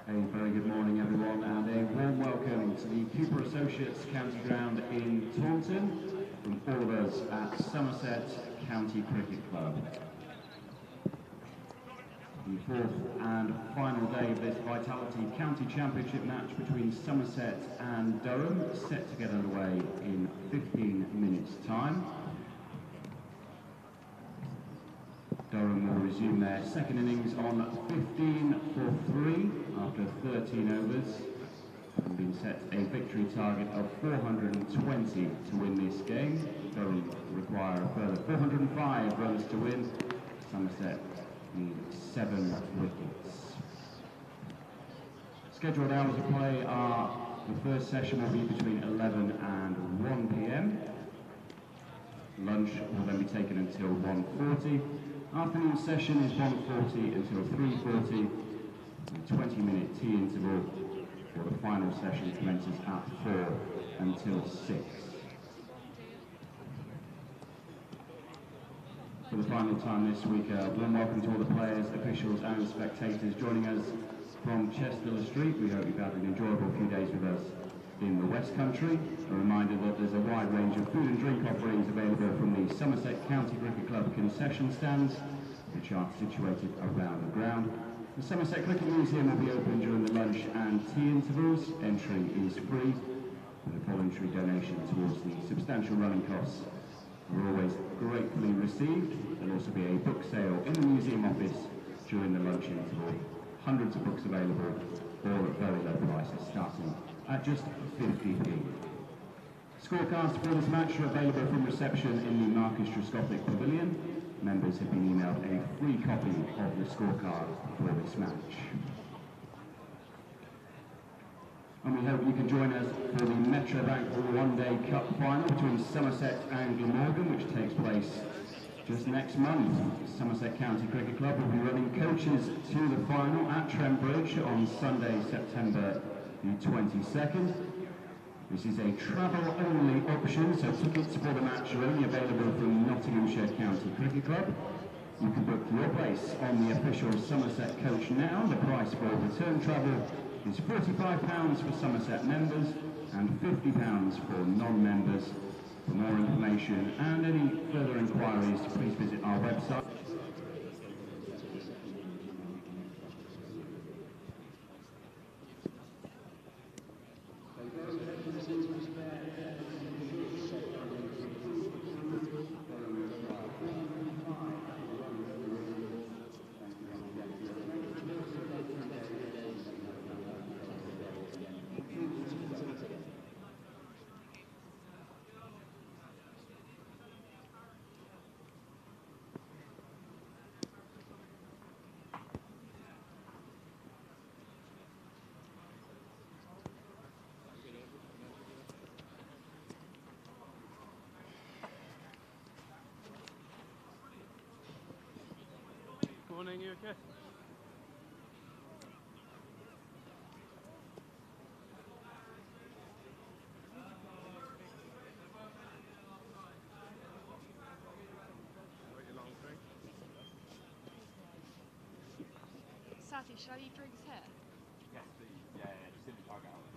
A very good morning everyone and a warm welcome to the Cooper Associates County Ground in Taunton from all of us at Somerset County Cricket Club. The fourth and final day of this Vitality County Championship match between Somerset and Durham set to get underway in 15 minutes time. Durham will resume their second innings on 15 for 3 after 13 overs, having been set a victory target of 420 to win this game. Durham require a further 405 runs to win. Somerset need 7 wickets. Scheduled hours of play are, the first session will be between 11 and 1 p.m. Lunch will then be taken until 1:40. Afternoon session is 1:40 until 3:40. A 20-minute tea interval for the final session commences at 4 until 6. For the final time this week, warm welcome to all the players, officials and spectators joining us from Chester Street. We hope you've had an enjoyable few days with us in the West Country. A reminder that there's a wide range of food and drink offerings available from the Somerset County Cricket Club concession stands, which are situated around the ground. The Somerset Cricket Museum will be open during the lunch and tea intervals. Entry is free, with a voluntary donation towards the substantial running costs are always gratefully received. There'll also be a book sale in the museum office during the lunch interval. Hundreds of books available, all at very low prices, starting at just 50p. Scorecards for this match are available from reception in the Marcus-Truscothic Pavilion. Members have been emailed a free copy of the scorecard for this match. And we hope you can join us for the Metrobank One-Day Cup Final between Somerset and Glamorgan, which takes place just next month. Somerset County Cricket Club will be running coaches to the final at Trent Bridge on Sunday, September the 22nd. This is a travel-only option, so tickets for the match are only available from Nottinghamshire County Cricket Club. You can book your place on the official Somerset coach now. The price for return travel is £45 for Somerset members and £50 for non-members. For more information and any further inquiries, please visit our website. Morning, you okay? Sati, should I leave drinks here? Yes, please. Yeah, just in the bug out.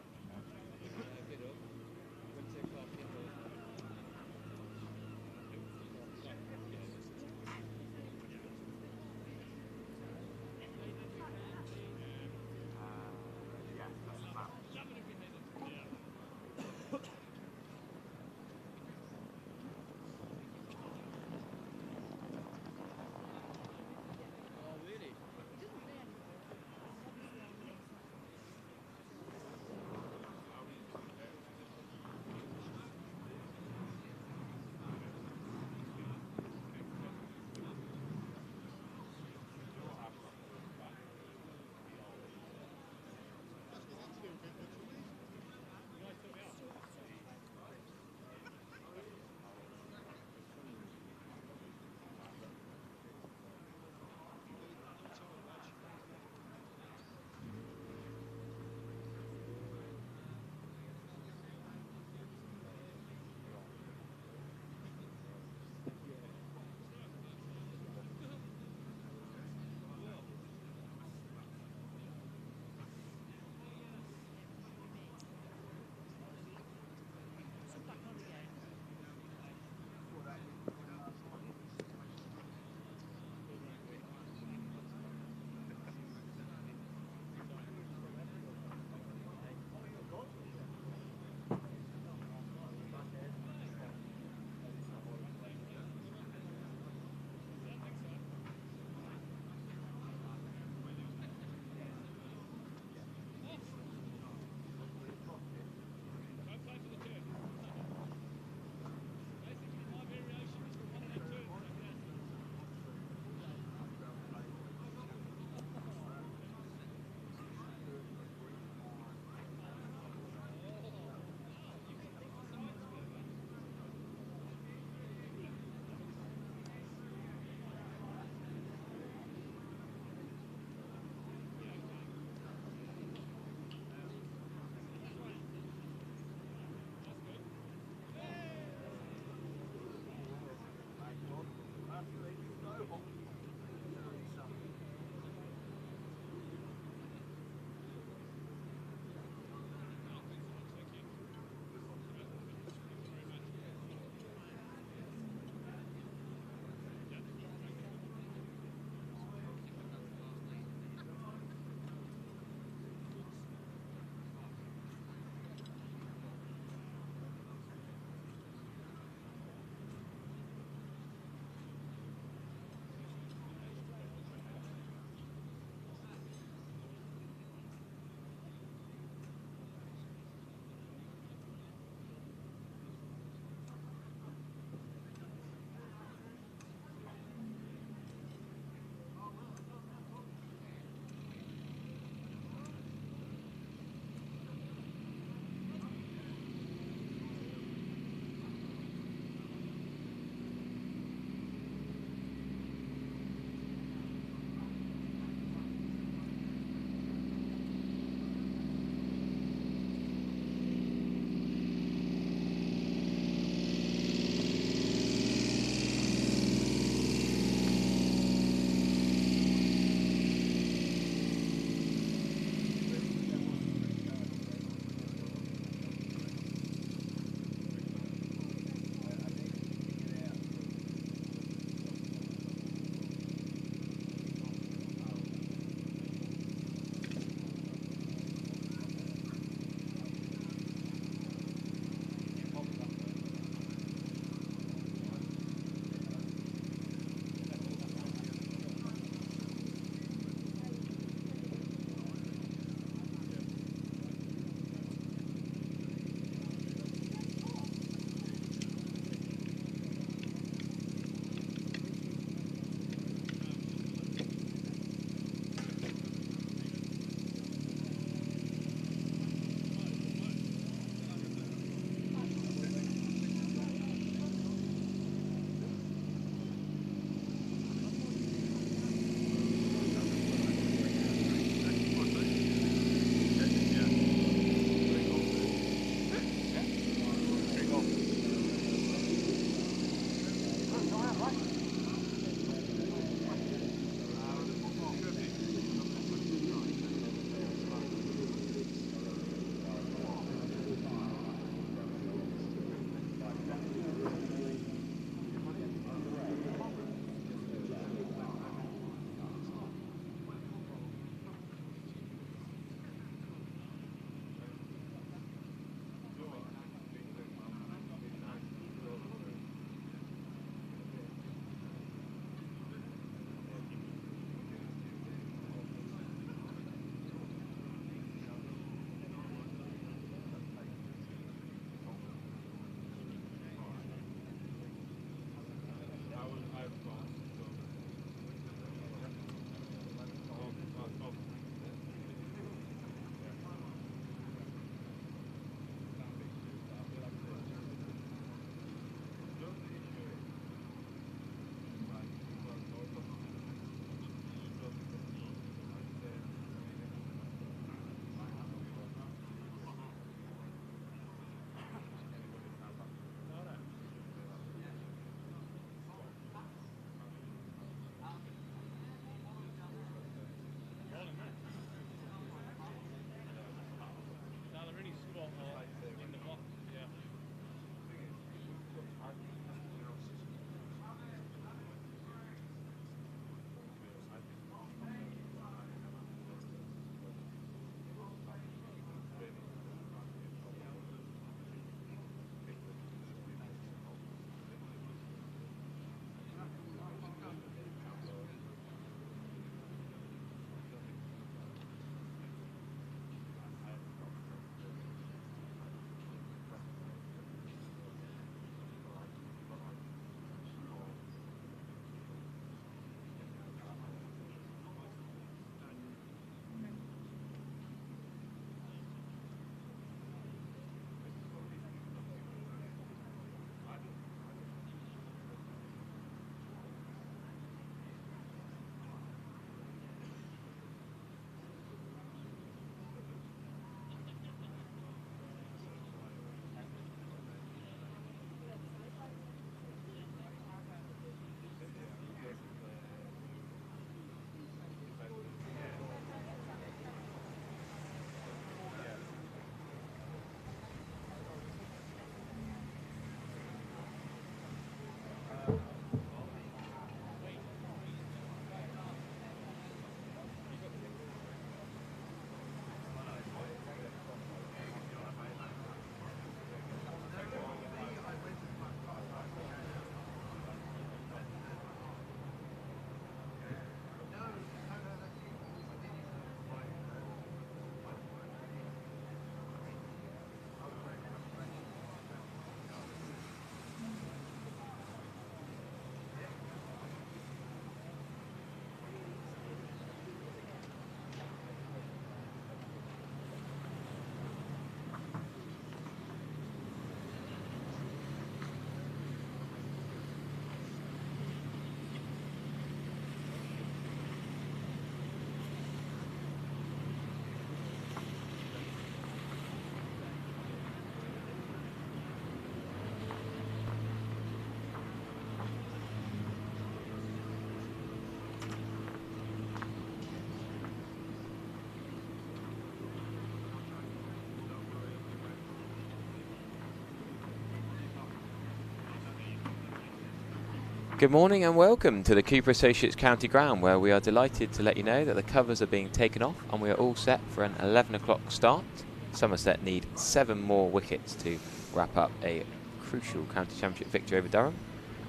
Good morning and welcome to the Cooper Associates County Ground, where we are delighted to let you know that the covers are being taken off and we are all set for an 11 o'clock start. Somerset need 7 more wickets to wrap up a crucial county championship victory over Durham.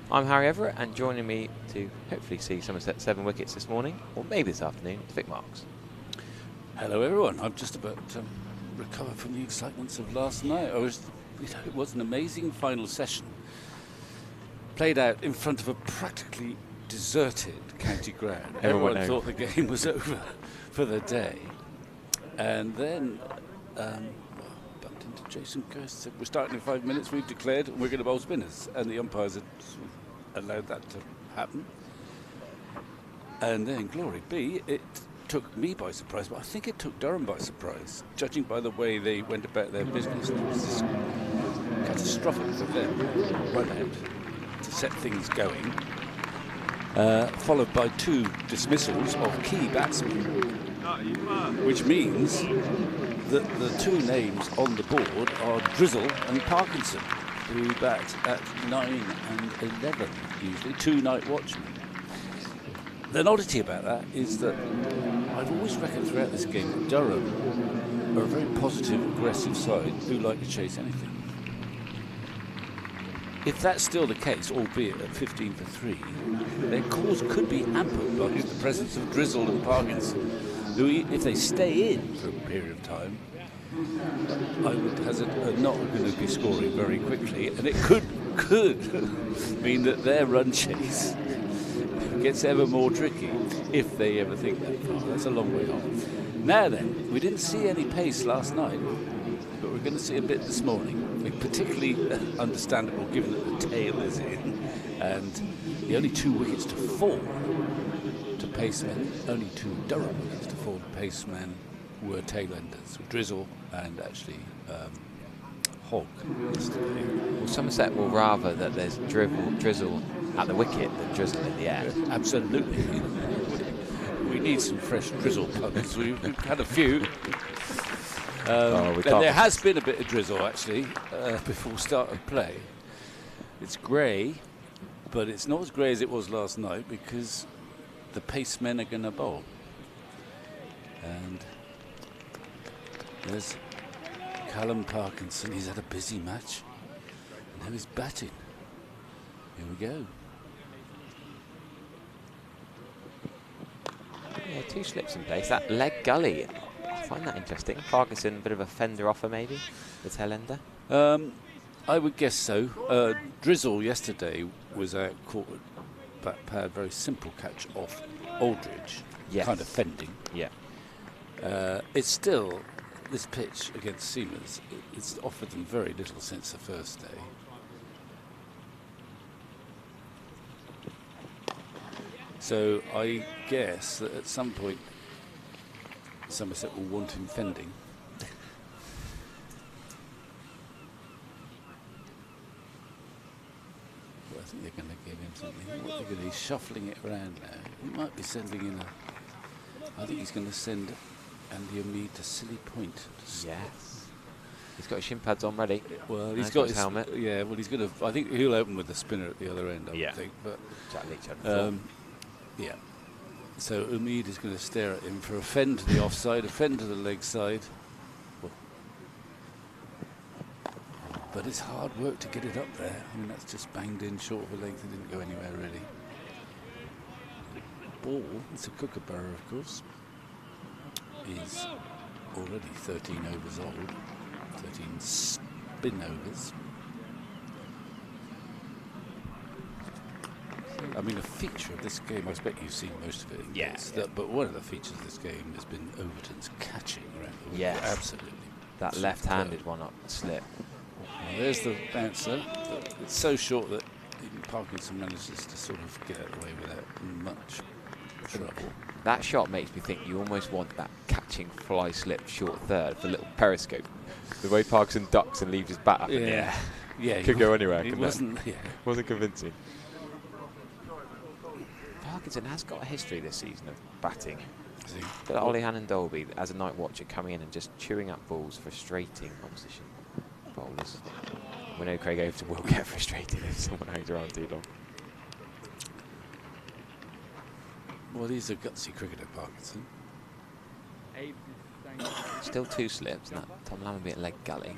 I'm Harry Everett, and joining me to hopefully see Somerset 7 wickets this morning, or maybe this afternoon, is Vic Marks. Hello everyone, I'm just about to recover from the excitements of last night. It was an amazing final session. Played out in front of a practically deserted county ground. Everyone thought the game was over for the day. And then bumped into Jason Kirst, said, we're starting in 5 minutes, we've declared, and we're going to bowl spinners. And the umpires had allowed that to happen. And then, glory be, it took me by surprise, but I think it took Durham by surprise, judging by the way they went about their business. It was just catastrophic for them run out to set things going, followed by 2 dismissals of key batsmen, which means that the 2 names on the board are Drizzle and Parkinson, who bat at 9 and 11, usually 2 night watchmen. The oddity about that is that I've always reckoned throughout this game that Durham are a very positive, aggressive side who like to chase anything. If that's still the case, albeit at 15 for 3, their cause could be hampered by the presence of Drizzle and Parkinson, who, if they stay in for a period of time, I would hazard are not going to be scoring very quickly, and it could mean that their run chase gets ever more tricky if they ever think that far. That's a long way off. Now then, we didn't see any pace last night, but we're going to see a bit this morning. Particularly understandable given that the tail is in, and the only 2 wickets to fall to pacemen, only 2 Durham wickets to fall to pacemen were tailenders, Drizzle and actually Hogg yesterday. Well, Somerset will rather that there's drizzle at the wicket than drizzle in the air. Absolutely. We need some fresh drizzle puns. We've had a few. And there has been a bit of drizzle actually before start of play. It's grey, but it's not as grey as it was last night because the pacemen are going to bowl. And there's Callum Parkinson. He's had a busy match. And now he's batting. Here we go. Yeah, 2 slips in place. That leg gully, I find that interesting. Parkinson, a bit of a fender offer maybe, the tail ender. I would guess so. Drizzle yesterday was out, caught back pad, very simple catch off Aldridge, yes. Kind of fending. Yeah. It's still, this pitch against seamers, it's offered them very little since the first day. So I guess that at some point Somerset will want him fending. Well, I think they're going to give him something. What they're he's shuffling it around now. He might be sending in I think he's going to send Andy Omid to Silly Point. Yes. He's got his shin pads on ready. Well, he's got his helmet. Yeah, well, he's going to. I think he'll open with the spinner at the other end. I would think, but yeah. So Omid is going to stare at him for a fend to the offside, a fend to the leg side. Well, but it's hard work to get it up there. I mean, that's just banged in short of a length. It didn't go anywhere really. Ball, it's a kookaburra, of course. He's already 13 overs old, 13 spin overs. I mean, a feature of this game, I expect you've seen most of it. Yes. But one of the features of this game has been Overton's catching around the wicket. Yes. Absolutely. That left-handed one up the slip. Well, there's the bouncer. It's so short that even Parkinson manages to sort of get away without much trouble. That shot makes me think you almost want that catching fly slip short third for a little periscope. The way Parkinson ducks and leaves his bat up in the air. Yeah, could go anywhere. It wasn't convincing. Parkinson has got a history this season of batting. But Ollie Hannon-Dolby, as a night watcher, coming in and just chewing up balls, frustrating opposition bowlers. We know Craig Overton will get frustrated if someone hangs around too long. Well, he's a gutsy cricketer, Parkinson. Still 2 slips, and that Tom Lamb bit leg gully.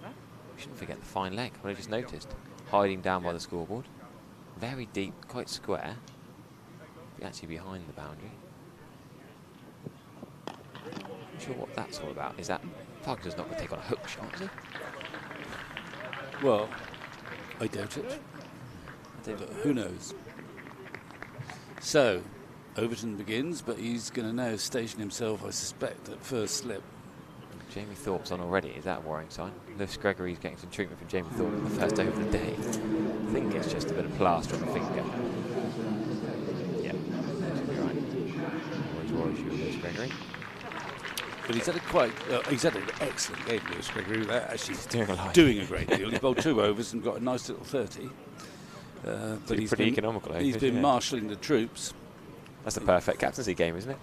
We shouldn't forget the fine leg, what I just noticed. Hiding down by the scoreboard. Very deep, quite square. Actually behind the boundary. Not sure what that's all about. Is that Parkinson's not going to take on a hook shot, is he? Well, I doubt it. But who knows? So, Overton begins, but he's going to now station himself, I suspect, at first slip. Jamie Thorpe's on already. Is that a worrying sign? Lewis Gregory's getting some treatment from Jamie Thorpe on the first day of the day. I think it's just a bit of plaster on the finger. Yeah, should be right. Always worries you with Lewis Gregory. But he's had an excellent game, Lewis Gregory, without actually He's doing a great deal. He bowled 2 overs and got a nice little 30. But he's pretty been, economical. he's been marshalling the troops. That's the perfect captaincy game, isn't it?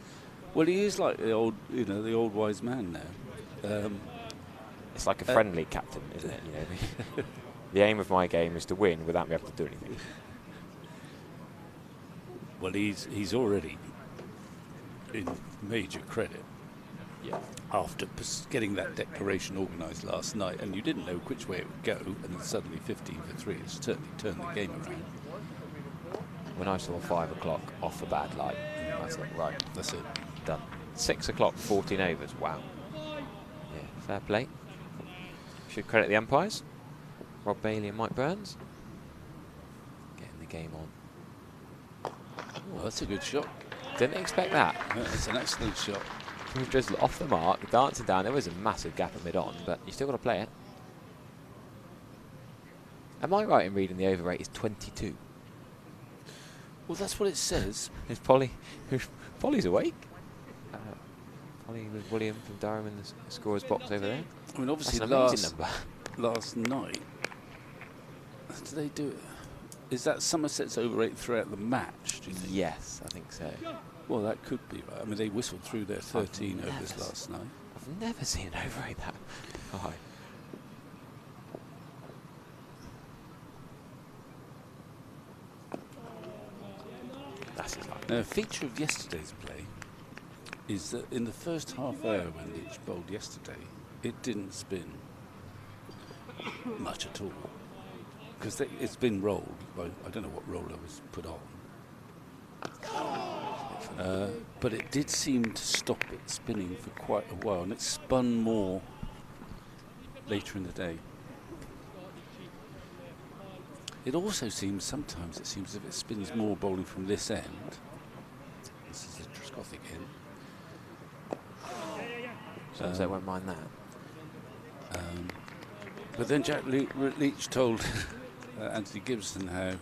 Well, he is like the old, the old wise man now. It's like a friendly captain, isn't it? The aim of my game is to win without me having to do anything. Well, he's already in major credit. Yeah. After getting that declaration organised last night, and you didn't know which way it would go, and then suddenly 15 for 3, it's certainly turned the game around. When I saw 5 o'clock off a bad light, I thought, right, That's it. done. 6 o'clock, 14 overs, wow. Yeah, fair play. Should credit the umpires, Rob Bailey and Mike Burns. Getting the game on. Well, that's a good shot. Didn't expect that. That's an excellent shot. Drizzle off the mark, dancing down. There was a massive gap at mid-on, but you still got to play it. Am I right in reading the over rate is 22? Well, that's what it says. Is Polly's awake? Polly with William from Durham in the scorer's box over there. I mean, obviously, That's an amazing number. last night, did they do it? Is that Somerset's over rate throughout the match, do you think? Yes, I think so. Well, that could be right. I mean, they whistled through their 13 overs last night. I've never seen an over rate that high. That's his line. Now, a feature of yesterday's play is that in the first half hour when Leach bowled yesterday, it didn't spin much at all. Because it's been rolled. I don't know what roller was put on. But it did seem to stop it spinning for quite a while, and it spun more later in the day. It also seems, sometimes it seems as if it spins more bowling from this end. This is the Trescothic end. So won't mind that. But then Jack Leach told Anthony Gibson how,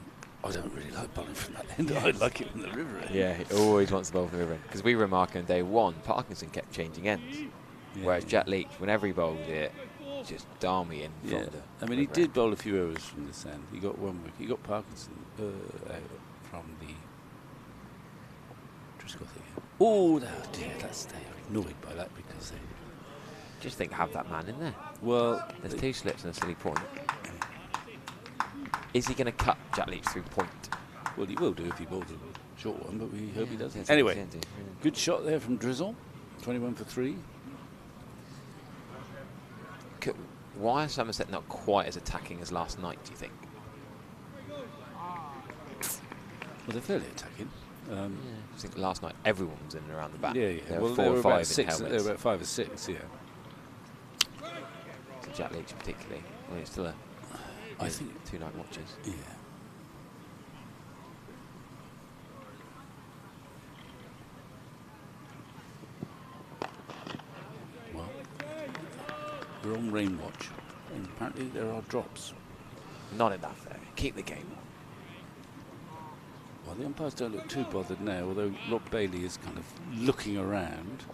I don't really like bowling from that end. I like it from the river end. Yeah, he always wants to bowl from the river end. Because we were remarking on day 1, Parkinson kept changing ends. Yeah. Whereas Jack Leach, whenever he bowled it, just darmy in from the I mean, he river did end. bowl a few overs from this end. He got 1 wicket. He got Parkinson out from the Trescothic end. Oh, dear, they are annoyed by that because they... Just think, have that man in there. Well, There's 2 slips and a silly point. Is he going to cut Jack Leach through point? well, he will do if he bowls a short one, but we hope he doesn't. Yes, Anyway, yes, yes. good shot there from Drizzle. 21 for 3. Why is Somerset not quite as attacking as last night, do you think? Well, they're fairly attacking. I think last night everyone was in and around the back. Yeah. There Well, were 4 they were or about 5 in 6. They helmets. were about 5 or 6. Yeah. So Jack Leach particularly. Well, he's still I think. 2 night watches. Yeah. Well, we're on rain watch, and apparently there are drops. Not enough there. Keep the game on. Well, the umpires don't look too bothered now, although Rob Bailey is kind of looking around.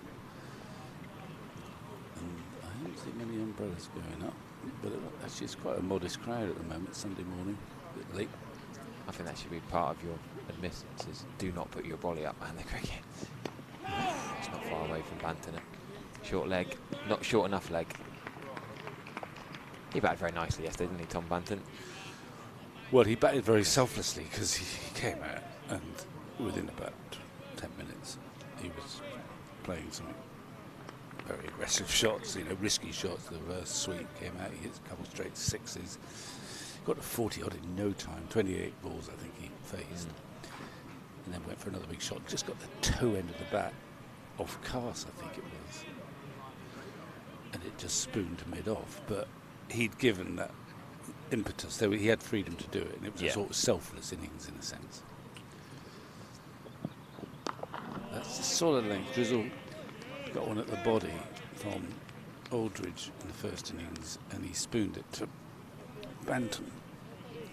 And I don't see many umbrellas going up, but actually it's quite a modest crowd at the moment, Sunday morning, a bit late. I think that should be part of your admissions, do not put your brolly up behind the cricket. It's not far away from Banton. Short leg, not short enough leg. He batted very nicely yesterday, didn't he, Tom Banton? Well, he batted very selflessly because he came out and within about 10 minutes he was playing some very aggressive shots, risky shots. The reverse sweep came out, he hit a couple straight sixes. Got to 40 odd in no time, 28 balls I think he faced. And then went for another big shot, just got the toe end of the bat off cast, I think it was. And it just spooned mid-off, but he'd given that impetus, so he had freedom to do it, and it was a sort of selfless innings in a sense. That's the solid length. Drizzle got one at the body from Aldridge in the first innings, and he spooned it to Bantam.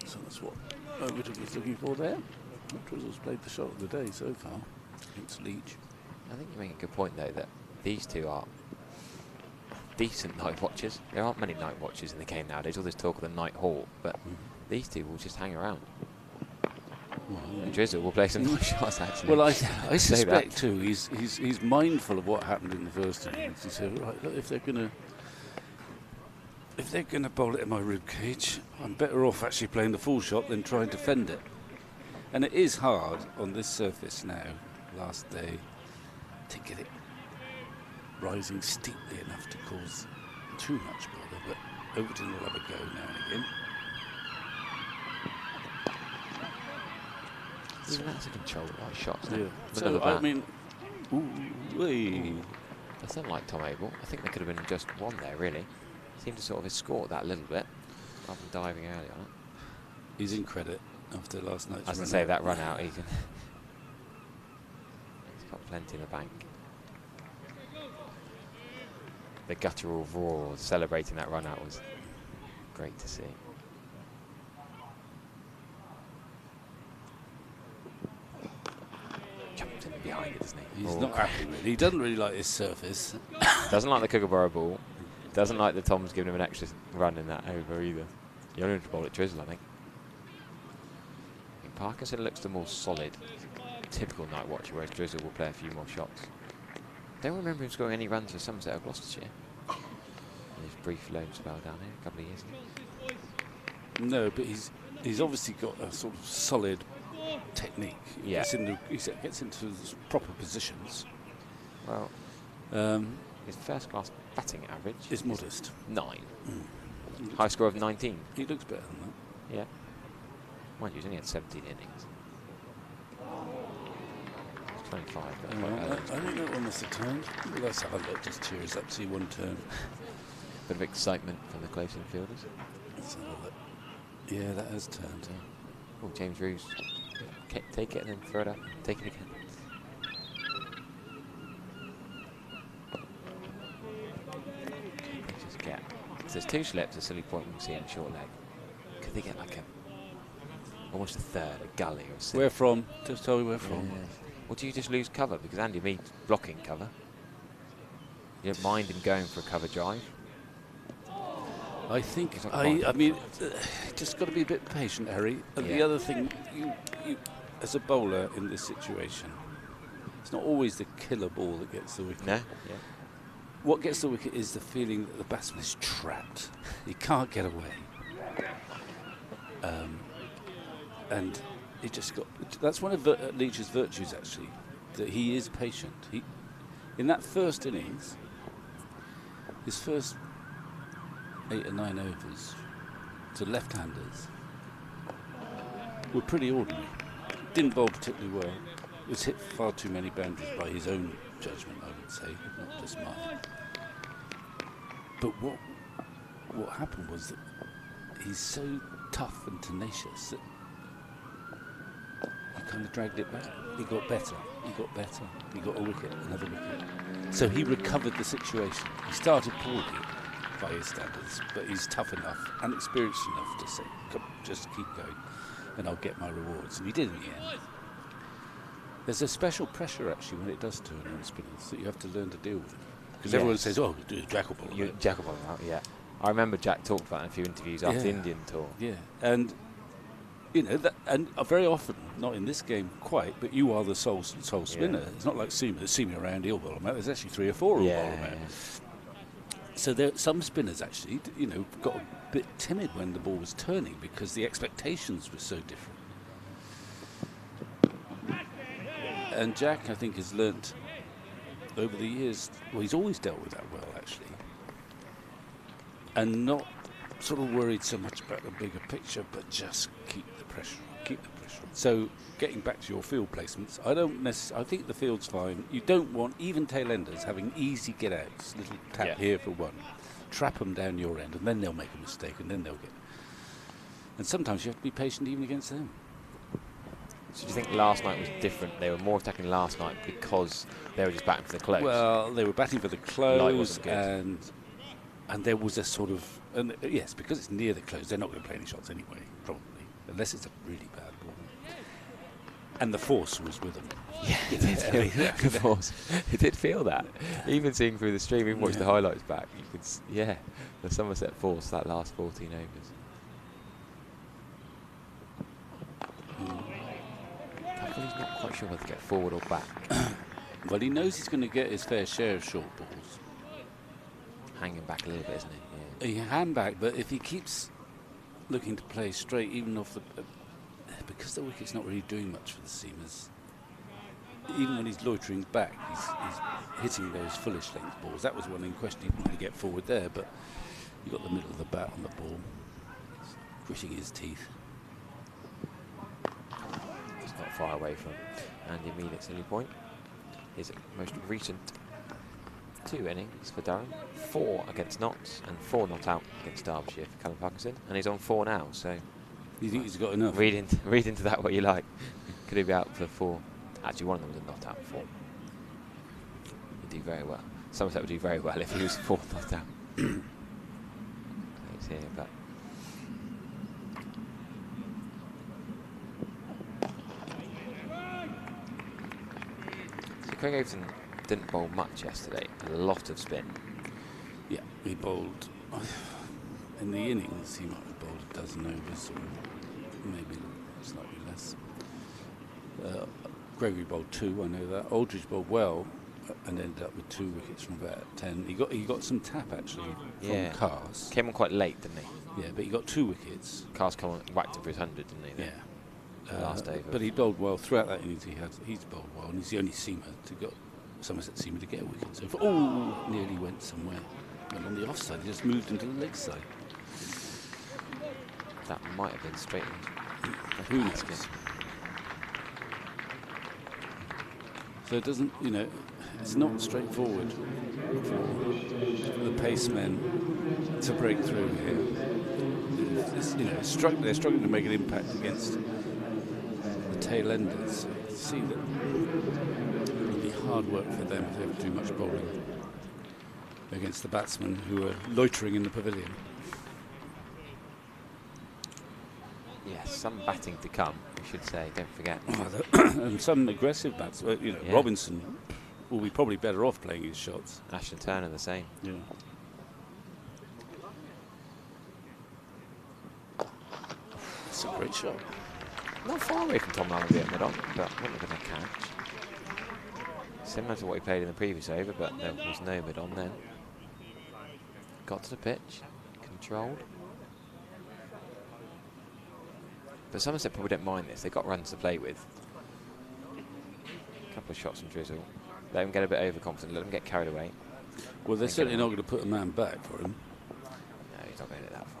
So that's what Overton was looking for there. Drizzle's played the shot of the day so far against Leach. I think you make a good point though that these two are decent night watchers. There aren't many night watchers in the game nowadays. All this talk of the night hawk, but these two will just hang around. And Drizzle will play some nice shots actually. Well, I suspect too he's mindful of what happened in the first innings. He said, right, look, if they're gonna bowl it in my rib cage, I'm better off actually playing the full shot than trying to defend it. And it is hard on this surface now, last day, to get it rising steeply enough to cause too much bother, but Overton will have a go now and again. Even that's a control, right shots. Yeah. So, I mean, That's unlike Tom Abel. I think there could have been just one there, really. Seemed to sort of escort that a little bit, rather than diving early on it. He's in credit after last night's run. I was going to say, that run out, he's got plenty in the bank. The guttural roar celebrating that run out was great to see. Jumped in behind it, doesn't he? He's not happy with it. He doesn't really like this surface. Doesn't like the Kookaburra ball. Doesn't like the Tom's giving him an extra run in that over either. You only have to bowl at Drizzle, I think. Parkinson looks the more solid, typical night watcher, whereas Drizzle will play a few more shots. Don't remember him scoring any runs for Somerset or Gloucestershire in his brief loan spell down here a couple of years ago. No, but he's obviously got a sort of solid technique. He gets into his proper positions. Well, his first class batting average is modest. 9. High score of 19. He looks better than that. Yeah. Mind you, he's only had 17 innings. 25. I think that one must have turned. Well, let's have a look. Just cheer us up. See one turn. Bit of excitement from the close infielders. Let's have a look. Yeah, that has turned. Oh, James Roos. Okay, take it and then throw it up. Take it again. Okay, just get. So there's 2 slips, a silly point we can see on short leg. Could they get like almost a third, a gully or something? Where from? Just tell me where from. Yeah. Or do you just lose cover? Because Andy Mead's blocking cover. You don't mind him going for a cover drive? I think, I mean, just got to be a bit patient, Harry. And the other thing, you, as a bowler in this situation, it's not always the killer ball that gets the wicket. No? Yeah. What gets the wicket is the feeling that the batsman is trapped. He can't get away. And he just got. That's one of Leach's virtues, actually, that he is patient. In that first innings, his first 8 or 9 overs to left-handers were pretty ordinary. Didn't bowl particularly well. Was hit far too many boundaries by his own judgment, I would say, if not just mine. But what happened was that he's so tough and tenacious that he kind of dragged it back. He got better. He got better. He got a wicket, another wicket. So he recovered the situation. He started poorly by his standards, but he's tough enough and experienced enough to say, come, just keep going and I'll get my rewards. And he did in the end. There's a special pressure actually when it does turn on spinners that you have to learn to deal with. Because everyone says, oh, do a jackal ball. Jackal ball out, yeah. I remember Jack talked about it in a few interviews after the Indian tour. Yeah, and you know, and very often, not in this game quite, but you are the sole spinner. It's not like Seamer around, he'll bowl him out. There's actually 3 or 4 who'll bowl him out. So some spinners actually, got a bit timid when the ball was turning because the expectations were so different. And Jack, I think, has learnt over the years, well, he's always dealt with that well, actually, and not sort of worried so much about the bigger picture, but just keep the pressure on. So, getting back to your field placements, I think the field's fine. You don't want even tail enders having easy get outs, little tap here for one, trap them down your end, and then they'll make a mistake, and then they'll get. And sometimes you have to be patient even against them. So do you think last night was different? They were more attacking last night because they were just batting for the close? Well, they were batting for the close, and there was a sort of, and yes, because it's near the close, they're not going to play any shots anyway, probably, unless it's a really bad ball. And the force was with them. Yeah, it did feel the force. It did feel that. Even seeing through the stream, even watch the highlights back, you could, the Somerset force that last 14 overs. He's not quite sure whether to get forward or back. Well, he knows he's going to get his fair share of short balls. Hanging back a little bit, isn't he? He hand back, but if he keeps looking to play straight, even off the... because the wicket's not really doing much for the seamers, even when he's loitering back, he's hitting those fullish length balls. That was one in question. He didn't really get forward there, but he got the middle of the bat on the ball. He's gritting his teeth. Not far away from Andy Mead at Silly Point. His most recent 2 innings for Durham, 4 against Notts and 4 not out against Derbyshire for Callum Parkinson, and he's on 4 now. So you think he's got enough? Read into that what you like. Could he be out for 4? Actually, one of them was a not out 4. He'd do very well. Somerset would do very well if he was 4 not out. He's here, but. Craig Overton didn't bowl much yesterday, a lot of spin. Yeah, he bowled, in the innings he might have bowled a dozen overs, or maybe slightly less. Gregory bowled 2, I know that. Aldridge bowled well and ended up with 2 wickets from about 10. He got some tap actually from Cars. Came on quite late, didn't he? Yeah, but he got 2 wickets. Cars come on, whacked him for his 100, didn't he? Yeah. Last over. But he bowled well throughout that innings. He's bowled well, and he's the only seamer Somerset seamer to get a wicket. So nearly went somewhere. And on the offside, he just moved into the leg side. That might have been straight in. Who knows? So it doesn't, it's not straightforward for the pacemen to break through here. They're struggling to make an impact against the tail enders. So you can see that it'll be hard work for them if they have too much bowling against the batsmen who are loitering in the pavilion. Yes, some batting to come, we should say, don't forget. And some aggressive batsmen. Robinson will be probably better off playing his shots. Ashton Turner the same. Yeah. That's a great shot. Not far away from Tom Lallenby at mid-on, but not going to catch. Similar to what he played in the previous over, but there was no mid-on then. Got to the pitch, controlled. But Somerset probably don't mind this. They've got runs to play with. A couple of shots from Drizzle. Let him get a bit overconfident, let him get carried away. Well, they're certainly not going to put a man back for him. No, he's not going to get that far.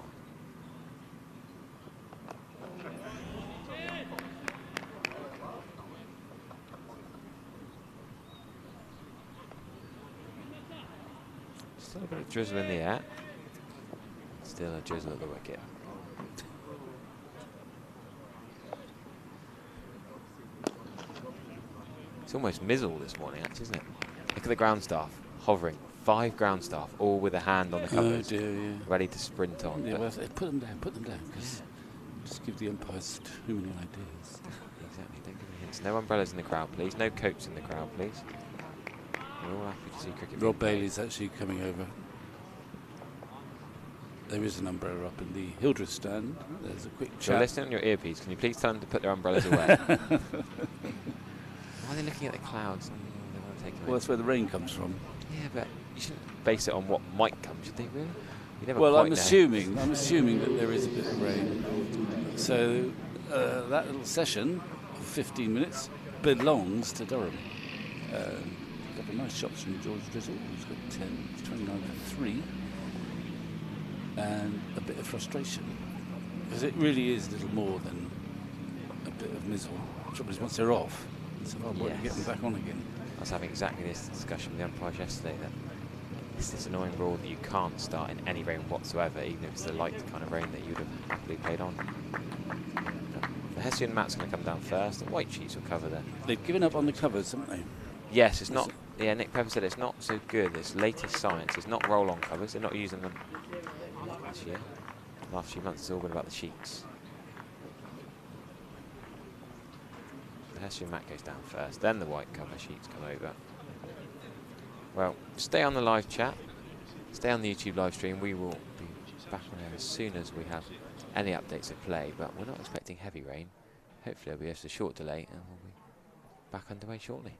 Still a bit of drizzle in the air. Still a drizzle at the wicket. It's almost Mizzle this morning, actually, isn't it? Look at the ground staff hovering. 5 ground staff, all with a hand on the covers, dear, yeah. ready to sprint on. Yeah, well, put them down, because just give the umpires too many ideas. Exactly, don't give me hints. No umbrellas in the crowd, please. No coats in the crowd, please. We're all happy to see cricket. Rob Bailey's actually coming over. There is an umbrella up in the Hildreth stand. There's a quick If chat. you're listening on your earpiece, can you please tell them to put their umbrellas away? Why are they looking at the clouds? taking Well, that's where the rain comes from. Yeah, but you shouldn't base it on what might come, should they, really? You never Well, quite I'm know. assuming that there is a bit of rain. So that little session of 15 minutes belongs to Durham. A couple of nice shots from George Drizzle, who's got 10, 29 for 3. And a bit of frustration, because it really is little more than a bit of mizzle. The trouble is, once they're off, it's a hard work to get them back on again. I was having exactly this discussion with the umpires yesterday, that it's this annoying rule that you can't start in any rain whatsoever, even if it's the light kind of rain that you would have happily played on. The Hessian mat's going to come down first. The white sheets will cover there. They've given up on the covers, haven't they? Yes, it's not. Yeah, Nick Pepper said it's not so good. It's latest science. It's not roll-on covers. They're not using them this year. The last few months it's all been about the sheets. The Hessian mat goes down first, then the white cover sheets come over. Well, stay on the live chat, stay on the YouTube live stream. We will be back on air as soon as we have any updates of play, but we're not expecting heavy rain. Hopefully it'll be just a short delay and we'll be back underway shortly.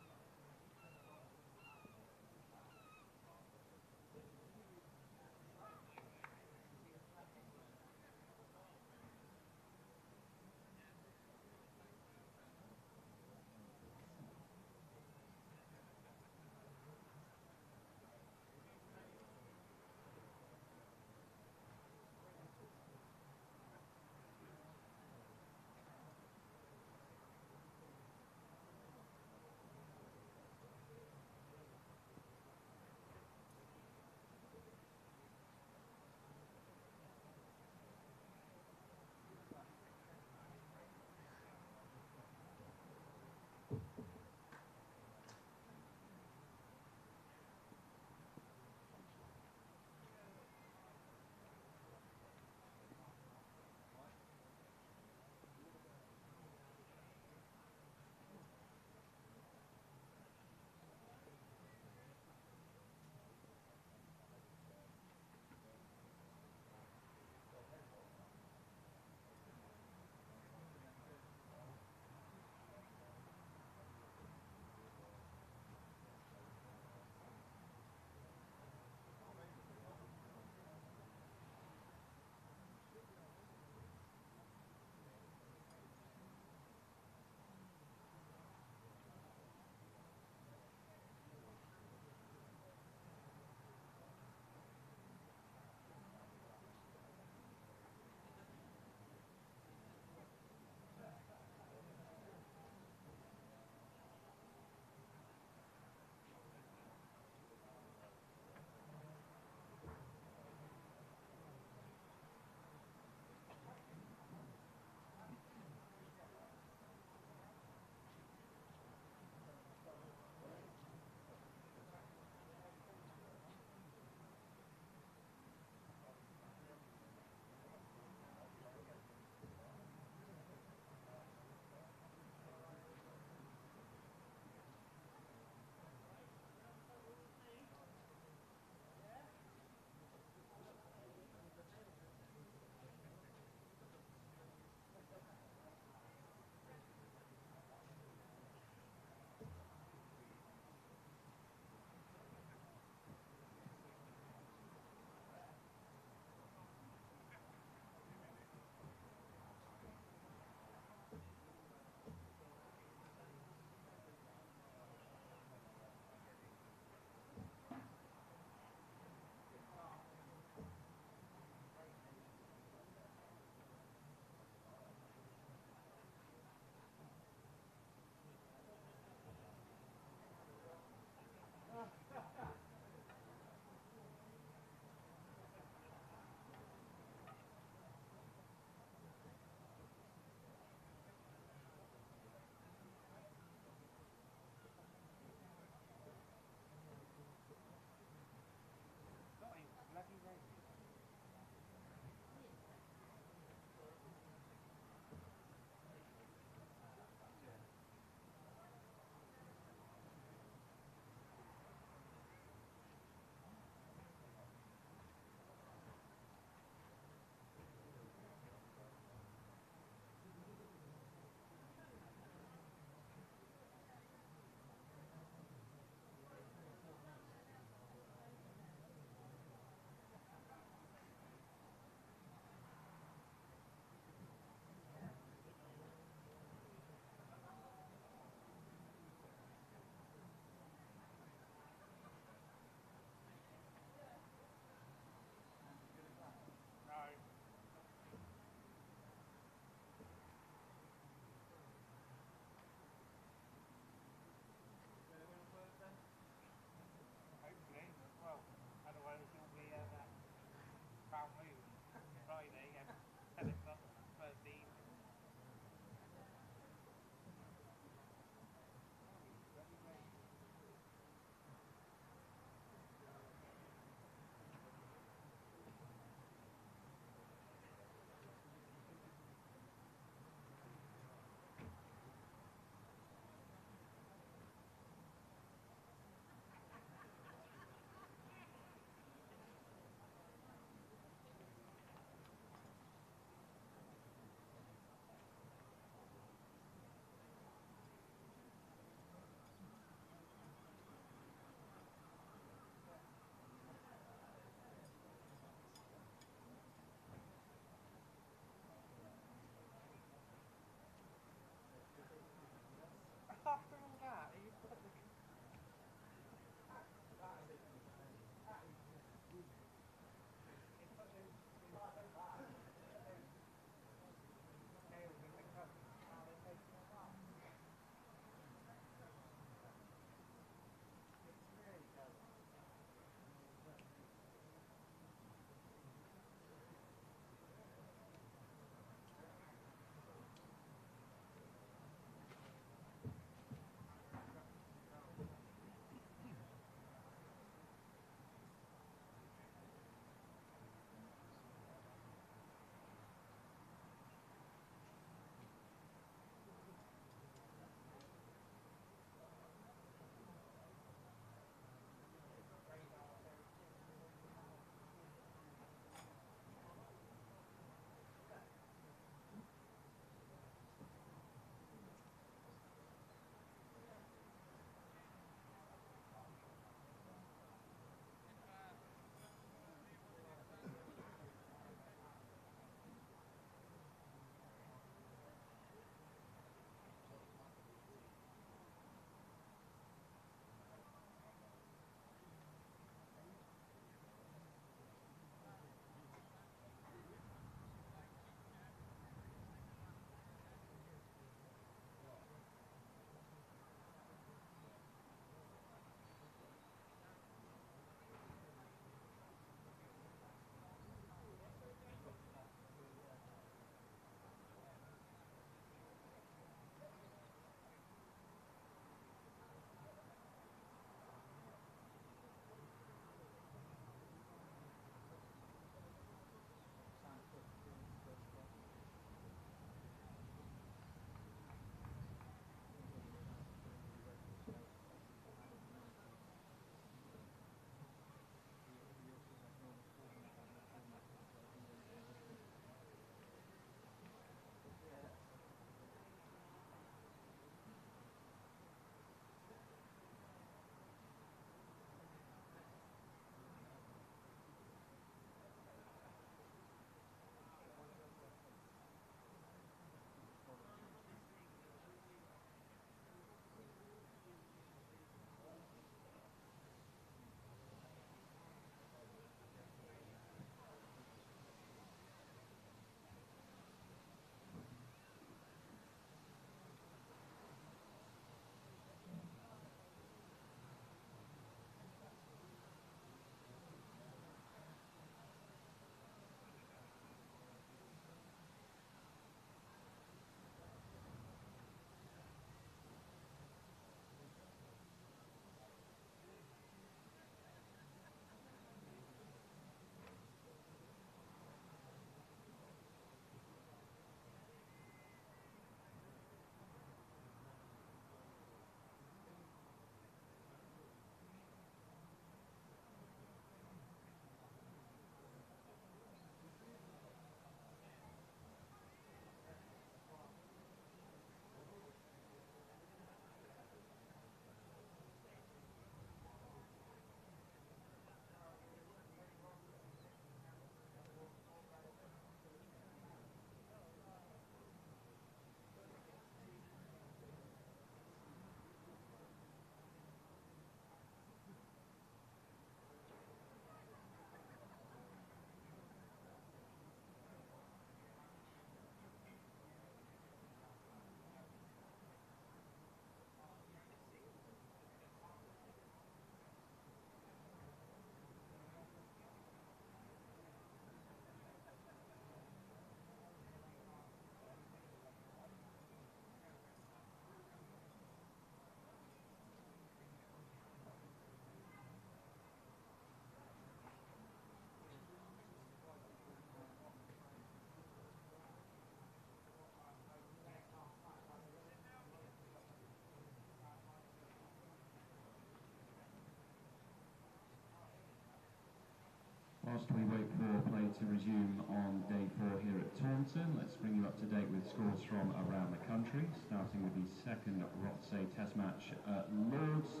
whilst we wait for play to resume on day 4 here at Taunton, let's bring you up to date with scores from around the country, starting with the second Rothsay Test match at Lords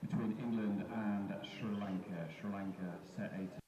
between England and Sri Lanka. Sri Lanka set a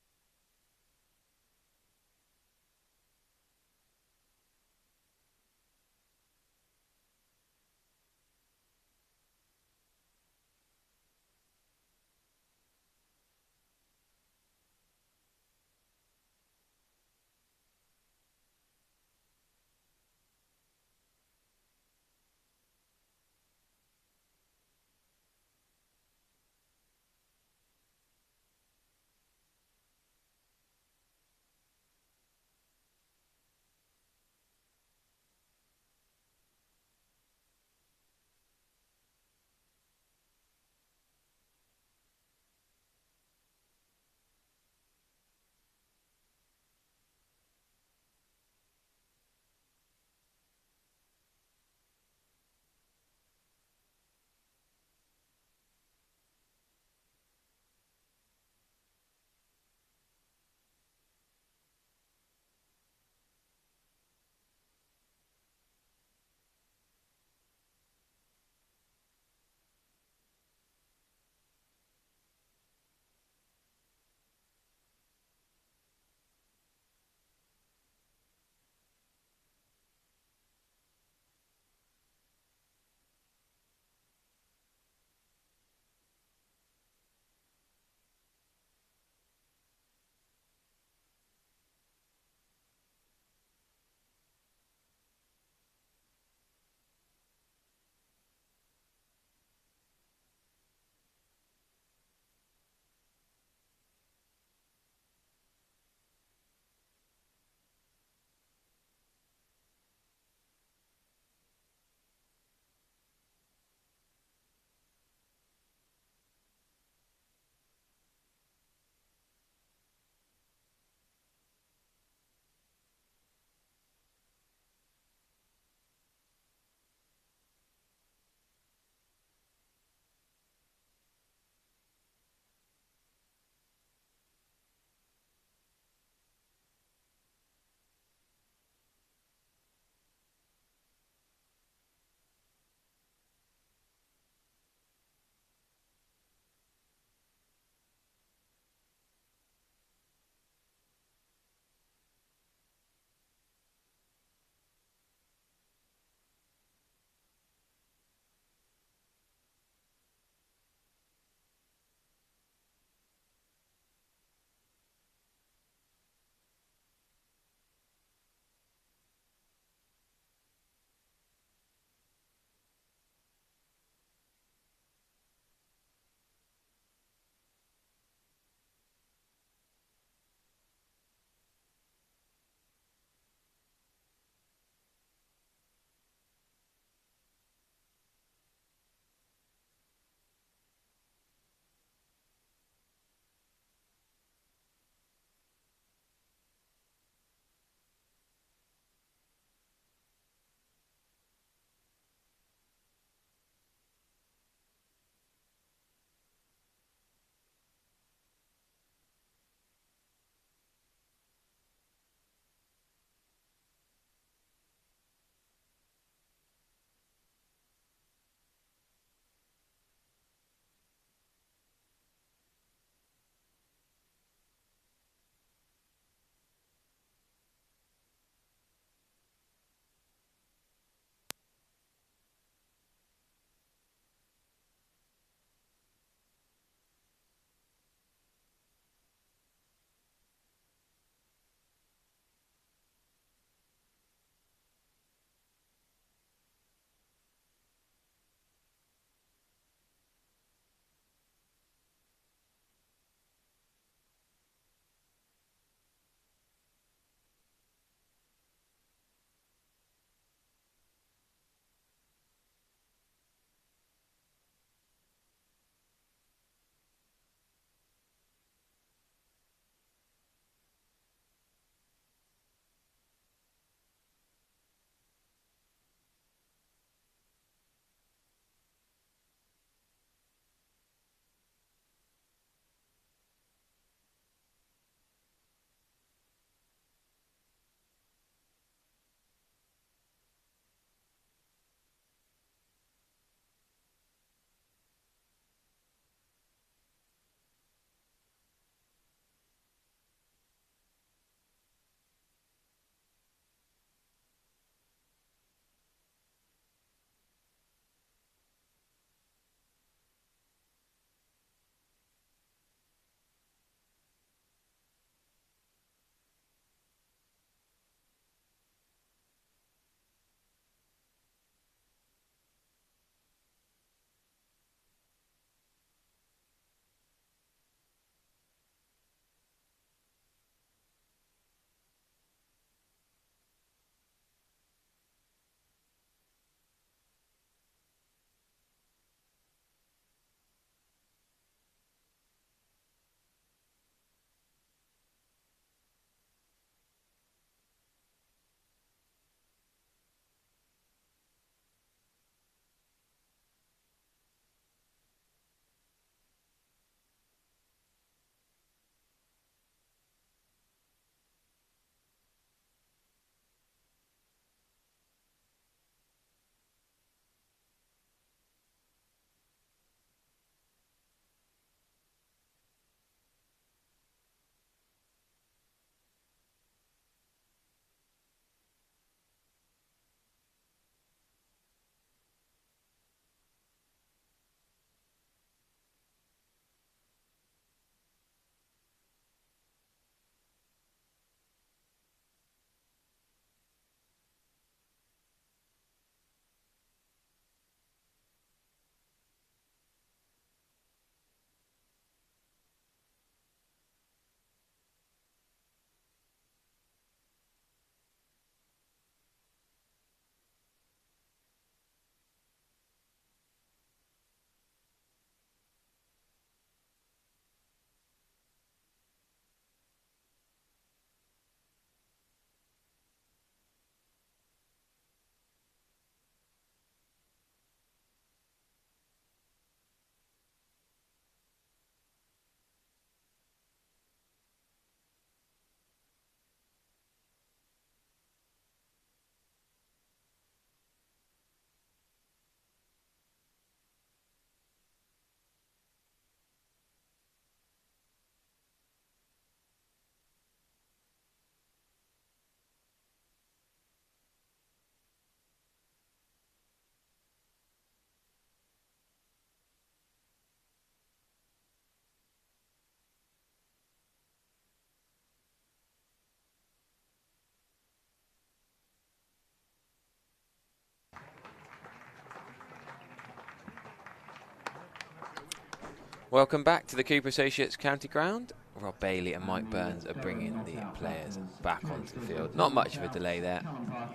Welcome back to the Cooper Associates County Ground. Rob Bailey and Mike Burns are bringing the players back onto the field. Not much of a delay there.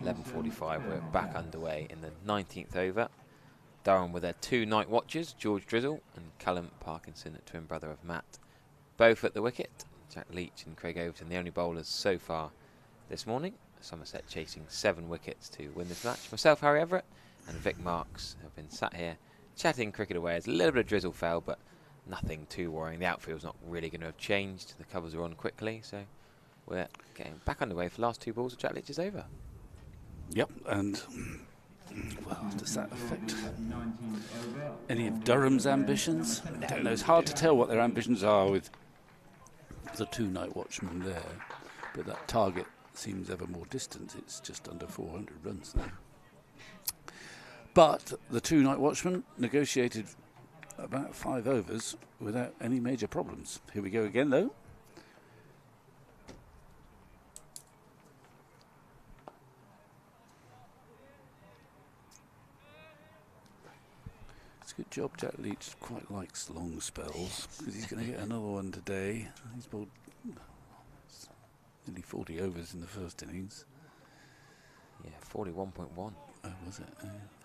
11:45, we're back underway in the 19th over. Durham with their two night watchers, George Drizzle and Callum Parkinson, twin brother of Matt, both at the wicket. Jack Leach and Craig Overton, the only bowlers so far this morning. Somerset chasing 7 wickets to win this match. Myself, Harry Everett, and Vic Marks have been sat here chatting cricket away as a little bit of drizzle fell, but nothing too worrying. The outfield's not really going to have changed. The covers are on quickly, so we're getting back underway for the last 2 balls of Jack Leach is over. Yep, and well, does that affect any of Durham's ambitions? I don't know. It's hard to tell what their ambitions are with the 2 night watchmen there, but that target seems ever more distant. It's just under 400 runs now. But the 2 night watchmen negotiated about 5 overs without any major problems. Here we go again, though. It's a good job Jack Leach quite likes long spells, because he's going to get another one today. He's bowled nearly 40 overs in the first innings. Yeah, 41.1. Oh, was it?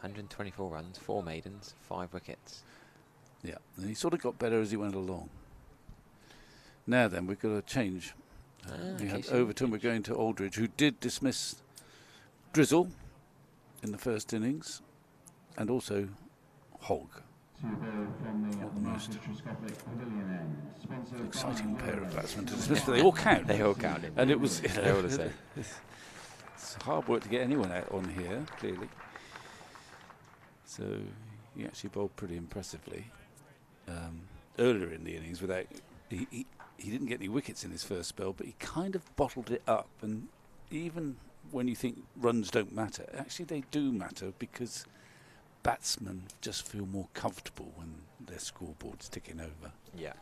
124 runs, 4 maidens, 5 wickets. Yeah, and he sort of got better as he went along. Now then, we've got to change. We had Overton, we're going to Aldridge, who did dismiss Drizzle in the first innings, and also Hogg. Not the most exciting pair of batsmen to dismiss, but they all count. They all counted. And it was they all the same. It's hard work to get anyone out on here, clearly. So he actually bowled pretty impressively earlier in the innings. Without he didn't get any wickets in his first spell, but he kind of bottled it up. And even when you think runs don't matter, actually they do matter, because batsmen just feel more comfortable when their scoreboard's ticking over. Yeah.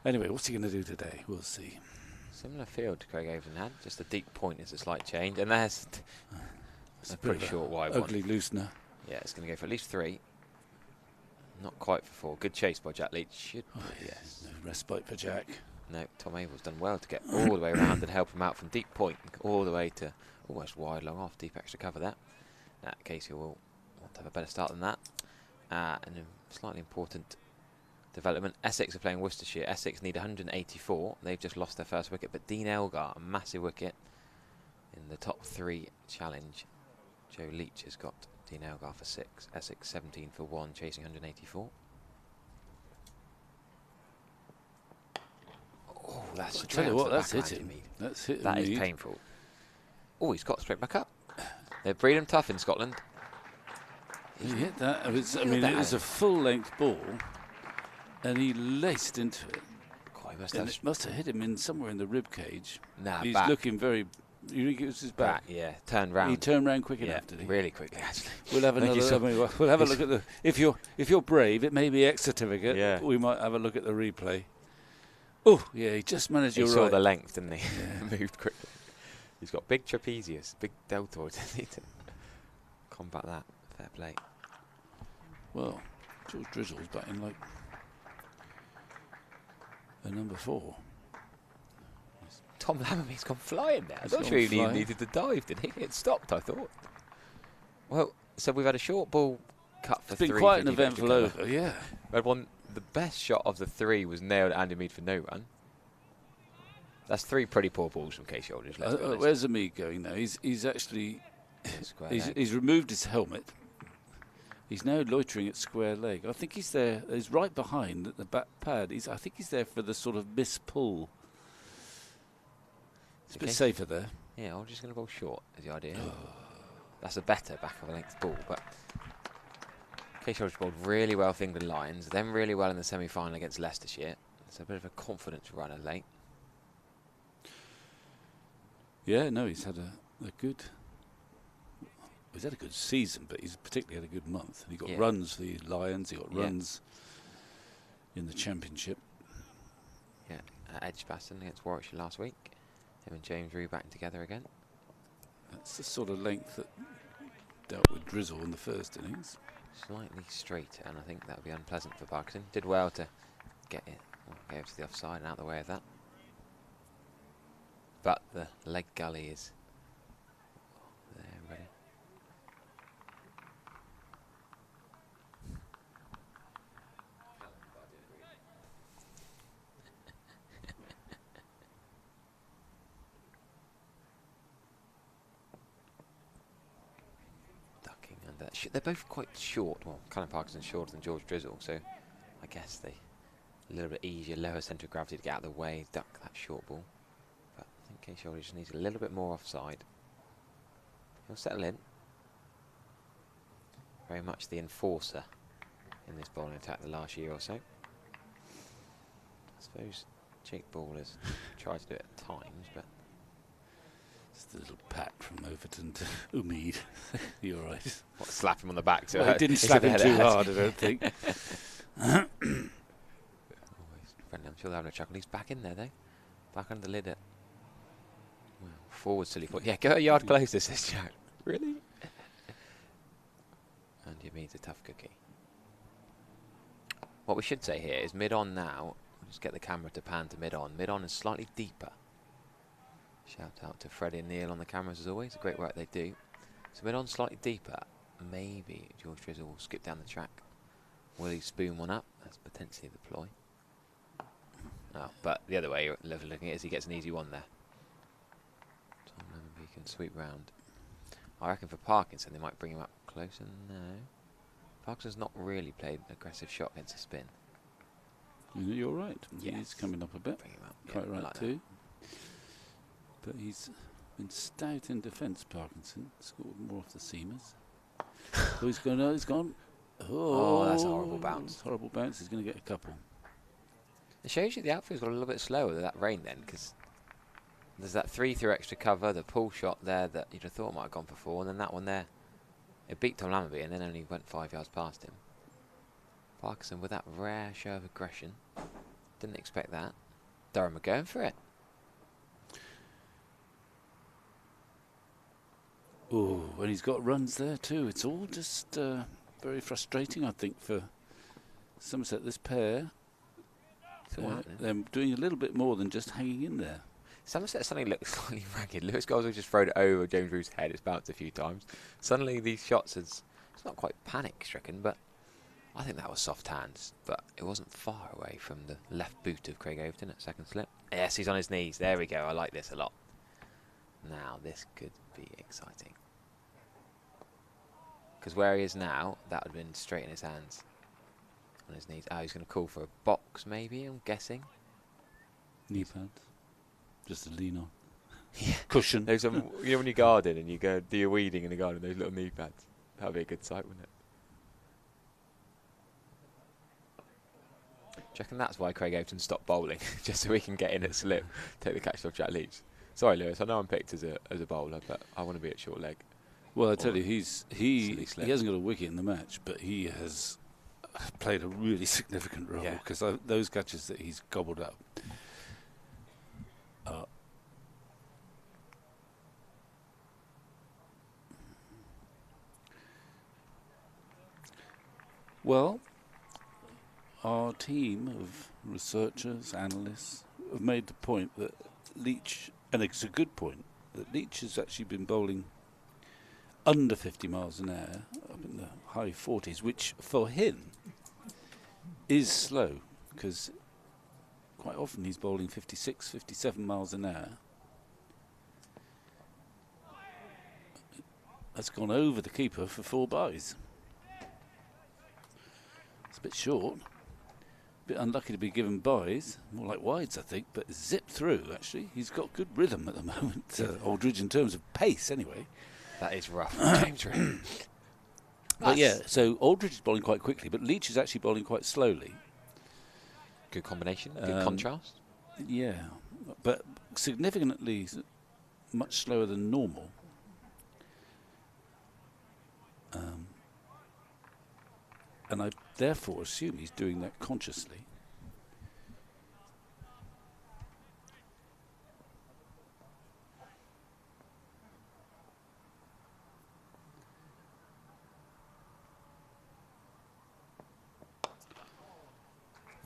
Anyway, what's he going to do today? We'll see. Similar field to Craig Overton had, just a deep point is a slight change, and there's a pretty short wide one. Ugly loosener. Yeah, it's going to go for at least 3. Not quite for 4. Good chase by Jack Leach. Should yes. No respite for Jack. No, Tom Abel's done well to get all the way around and help him out from deep point all the way to almost wide long off. Deep extra cover that. In that case, he will want to have a better start than that. And a slightly important development. Essex are playing Worcestershire. Essex need 184. They've just lost their first wicket, but Dean Elgar, a massive wicket in the top 3 challenge. Joe Leach has got Dean Elgar for 6. Essex 17 for 1, chasing 184. Oh, that's I tell you what, that's hitting. That's hitting. That is painful. Oh, he's got straight back up. They breed him tough in Scotland. He hit that. It was a full-length ball, and he laced into it. God, It must have hit him in somewhere in the rib cage. Nah, he's back. Looking very. You think it was his back? Yeah, turned round. He turned round quick enough, did he? Really quickly, actually. We'll have another. We'll have a look at the. If you're brave, it may be X certificate. Yeah. We might have a look at the replay. Oh, yeah, he just managed. He saw the length, didn't he? Yeah. Moved quickly. He's got big trapezius, big deltoid. To combat that. Fair play. Well, George Drizzle's batting like a number 4. Tom Lammerme's gone flying now. I'm not sure he needed to dive, did he? It stopped, I thought. Well, so we've had a short ball cut for 3. It's been quite an eventful over, yeah. We had one. The best shot of the 3 was nailed at Andy Mead for no run. That's 3 pretty poor balls from Casey Aldridge. Where's Mead going now? He's actually he's removed his helmet. He's now loitering at square leg. I think he's there. He's right behind the back pad. I think he's there for the sort of miss pull. It's a bit safer there. Yeah, I'm just going to bowl short is the idea. That's a better back of a length ball, but Casey Aldridge bowled really well for England Lions, then really well in the semi-final against Leicestershire. It's a bit of a confidence runner late. Yeah, no, he's had a good. He's had a good season, but he's particularly had a good month. And he got runs for the Lions. He got runs in the Championship. Yeah, Edgbaston against Warwickshire last week. Him and James Rew back together again. That's the sort of length that dealt with Drizzle in the first innings. slightly straighter, and I think that would be unpleasant for Parkinson. Did well to get it, get to the offside and out of the way of that. But the leg gully is there, ready. Ducking under. They're both quite short. Well, Callum Parkinson's shorter than George Drizzle, so I guess they a little bit easier, lower centre of gravity to get out of the way, duck that short ball. But I think Kay Shoulder just needs a little bit more offside. He'll settle in. Very much the enforcer in this bowling attack the last year or so. I suppose Jake Ball has tried to do it at times, but... Just a little pat from Overton to Umeed. You're right. What, slap him on the back? So well, he didn't slap him too hard, I don't think. Always friendly. I'm sure they're having a chuckle. He's back in there, though. Back under the lid at... Well, forward silly point. Yeah, go a yard closer, says Jack. Really? And Umeed's a tough cookie. What we should say here is mid-on now. We'll just get the camera to pan to mid-on. Mid-on is slightly deeper. Shout out to Freddie and Neil on the cameras as always. Great work they do. So mid-on slightly deeper. Maybe George Drizzle will skip down the track. Will he spoon one up? That's potentially the ploy. Oh, but the other way you're looking at it is he gets an easy one there. Tom Lemmonby can sweep round. I reckon for Parkinson they might bring him up closer. No. Parkinson's not really played an aggressive shot against a spin. You're right. Yes. He's coming up a bit. Bring him up. Quite yeah, right like too. But he's been stout in defence, Parkinson. Scored more off the seamers. Oh, he's gone. Oh, he's gone. Oh, that's a horrible bounce. Horrible bounce. He's going to get a couple. It shows you the outfield's got a little bit slower with that rain then, because there's that 3-through extra cover, the pull shot there that you'd have thought might have gone for 4, and then that one there. It beat Tom Lammerby and then only went 5 yards past him. Parkinson with that rare show of aggression. Didn't expect that. Durham are going for it. Oh, and he's got runs there too. It's all just very frustrating, I think, for Somerset. This pair, they're doing a little bit more than just hanging in there. Somerset suddenly looks slightly ragged. Lewis Goswell just thrown it over James Roo's head. It's bounced a few times. Suddenly these shots, it's not quite panic-stricken, but I think that was soft hands. But it wasn't far away from the left boot of Craig Overton at second slip. Yes, he's on his knees. There we go. I like this a lot. Now this could be exciting. Because where he is now, that would have been straight in his hands. On his knees. Oh, he's going to call for a box maybe, I'm guessing. Knee pads. Just to lean on. Yeah. Cushion. There's some, you know when you garden and you go do your weeding in the garden, those little knee pads. That would be a good sight, wouldn't it? Do you reckon that's why Craig Overton stopped bowling? Just so he can get in at slip, take the catch off Jack Leach. Sorry, Lewis, I know I'm picked as a bowler, but I want to be at short leg. Well, I tell you, he hasn't got a wicket in the match, but he has played a really significant role because those catches that he's gobbled up. Well, our team of researchers, analysts, have made the point that Leach, and it's a good point, that Leach has actually been bowling under 50 miles an hour, up in the high 40s, which for him is slow, because quite often he's bowling 56, 57 miles an hour. That's gone over the keeper for 4 byes. It's a bit short, a bit unlucky to be given byes, more like wides I think, but zipped through actually. He's got good rhythm at the moment, Aldridge, in terms of pace anyway. That is rough, James Reed. But yeah, so Aldridge is bowling quite quickly, but Leach is actually bowling quite slowly. Good combination, good contrast. Yeah, but significantly much slower than normal. And I therefore assume he's doing that consciously.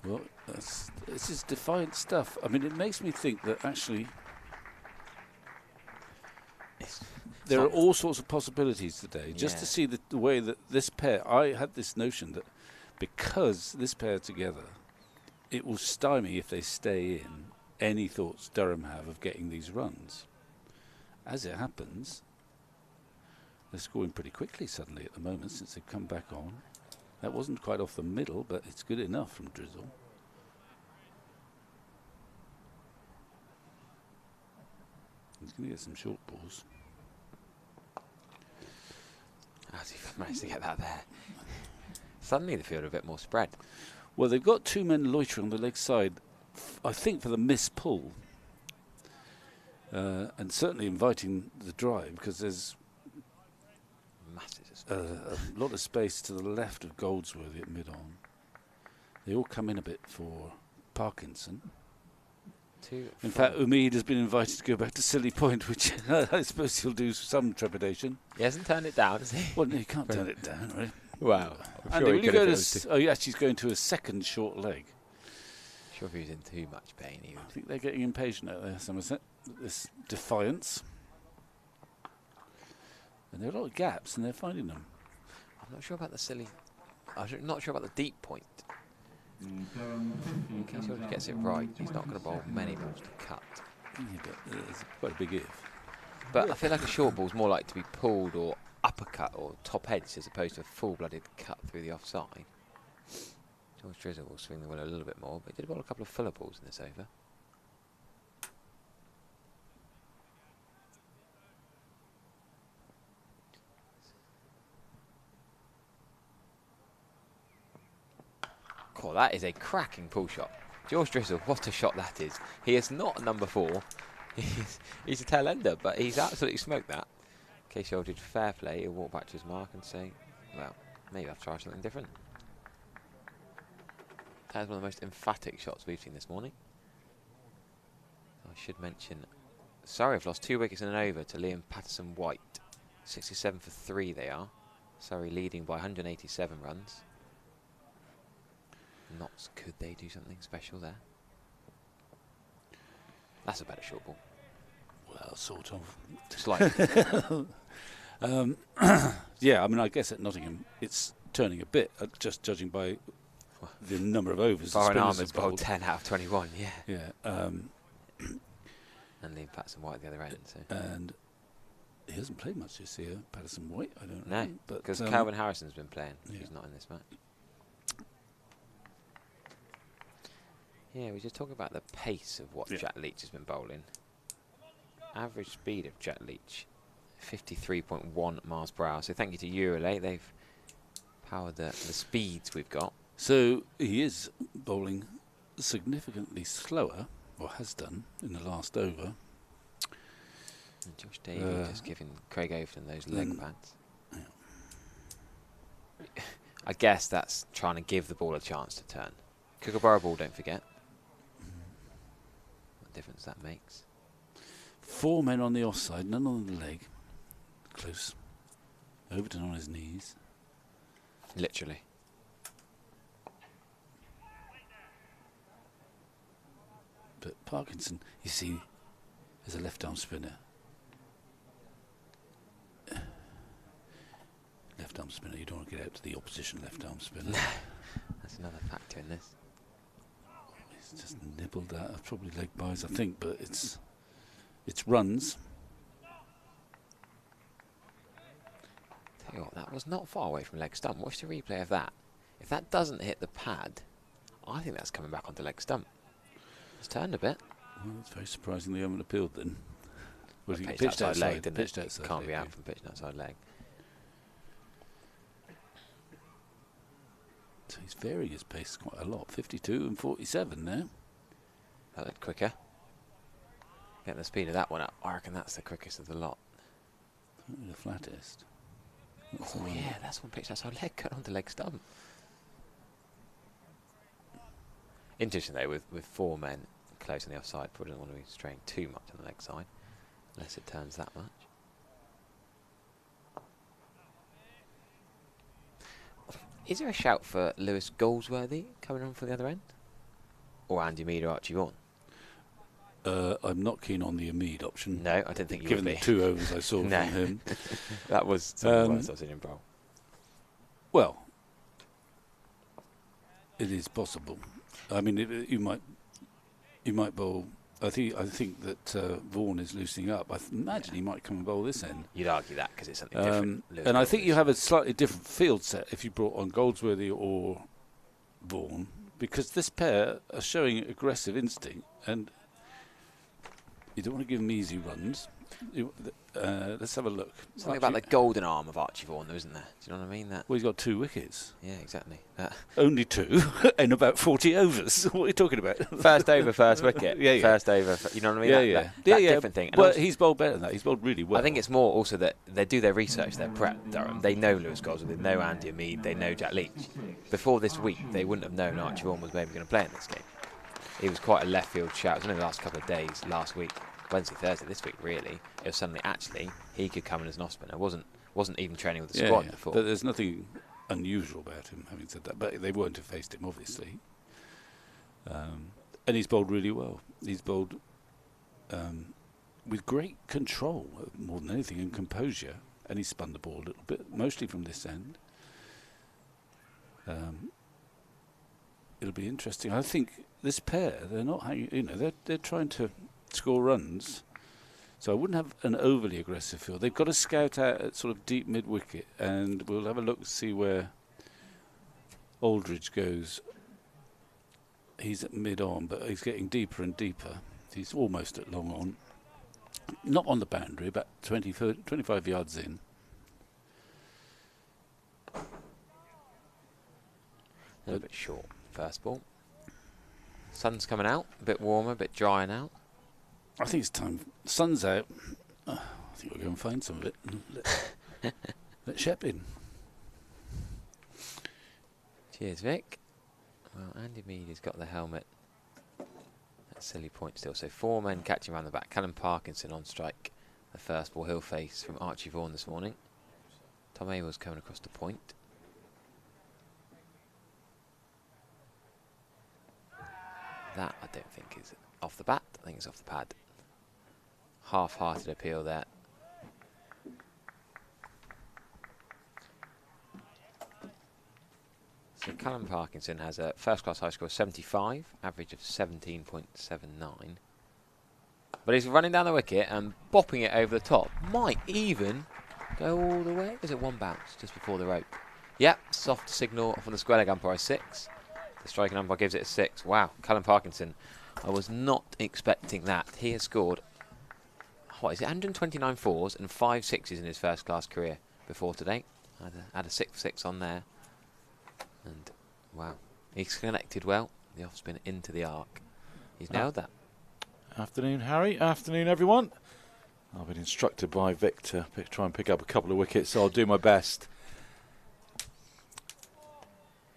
Well, this is defiant stuff. I mean, it makes me think that actually there are all sorts of possibilities today. Just to see the way that this pair, I had this notion that because this pair together, it will stymie if they stay in any thoughts Durham have of getting these runs. As it happens, they're scoring pretty quickly suddenly at the moment since they've come back on. That wasn't quite off the middle, but it's good enough from Drizzle. He's going to get some short balls. As he managed to get that there. Suddenly the field a bit more spread. Well, they've got two men loitering on the leg side, I think for the miss pull. And certainly inviting the drive, because there's a lot of space to the left of Goldsworthy at mid-on. They all come in a bit for Parkinson. In fact, Umid has been invited to go back to Silly Point, which I suppose he'll do some trepidation. He hasn't turned it down, has he? Well, no, he can't turn it down, right? Wow. And sure yes, he's going to a second short leg. Sure if he was in too much pain. I think they're getting impatient out there, Somerset. This defiance. And there are a lot of gaps, and they're finding them. I'm not sure about the silly. I'm not sure about the deep point. In case he gets it right, he's not going to bowl many balls to cut. Yeah, but it's quite a big if. But I feel like a short ball's more likely to be pulled or uppercut or top edge as opposed to a full-blooded cut through the offside. George Drizzle will swing the wheel a little bit more, but he did bowl a couple of fuller balls in this over. Oh, that is a cracking pull shot. George Drizzle, what a shot that is. He is not a number 4. He's a tail ender, but he's absolutely smoked that. Keishore did fair play. He'll walk back to his mark and say, well, maybe I'll try something different. That is one of the most emphatic shots we've seen this morning. I should mention, Surrey have lost 2 wickets in an over to Liam Patterson-White. 67 for 3 they are. Surrey leading by 187 runs. Notts, could they do something special there? That's a better short ball. Well, sort of. Slightly. Yeah, I mean, I guess at Nottingham it's turning a bit, just judging by the number of overs. Foreign Armour's bowled 10 out of 21, yeah. Yeah. And Liam Patterson-White at the other end. So. And he hasn't played much this year, Patterson-White, I don't know. No, because Calvin Harrison's been playing. Yeah. He's not in this match. Yeah, we just talk about the pace of what Jack Leach has been bowling. Average speed of Jack Leach, 53.1 miles per hour. So thank you to Eurolay. They've powered the speeds we've got. So he is bowling significantly slower, or has done, in the last over. And Josh Davey just giving Craig Overton those leg pads. Yeah. I guess that's trying to give the ball a chance to turn. Kookaburra ball, don't forget. What difference that makes. 4 men on the offside, none on the leg. Close. Overton on his knees. Literally. But Parkinson, you see, is a left-arm spinner. Left-arm spinner, you don't want to get out to the opposition left-arm spinner. That's another factor in this. He's just nibbled that. Probably leg buys, I think, but it's runs. Tell you what, that was not far away from leg stump. Watch the replay of that. If that doesn't hit the pad, I think that's coming back onto leg stump. It's turned a bit. Well, it's very surprising they haven't appealed then. Well, he pitched outside leg, didn't pitched it? Outside Can't leg, be out yeah. from pitching outside leg. So he's varying his pace quite a lot. 52 and 47 now. That looked quicker. Getting the speed of that one up. I reckon that's the quickest of the lot. The flattest. That's Oh yeah, that's one pitched outside leg, cut onto leg stump. Interesting though, with 4 men close on the offside, probably don't want to be straying too much on the leg side, unless it turns that much. Is there a shout for Lewis Goldsworthy coming on for the other end? or Andy Mead or Archie Vaughan? I'm not keen on the Mead option. No, I didn't think you given would the be. 2 overs I saw No. from him. That was some of the worst I've seen him bowl. Well, it is possible. I mean, you might bowl. I think that Vaughan is loosening up. I imagine he might come and bowl this end. You'd argue that because it's something different. And I think you have a slightly different field set if you brought on Goldsworthy or Vaughan, because this pair are showing aggressive instinct, and you don't want to give them easy runs. Let's have a look. Something about the golden arm of Archie Vaughan, though, isn't there? Do you know what I mean? That. Well, he's got 2 wickets. Yeah, exactly. Only 2 in about 40 overs. What are you talking about? First over, first wicket. Yeah. First over, you know what I mean? That different thing. And Well, also, he's bowled better than that. He's bowled really well. I think it's more also that they do their research, their prep, Durham. They know Lewis Goldsworthy, they know Andy Mead, they know Jack Leach. Before this week, they wouldn't have known Archie Vaughan was maybe going to play in this game. It was quite a left field shout. It was only the last couple of days, last week, Wednesday, Thursday, this week really. It was suddenly actually he could come in as an off spinner. Wasn't even training with the squad before. But there's nothing unusual about him, having said that. But they won't have faced him, obviously. And he's bowled really well. He's bowled with great control, more than anything, and composure. And he's spun the ball a little bit, mostly from this end. It'll be interesting. I think this pair, they're not hanging. They're trying to score runs. So I wouldn't have an overly aggressive field. They've got to scout out at sort of deep mid-wicket, and we'll have a look to see where Aldridge goes. He's at mid-on, but he's getting deeper and deeper. He's almost at long-on. Not on the boundary, about 25 yards in. A little bit short, first ball. Sun's coming out, a bit warmer, a bit dry now. I think it's time. Sun's out. I think we'll go and find some of it. Let Shep in. Cheers, Vic. Well, Andy Mead has got the helmet. That's silly point still. So 4 men catching around the back. Callum Parkinson on strike. The first ball he'll face from Archie Vaughan this morning. Tom Aylward's coming across the point. That I don't think is off the bat. I think it's off the pad. Half-hearted appeal there. So Callum Parkinson has a first-class high score of 75, average of 17.79. But he's running down the wicket and bopping it over the top. Might even go all the way. Is it one bounce just before the rope? Yep, soft signal from the square leg umpire, 6. The striking umpire gives it a 6. Wow, Callum Parkinson. I was not expecting that. He has scored, what is it, 129 fours and 5 sixes in his first-class career before today. Had a 6 on there. And, wow, he's connected well. The off-spin into the arc. He's nailed that. Afternoon, Harry. Afternoon, everyone. I've been instructed by Vic to try and pick up a couple of wickets, so I'll do my best.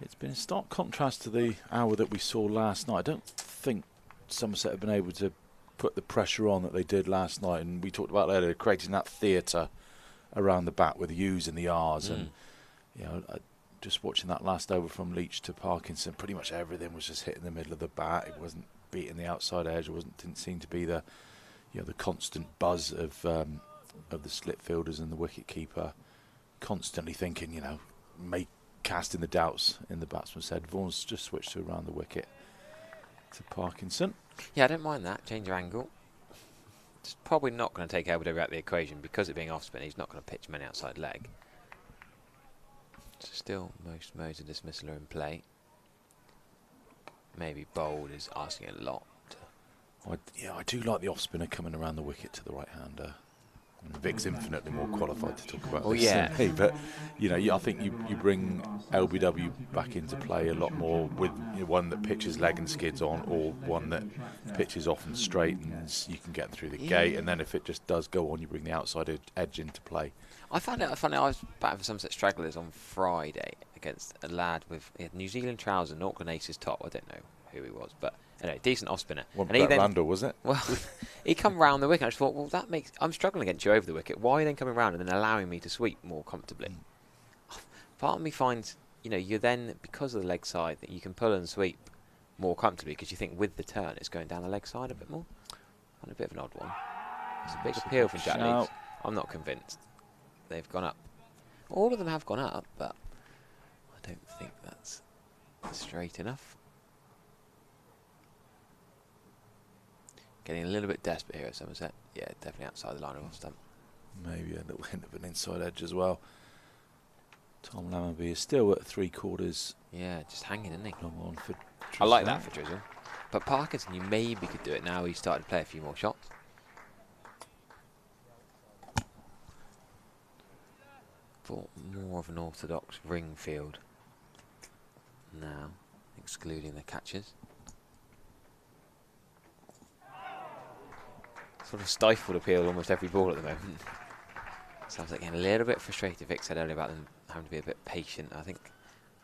It's been a stark contrast to the hour that we saw last night. I don't think Somerset have been able to put the pressure on that they did last night, and we talked about earlier creating that theatre around the bat with the U's and the R's, and just watching that last over from Leach to Parkinson, pretty much everything was just hitting the middle of the bat. It wasn't beating the outside edge. It didn't seem to be the constant buzz of the slip fielders and the wicket keeper constantly thinking, casting the doubts in the batsman's head. Vaughan's just switched to around the wicket to Parkinson. Yeah, I don't mind that. Change your angle. It's probably not going to take Elwood out of the equation because it being off spin. He's not going to pitch him any outside leg. So still, most modes of dismissal are in play. Maybe Bold is asking a lot. I do like the off spinner coming around the wicket to the right hander. Vic's infinitely more qualified to talk about this than me, but I think you bring LBW back into play a lot more with one that pitches leg and skids on, or one that pitches off and straightens. You can get through the gate, and then if it just does go on, you bring the outside edge into play. I found it funny. I was batting for Somerset Stragglers on Friday against a lad with New Zealand trousers and Auckland Aces top. I don't know who he was, but anyway, decent off spinner. And he then, Randall, was it? Well, he come round the wicket. I just thought, well, I'm struggling against you over the wicket. Why are you then coming round and then allowing me to sweep more comfortably? Part of me finds, you're then, because of the leg side, that you can pull and sweep more comfortably, because you think with the turn it's going down the leg side a bit more. And a bit of an odd one. It's a big appeal from Jack Leeds. I'm not convinced. They've gone up. All of them have gone up, but I don't think that's straight enough. Getting a little bit desperate here at Somerset. Yeah, definitely outside the line of off stump. Maybe a little hint of an inside edge as well. Tom Lammerby is still at 3/4. Yeah, just hanging, isn't he? Long on for I like that for Drizzle. But Parkinson, you maybe could do it now. He's started to play a few more shots. For more of an orthodox ring field now, excluding the catches. Sort of stifled appeal almost every ball at the moment. Sounds like getting a little bit frustrated. Vic said earlier about them having to be a bit patient. I think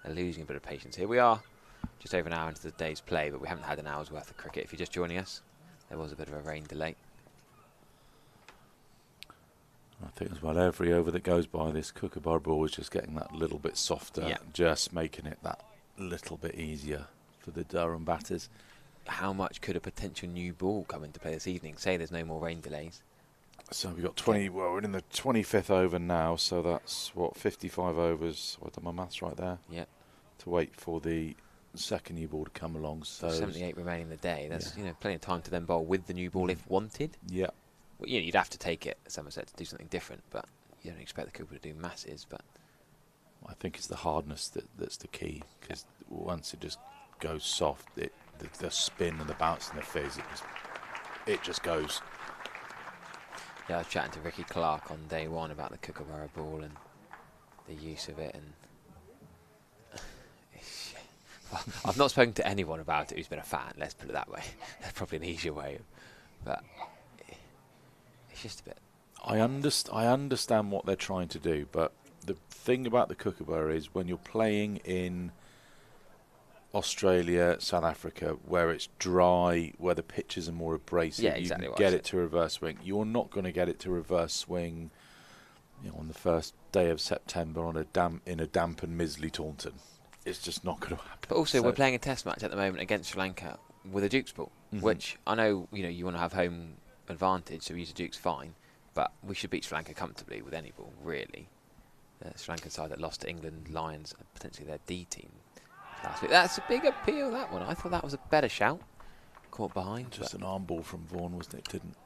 they're losing a bit of patience here. We are just over an hour into the day's play, but we haven't had an hour's worth of cricket. If you're just joining us, there was a bit of a rain delay. I think as well, every over that goes by, this Kookaburra ball is just getting that little bit softer, just making it that little bit easier for the Durham batters. How much could a potential new ball come into play this evening? Say there's no more rain delays. So we've got 20, well, we're in the 25th over now, so that's, what, 55 overs, I've done my maths right there. Yeah. To wait for the second new ball to come along. So 78 remaining in the day. That's plenty of time to then bowl with the new ball if wanted. Yeah. Well, you'd have to take it at Somerset to do something different, but you don't expect the Cooper to do masses. But I think it's the hardness that's the key, because once it just goes soft, the spin and the bounce and the fizz, it just goes. Yeah, I was chatting to Ricky Clark on day one about the Kookaburra ball and the use of it, and well, I've not spoken to anyone about it who's been a fan, let's put it that way. That's probably an easier way, but it's just a bit. I understand what they're trying to do, but the thing about the Kookaburra is when you're playing in Australia, South Africa, where it's dry, where the pitches are more abrasive, yeah, exactly, you can get it to reverse swing. You're not going to get it to reverse swing, on the first day of September on in a damp and miserly Taunton. It's just not going to happen. But also, we're playing a test match at the moment against Sri Lanka with a Dukes ball, which I know you want to have home advantage, so we use a Dukes fine, but we should beat Sri Lanka comfortably with any ball, really. The Sri Lankan side that lost to England Lions, potentially their D team last week. That's a big appeal, that one. I thought that was a better shout. Caught behind. Just an arm ball from Vaughan, wasn't it? Didn't.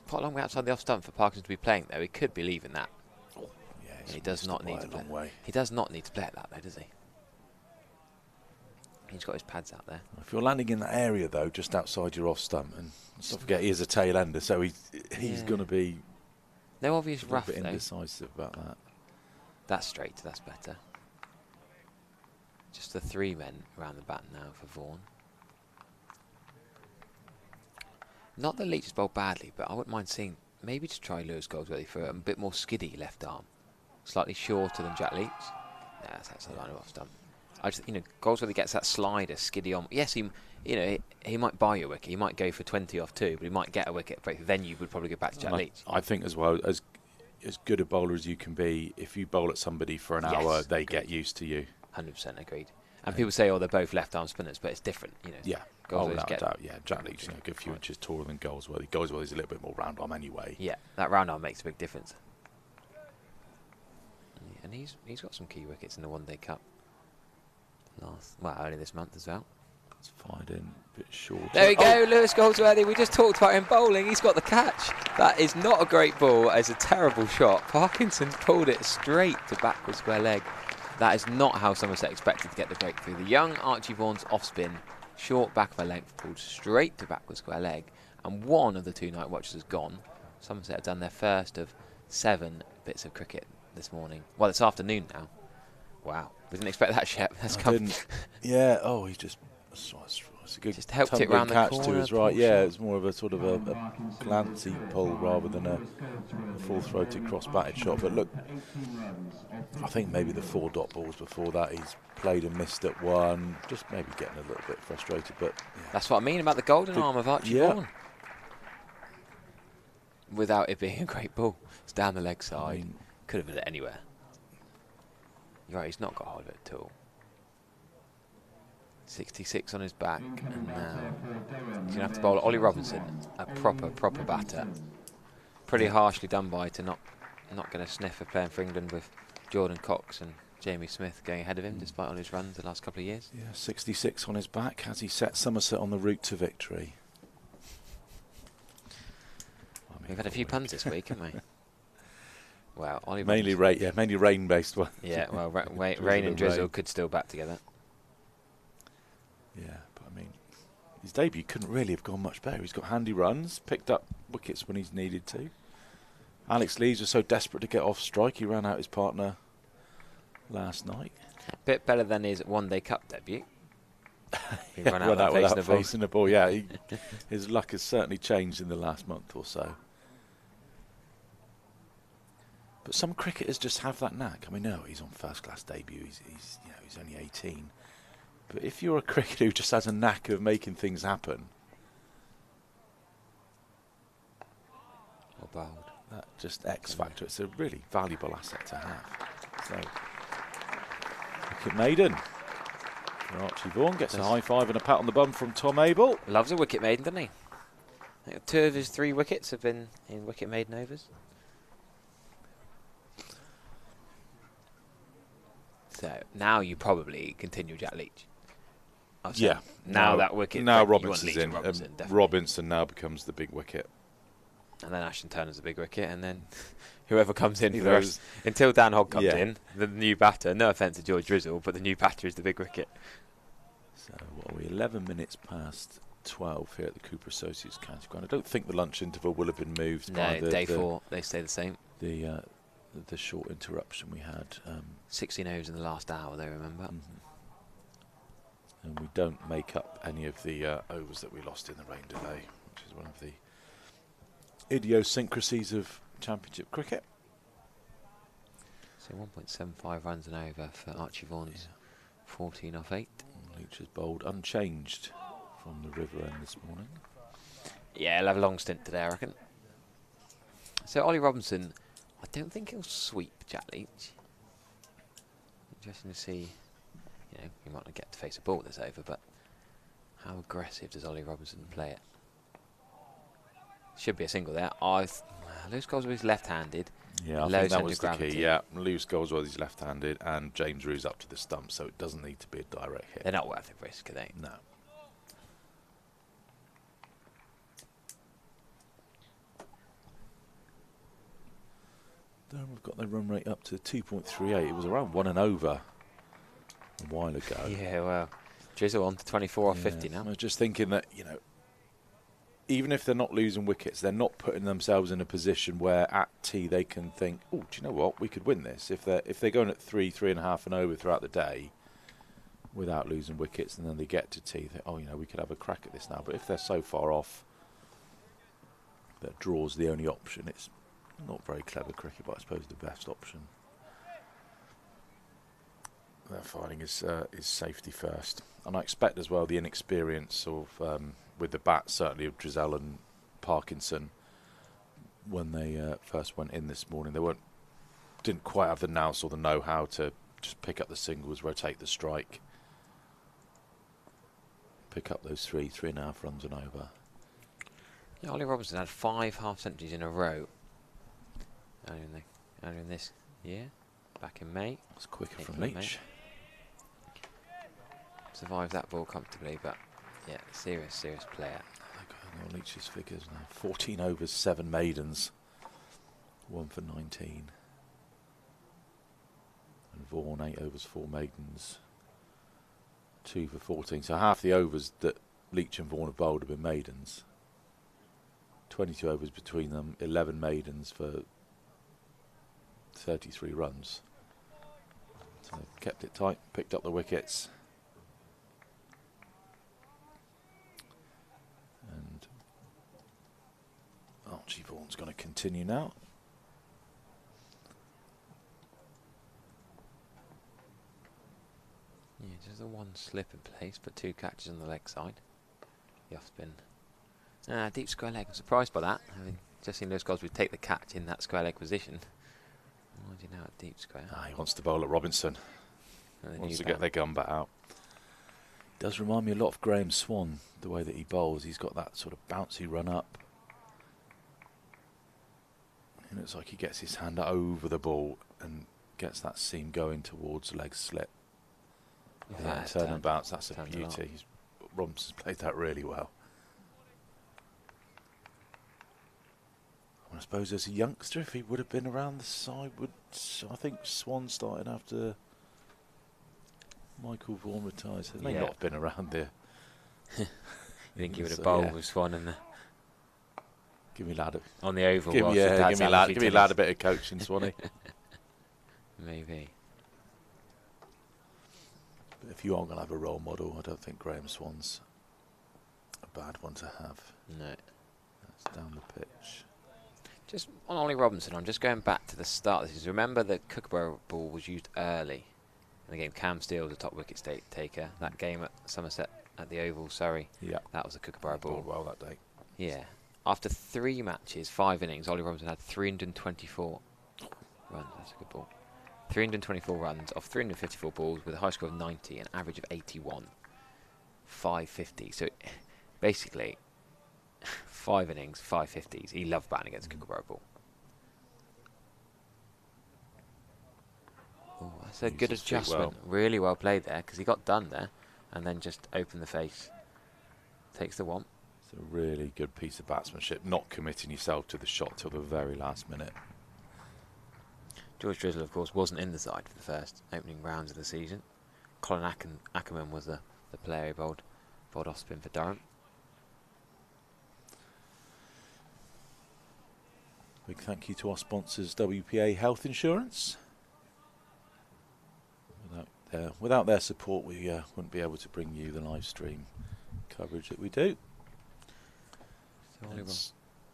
Quite a long way outside the off stump for Parkinson to be playing there. He could be leaving that. Oh, yeah, he does not need to play. Way. He does not need to play at that, though, does he? He's got his pads out there. If you're landing in that area, though, just outside your off stump, and let's not forget he is a tail ender, so he's going to be no obvious rough, a bit though. indecisive about that. That's straight, that's better. Just the 3 men around the bat now for Vaughan. Not that Leach has bowled badly, but I wouldn't mind seeing maybe to try Lewis Goldsworthy for a bit more skiddy left arm. Slightly shorter than Jack Leach. Yeah, that's the line of off stump. I just, Goldsworthy gets that slider, skiddy on. Yes, he might buy you a wicket. He might go for 20 off 2, but he might get a wicket break. Then you would probably go back to Jack Leach. I think as well, as good a bowler as you can be, if you bowl at somebody for an hour, they get used to you. 100% agreed. And people say, they're both left-arm spinners, but it's different, Yeah, without doubt. Yeah, Jack Leach, a good few inches taller than Goldsworthy. Goldsworthy's a little bit more round arm anyway. Yeah, that round arm makes a big difference. And he's got some key wickets in the One Day Cup. Early this month as well. It's fired in a bit short. There we go, Lewis Goldsworthy. We just talked about him bowling. He's got the catch. That is not a great ball. It's a terrible shot. Parkinson pulled it straight to backward square leg. That is not how Somerset expected to get the breakthrough. The young Archie Vaughan's off spin, short back of a length, pulled straight to backward square leg. And one of the 2 night watches has gone. Somerset have done their first of 7 bits of cricket this morning. Well, it's afternoon now. Wow. We didn't expect that, Shep. That's come. Yeah, he just. It's a good just helped it round the catch corner, to his right. Yeah, it's more of a sort of a glancy pull rather than a full-throated cross-batted shot. But look, I think maybe the 4 dot balls before that he's played and missed at 1, just maybe getting a little bit frustrated. But yeah. That's what I mean about the golden arm of Archie Vaughan. Without it being a great ball, it's down the leg side. Could have been it anywhere. You're right, he's not got hold of it at all. 66 on his back, and now he's going to have to bowl at Ollie Robinson, a proper batter. Pretty harshly done by to not going to sniff of playing for England with Jordan Cox and Jamie Smith going ahead of him, despite all his runs the last couple of years. Yeah, 66 on his back. Has he set Somerset on the route to victory? We've had a few puns this week, haven't we? Well, Ollie mainly rain-based ones. Yeah, well, rain and drizzle could still bat together. Yeah, but I mean, his debut couldn't really have gone much better. He's got handy runs, picked up wickets when he's needed to. Alex Lees was so desperate to get off strike, he ran out his partner last night. Bit better than his one-day cup debut. He Yeah, run out without facing the ball. Yeah, his luck has certainly changed in the last month or so. But some cricketers just have that knack. I mean, no, he's on first-class debut. He's only 18. But if you're a cricketer who just has a knack of making things happen, or bowled, that just X factor. It's a really valuable asset to have. So, wicket maiden. Archie Vaughan gets a high five and a pat on the bum from Tom Abel. Loves a wicket maiden, doesn't he? I think 2 of his 3 wickets have been in wicket maiden overs. So now you probably continue Jack Leach. Yeah. Now that wicket. Now Robinson's in. Robinson now becomes the big wicket. And then Ashton Turner's the big wicket, and then whoever comes in for the rest, until Dan Hogg comes in, the new batter. No offence to George Drizzle, but the new batter is the big wicket. So what are we? 11 minutes past 12 here at the Cooper Associates County Ground. I don't think the lunch interval will have been moved. No, by day 4 they stay the same. The short interruption we had. 16 overs in the last hour, they remember. And we don't make up any of the overs that we lost in the rain delay, which is one of the idiosyncrasies of Championship cricket. So 1.75 runs an over for Archie Vaughan's 14 off 8. Leach has bowled unchanged from the river end this morning. Yeah, he'll have a long stint today, I reckon. So Ollie Robinson, I don't think he'll sweep Jack Leach. Interesting to see, he might not get to face a ball this over, but how aggressive does Ollie Robinson play it? Should be a single there. Lewis Goldsworth is left-handed. Yeah, I think that was the key. Yeah, Lewis Goldsworth is left-handed, and James Rew's up to the stump, so it doesn't need to be a direct hit. They're not worth the risk, are they? No. Durham have got their run rate up to 2.38. It was around 1 and over a while ago. Yeah, well, Drizzle on to 24 off 50 now. I was just thinking that, even if they're not losing wickets, they're not putting themselves in a position where at tea they can think, oh, do you know what, we could win this. If they're going at 3.5 and over throughout the day without losing wickets, and then they get to tea, they, we could have a crack at this now. But if they're so far off that draw's the only option, it's not very clever cricket, but I suppose the best option. They're finding is safety first. And I expect as well the inexperience of, with the bat, certainly of Drizzell and Parkinson, when they first went in this morning. They didn't quite have the nous or the know-how to just pick up the singles, rotate the strike, pick up those 3.5 runs and over. Yeah, Ollie Robinson had 5 half-centuries in a row earlier in this year, back in May. It's quicker from Leach. Survived that ball comfortably, but yeah, serious player. Leach's figures now: 14 overs, 7 maidens, 1 for 19. And Vaughan 8 overs, 4 maidens, 2 for 14. So half the overs that Leach and Vaughan have bowled have been maidens. 22 overs between them, 11 maidens for 33 runs. So they've kept it tight, picked up the wickets. And Archie Vaughan's going to continue now. Yeah, just the one slip in place, but 2 catches on the leg side. The off spin. Deep square leg. I'm surprised by that. Having just seen Lewis Goldsworth take the catch in that square leg position. Why do you know at deep square? He wants to bowl at Robinson. Wants to get their gun bat out. Does remind me a lot of Graham Swan, the way that he bowls. He's got that sort of bouncy run up. It looks like he gets his hand over the ball and gets that seam going towards leg slip. Yeah, turn and bounce, that's a beauty. Robinson's played that really well. I suppose as a youngster, if he would have been around the side, I think Swan started after Michael Vaughan retired. So they may not have been around there. You think he would have bowled with Swan in the... Give me lad on the oval. Give me lad a bit of coaching, Swanee. Maybe. But if you aren't going to have a role model, I don't think Graham Swan's a bad one to have. No. That's down the pitch. Just on Ollie Robinson, I'm just going back to the start. This is, remember the Kookaburra ball was used early in the game. Cam Steele was the top wicket taker. That game at Somerset at the Oval, Surrey. Yeah. That was a Kookaburra ball. Well that day. Yeah. After 3 matches, 5 innings, Ollie Robinson had 324 runs. That's a good ball. 324 runs off 354 balls with a high score of 90, an average of 81. 550. So basically, 5 innings, 550s. He loved batting against Kookaburra ball. Oh, that's a good adjustment. Really well played there, because he got done there and then just opened the face. Takes the one. It's a really good piece of batsmanship, not committing yourself to the shot till the very last minute. George Drizzle, of course, wasn't in the side for the first opening rounds of the season. Colin Ackerman was the player who bowled off spin for Durham. Big thank you to our sponsors, WPA Health Insurance. Without their support, we wouldn't be able to bring you the live stream coverage that we do.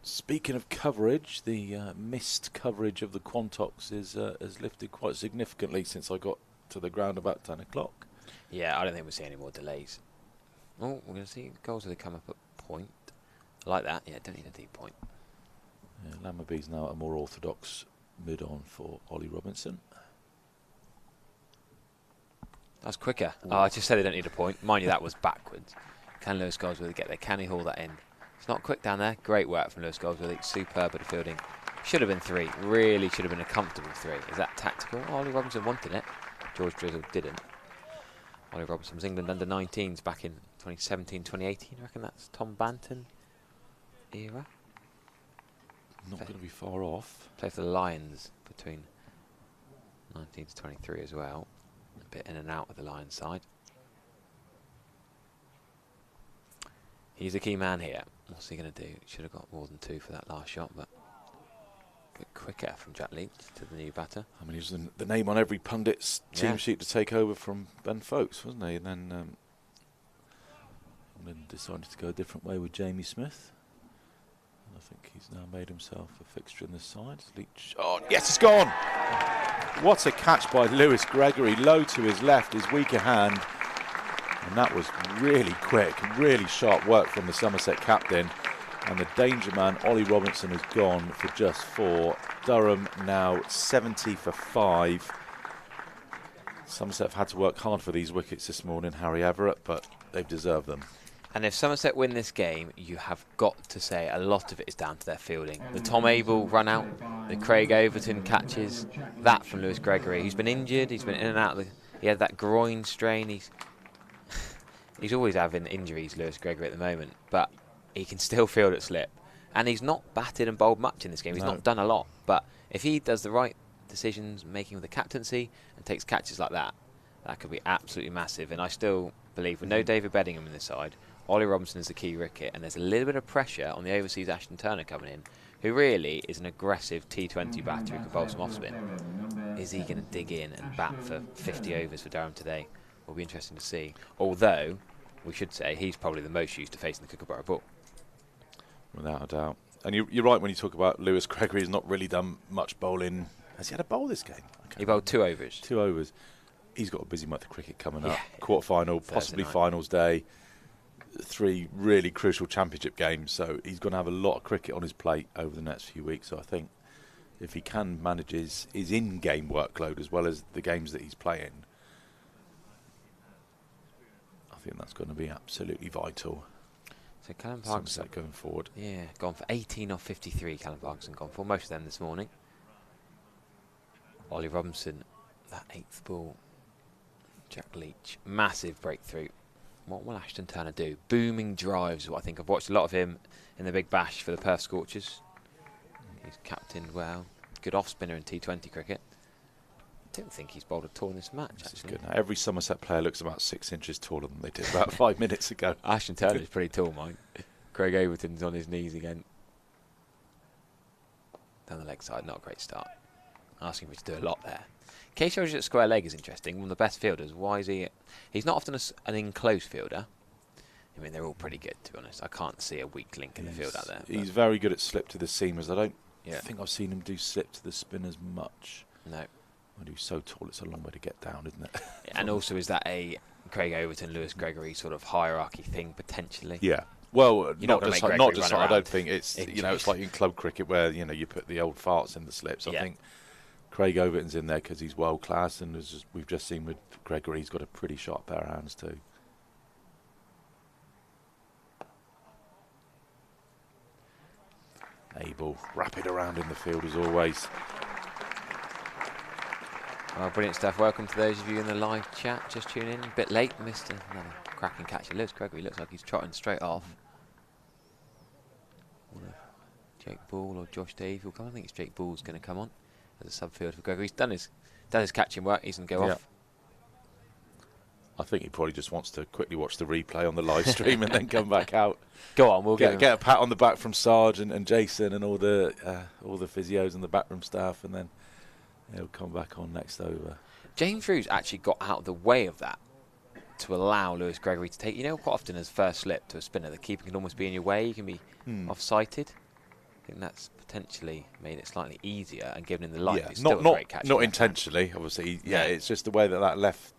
Speaking of coverage, the missed coverage of the Quantox has lifted quite significantly since I got to the ground about 10 o'clock. Yeah, I don't think we'll see any more delays. Oh, we're going to see goals as they come up at point. I like that. Yeah, don't need a deep point. Yeah, Lammerby's now at a more orthodox mid-on for Ollie Robinson. That's quicker. Oh, I just said they don't need a point. Mind you, that was backwards. Can Lewis Goldsworthy get there? Can he haul that in? It's not quick down there. Great work from Lewis Goldsworthy. Superb at the fielding. Should have been 3. Really should have been a comfortable 3. Is that tactical? Oh, Ollie Robinson wanted it. George Drizzle didn't. Ollie Robinson was England under 19s back in 2017, 2018. I reckon that's Tom Banton era. Not going to be far off. Played for the Lions between 19 to 23 as well. A bit in and out of the Lions side. He's a key man here. What's he going to do? Should have got more than 2 for that last shot, but a bit quicker from Jack Leach to the new batter. I mean, he was the name on every pundit's team sheet to take over from Ben Folkes, wasn't he? And then decided to go a different way with Jamie Smith. And I think he's now made himself a fixture in the side. Leach. Oh, yes, it's gone! What a catch by Lewis Gregory. Low to his left, his weaker hand. And that was really quick, really sharp work from the Somerset captain. And the danger man, Ollie Robinson, has gone for just 4. Durham now 70 for 5. Somerset have had to work hard for these wickets this morning, Harry Everett, but they've deserved them. And if Somerset win this game, you have got to say a lot of it is down to their fielding. The Tom Abel run out, the Craig Overton catches, that from Lewis Gregory. He's been injured, he's been in and out. He had that groin strain. He's always having injuries, Lewis Gregory, at the moment, but he can still field at slip. And he's not batted and bowled much in this game. He's not done a lot. But if he does the right decisions, making with the captaincy, and takes catches like that, that could be absolutely massive. And I still believe, with no David Beddingham in this side, Ollie Robinson is the key wicket, and there's a little bit of pressure on the overseas Ashton Turner coming in, who really is an aggressive T20 batter who can bowl some off-spin. Is he going to dig in and bat for 50 overs for Durham today? Will be interesting to see. Although, we should say, he's probably the most used to facing the Kookaburra ball. Without a doubt. And you're right when you talk about Lewis Gregory. He's not really done much bowling. Has he had a bowl this game? He bowled 2 overs. 2 overs. He's got a busy month of cricket coming up. Quarter-final, possibly finals day. 3 really crucial championship games. So he's going to have a lot of cricket on his plate over the next few weeks. So I think if he can manage his in-game workload as well as the games that he's playing, I think that's going to be absolutely vital. So Callum Parkinson Somerset going forward. Yeah, gone for 18 off 53. Callum Parkinson gone for most of them this morning. Ollie Robinson, that 8th ball. Jack Leach, massive breakthrough. What will Ashton Turner do? Booming drives. What I think I've watched a lot of him in the Big Bash for the Perth Scorchers. He's captained well. Good off spinner in T20 cricket. I don't think he's bowled at all in this match. This is actually. good. Now, every Somerset player looks about 6 inches taller than they did about 5 minutes ago. Ashton Turner's pretty tall, Mike. Craig Overton's on his knees again. Down the leg side, not a great start. Asking him to do a lot there. Case Rogers at square leg is interesting. One of the best fielders. Why is he? He's not often an in-close fielder. I mean, they're all pretty good, to be honest. I can't see a weak link in the field out there. He's very good at slip to the seamers. I don't Yeah. think I've seen him do slip to the spinners much. No. When he's so tall, it's a long way to get down, isn't it? And also, is that a Craig Overton, Lewis Gregory sort of hierarchy thing, potentially? Yeah. Well, not not just gonna make not Gregory just. run I around don't think it's injuries. it's like in club cricket where you put the old farts in the slips. I Yeah. think Craig Overton's in there because he's world class, and as we've just seen with Gregory, he's got a pretty sharp pair of hands too. Able, rapid around in the field as always. Well, brilliant stuff. Welcome to those of you in the live chat. Just tuning in. A bit late. Missed another cracking catch. Lewis Gregory looks like he's trotting straight off. Jake Ball or Josh Davey will come. I think it's Jake Ball's going to come on as a subfield for Gregory. He's done his catching work. He's going to go off. I think he probably just wants to quickly watch the replay on the live stream and then come back out. Go on, we'll get a pat on the back from Sarge and Jason and all the physios and the backroom staff, and then he'll come back on next over. James Ruse actually got out of the way of that to allow Lewis Gregory to take. You know, quite often as first slip to a spinner, the keeper can almost be in your way. You can be off-sighted. I think that's potentially made it slightly easier and given him the light. Yeah, It's still a great catch. not intentionally, obviously. Yeah, it's just the way that left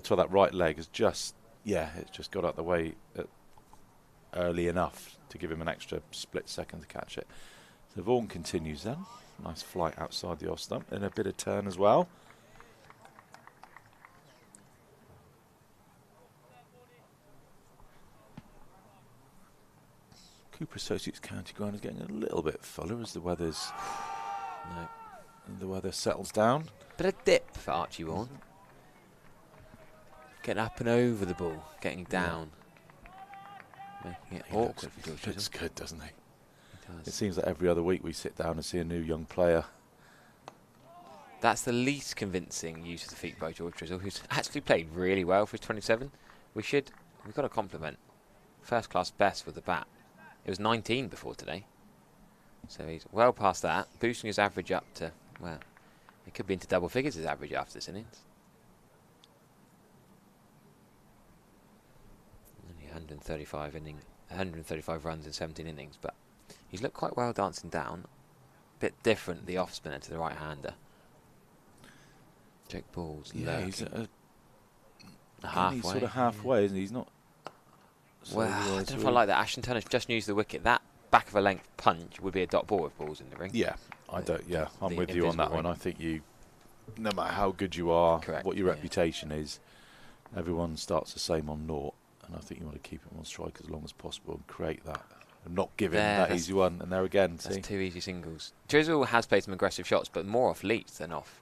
to that right leg has just it's just got out the way early enough to give him an extra split second to catch it. So Vaughan continues then. Nice flight outside the off stump and a bit of turn as well. Cooper Associates County Ground is getting a little bit fuller as the weather settles down. Bit of dip for Archie Vaughan. Getting up and over the ball, getting down. Making it awkward for George. Looks good, doesn't he? It It does. seems that every other week we sit down and see a new young player. That's the least convincing use of the feet by George Drizzle, who's actually played really well for his 27. We've got to compliment. First class best with the bat. It was 19 before today. So he's well past that, boosting his average up to, well, it could be into double figures his average after this innings. Only 135 runs in 17 innings, but he's looked quite well dancing down. Bit different, the off spinner to the right hander. Jake Ball's He's halfway. He's sort of halfway, isn't he? He's not. Well, I don't know if I like that. Ashton Turner's just used the wicket. That back of a length punch would be a dot ball with balls in the ring. Yeah, I'm The with you on that invisible one. ring. I think no matter how good you are, Correct, what your yeah. reputation is, everyone starts the same on naught, and I think you want to keep him on strike as long as possible and create that, and not give him that easy one. And there again, That's see, 2 easy singles. Drizzle has played some aggressive shots, but more off Leach than off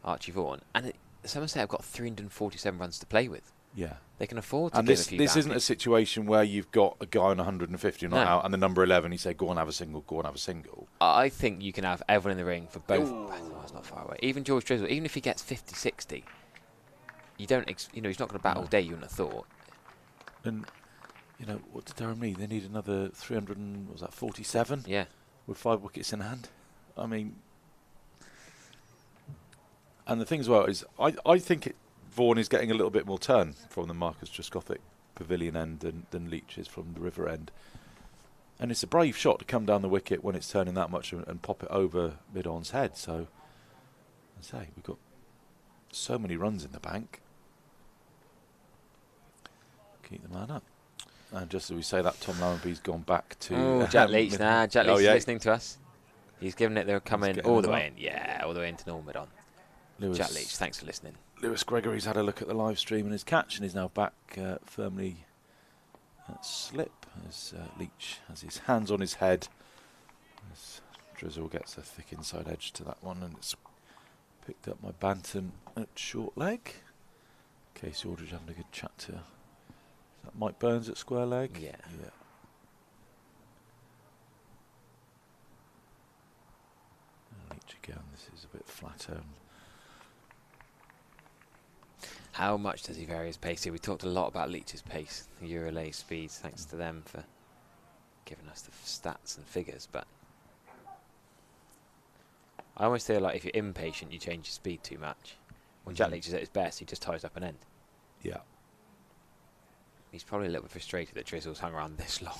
Archie Vaughan. And Somerset have got 347 runs to play with. yeah. They can afford to And give this a few isn't a bounties. situation where you've got a guy on 150 not No. out, and the number 11, you say, go on, have a single, go on, have a single. I think you can have everyone in the ring for both. Oh, it's not far away. Even George Drizzle, even if he gets 50, 60, you don't, he's not going to bat all day, you wouldn't have thought. And, what did Durham need? They need another 347 Yeah. with 5 wickets in hand. I mean, and the thing as well is, I think Vaughan is getting a little bit more turn from the Marcus Trescothick pavilion end than Leach is from the river end. And it's a brave shot to come down the wicket when it's turning that much and pop it over mid-on's head. So, I say, we've got so many runs in the bank. Keep the man up. And just as we say that, Tom Larrabee's gone back to... Jack Leach now. Jack Leach is listening to us. He's given it, they're coming getting all the it way up. in. Yeah, all the way into normal mid-on. Jack Leach, thanks for listening. Lewis Gregory's had a look at the live stream and his catch, and is now back firmly at slip as Leach has his hands on his head as Drizzle gets a thick inside edge to that one, and it's picked up by Banton at short leg. Casey Aldridge having a good chat to, is that Mike Burns at square leg? Yeah. Leach again, this is a bit flatter. How much does he vary his pace here? We talked a lot about Leach's pace, the Eurolay speeds, thanks to them for giving us the stats and figures, but I always feel like if you're impatient, you change your speed too much. When Jack Leach is at his best, he just ties up an end. Yeah. He's probably a little bit frustrated that Drizzle's hung around this long,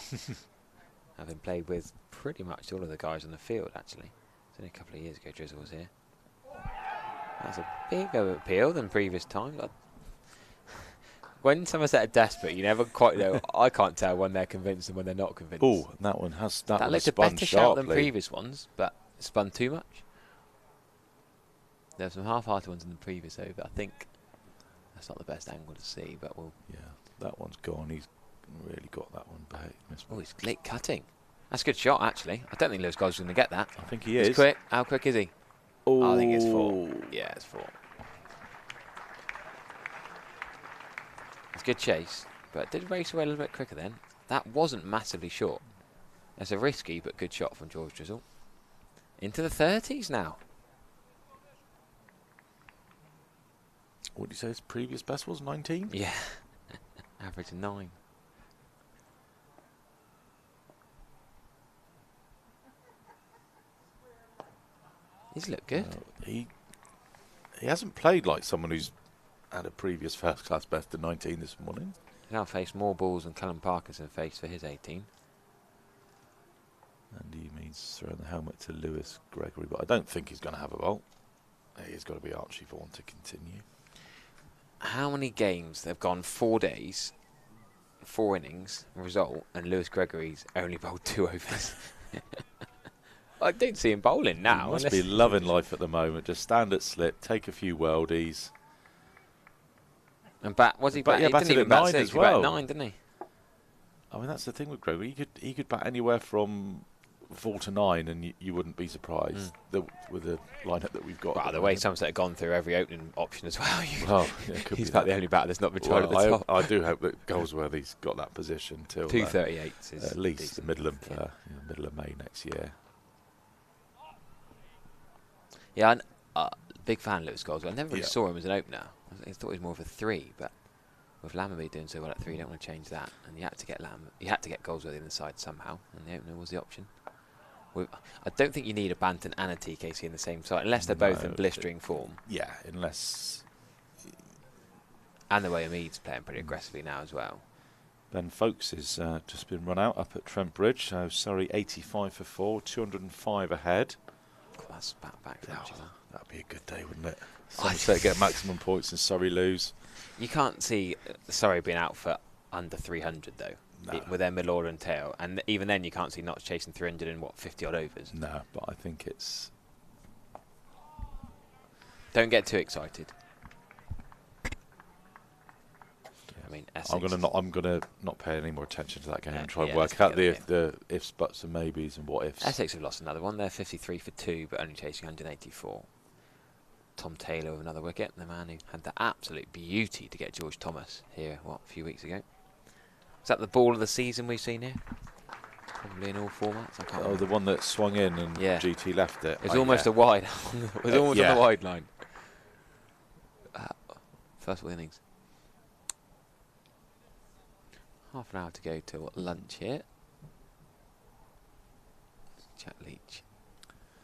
having played with pretty much all of the guys on the field, actually. It's only a couple of years ago Drizzle was here. That's a bigger appeal than previous times. When Somerset are desperate, you never quite know. I can't tell when they're convinced and when they're not convinced. Oh, that one has that looked a better shout than previous ones, but spun too much. There were some half-hearted ones in the previous over. I think that's not the best angle to see, but we'll. Yeah, that one's gone. He's really got that one back. Oh, he's late cutting. That's a good shot, actually. I don't think Lewis Gold's going to get that. I think he is. He's quick. How quick is he? Oh, I think it's 4. Yeah, it's 4. It's a good chase, but it did race away a little bit quicker then. That wasn't massively short. That's a risky but good shot from George Drizzle. Into the 30s now. What did you say his previous best was? 19? Yeah. Average 9. He's looked good. He hasn't played like someone who's had a previous first class best of 19 this morning. He's now faced more balls than Callum Parkinson faced for his 18. And he means throwing the helmet to Lewis Gregory, but I don't think he's going to have a bolt. He's got to be Archie Vaughan to continue. How many games have gone 4 days, 4 innings, result, and Lewis Gregory's only bowled 2 overs? I don't see him bowling now. He must be loving life at the moment. Just stand at slip, take a few worldies. And bat, was he bat? Yeah, He didn't even bat 6, as he well. batted 9, didn't he? I mean, that's the thing with Gregory. He could bat anywhere from 4 to 9, and you wouldn't be surprised with the lineup that we've got. Well, the way Somerset have gone through every opening option as well. Well, yeah, he's about the only batter that's not been tried at the top. I do hope that Goldsworthy's got that position till 238 is at least decent. middle of May next year. Yeah, I'm big fan of Lewis Goldsworthy. I never really saw him as an opener. I thought he was more of a 3, but with Lammerby doing so well at 3, you don't want to change that. And you had to get Goldsworthy in the side somehow, and the opener was the option. I don't think you need a Banton and a TKC in the same side, unless they're both in blistering form. Yeah, unless... And the way Hamid's playing pretty aggressively now as well. Ben Folkes has just been run out up at Trent Bridge, so Surrey 85 for 4, 205 ahead. God, that's back for that'd be a good day, wouldn't it? Somerset get maximum points and Surrey lose. You can't see Surrey being out for under 300 though. No. With their middle order and tail, and even then you can't see Notts chasing 300 in 50 odd overs. No, but I think it's. Don't get too excited. I mean, Essex. I'm gonna not pay any more attention to that game and try and work out the ifs, buts, and maybes and what ifs. Essex have lost another one. They're 53 for 2, but only chasing 184. Tom Taylor with another wicket, the man who had the absolute beauty to get George Thomas here, a few weeks ago. Is that the ball of the season we've seen here? Probably in all formats. I can't remember. The one that swung in and GT left it. It was almost a wide. It was almost on the wide line. First of all innings. Half an hour to go till lunch here. Jack Leach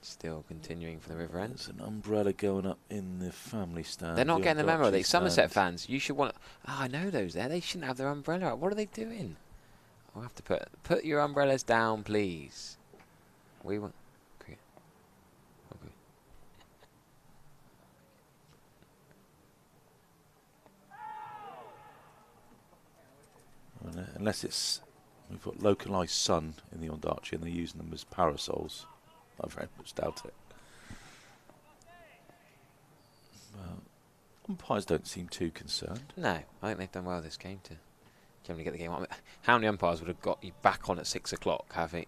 still continuing for the River End. There's an umbrella going up in the family stand. They're not getting the memo. They Somerset fans, you should want. I know those there. They shouldn't have their umbrella out. What are they doing? I'll have to put your umbrellas down, please. We want. Okay. Unless we've got localised sun in the Ondarchi and they're using them as parasols. I very much doubt it. Umpires don't seem too concerned. No, I think they've done well this game to generally get the game on. How many umpires would have got you back on at 6 o'clock, having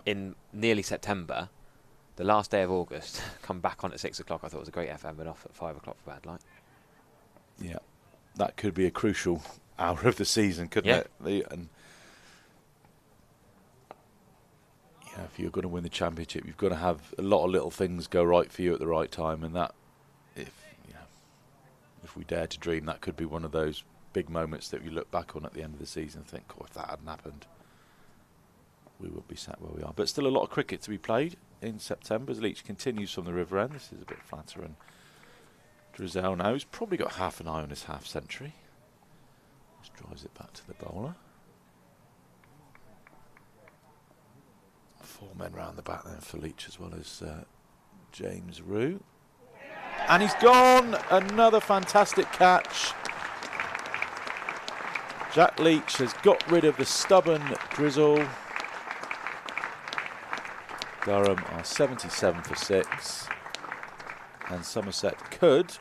in nearly September, the last day of August, come back on at 6 o'clock? I thought it was a great FM, but off at 5 o'clock for bad light. Yeah, that could be a crucial hour of the season, couldn't it? And if you're going to win the championship, you've got to have a lot of little things go right for you at the right time, and that, if we dare to dream, that could be one of those big moments that you look back on at the end of the season and think, oh, if that hadn't happened, we would be sat where we are. But still a lot of cricket to be played in September as Leach continues from the River End. This is a bit flatter, and Drizel now, he's probably got half an eye on his half century. Just drives it back to the bowler. 4 men round the back then for Leach, as well as James Rue. And he's gone! Another fantastic catch. Jack Leach has got rid of the stubborn Drizzle. Durham are 77 for 6. And Somerset could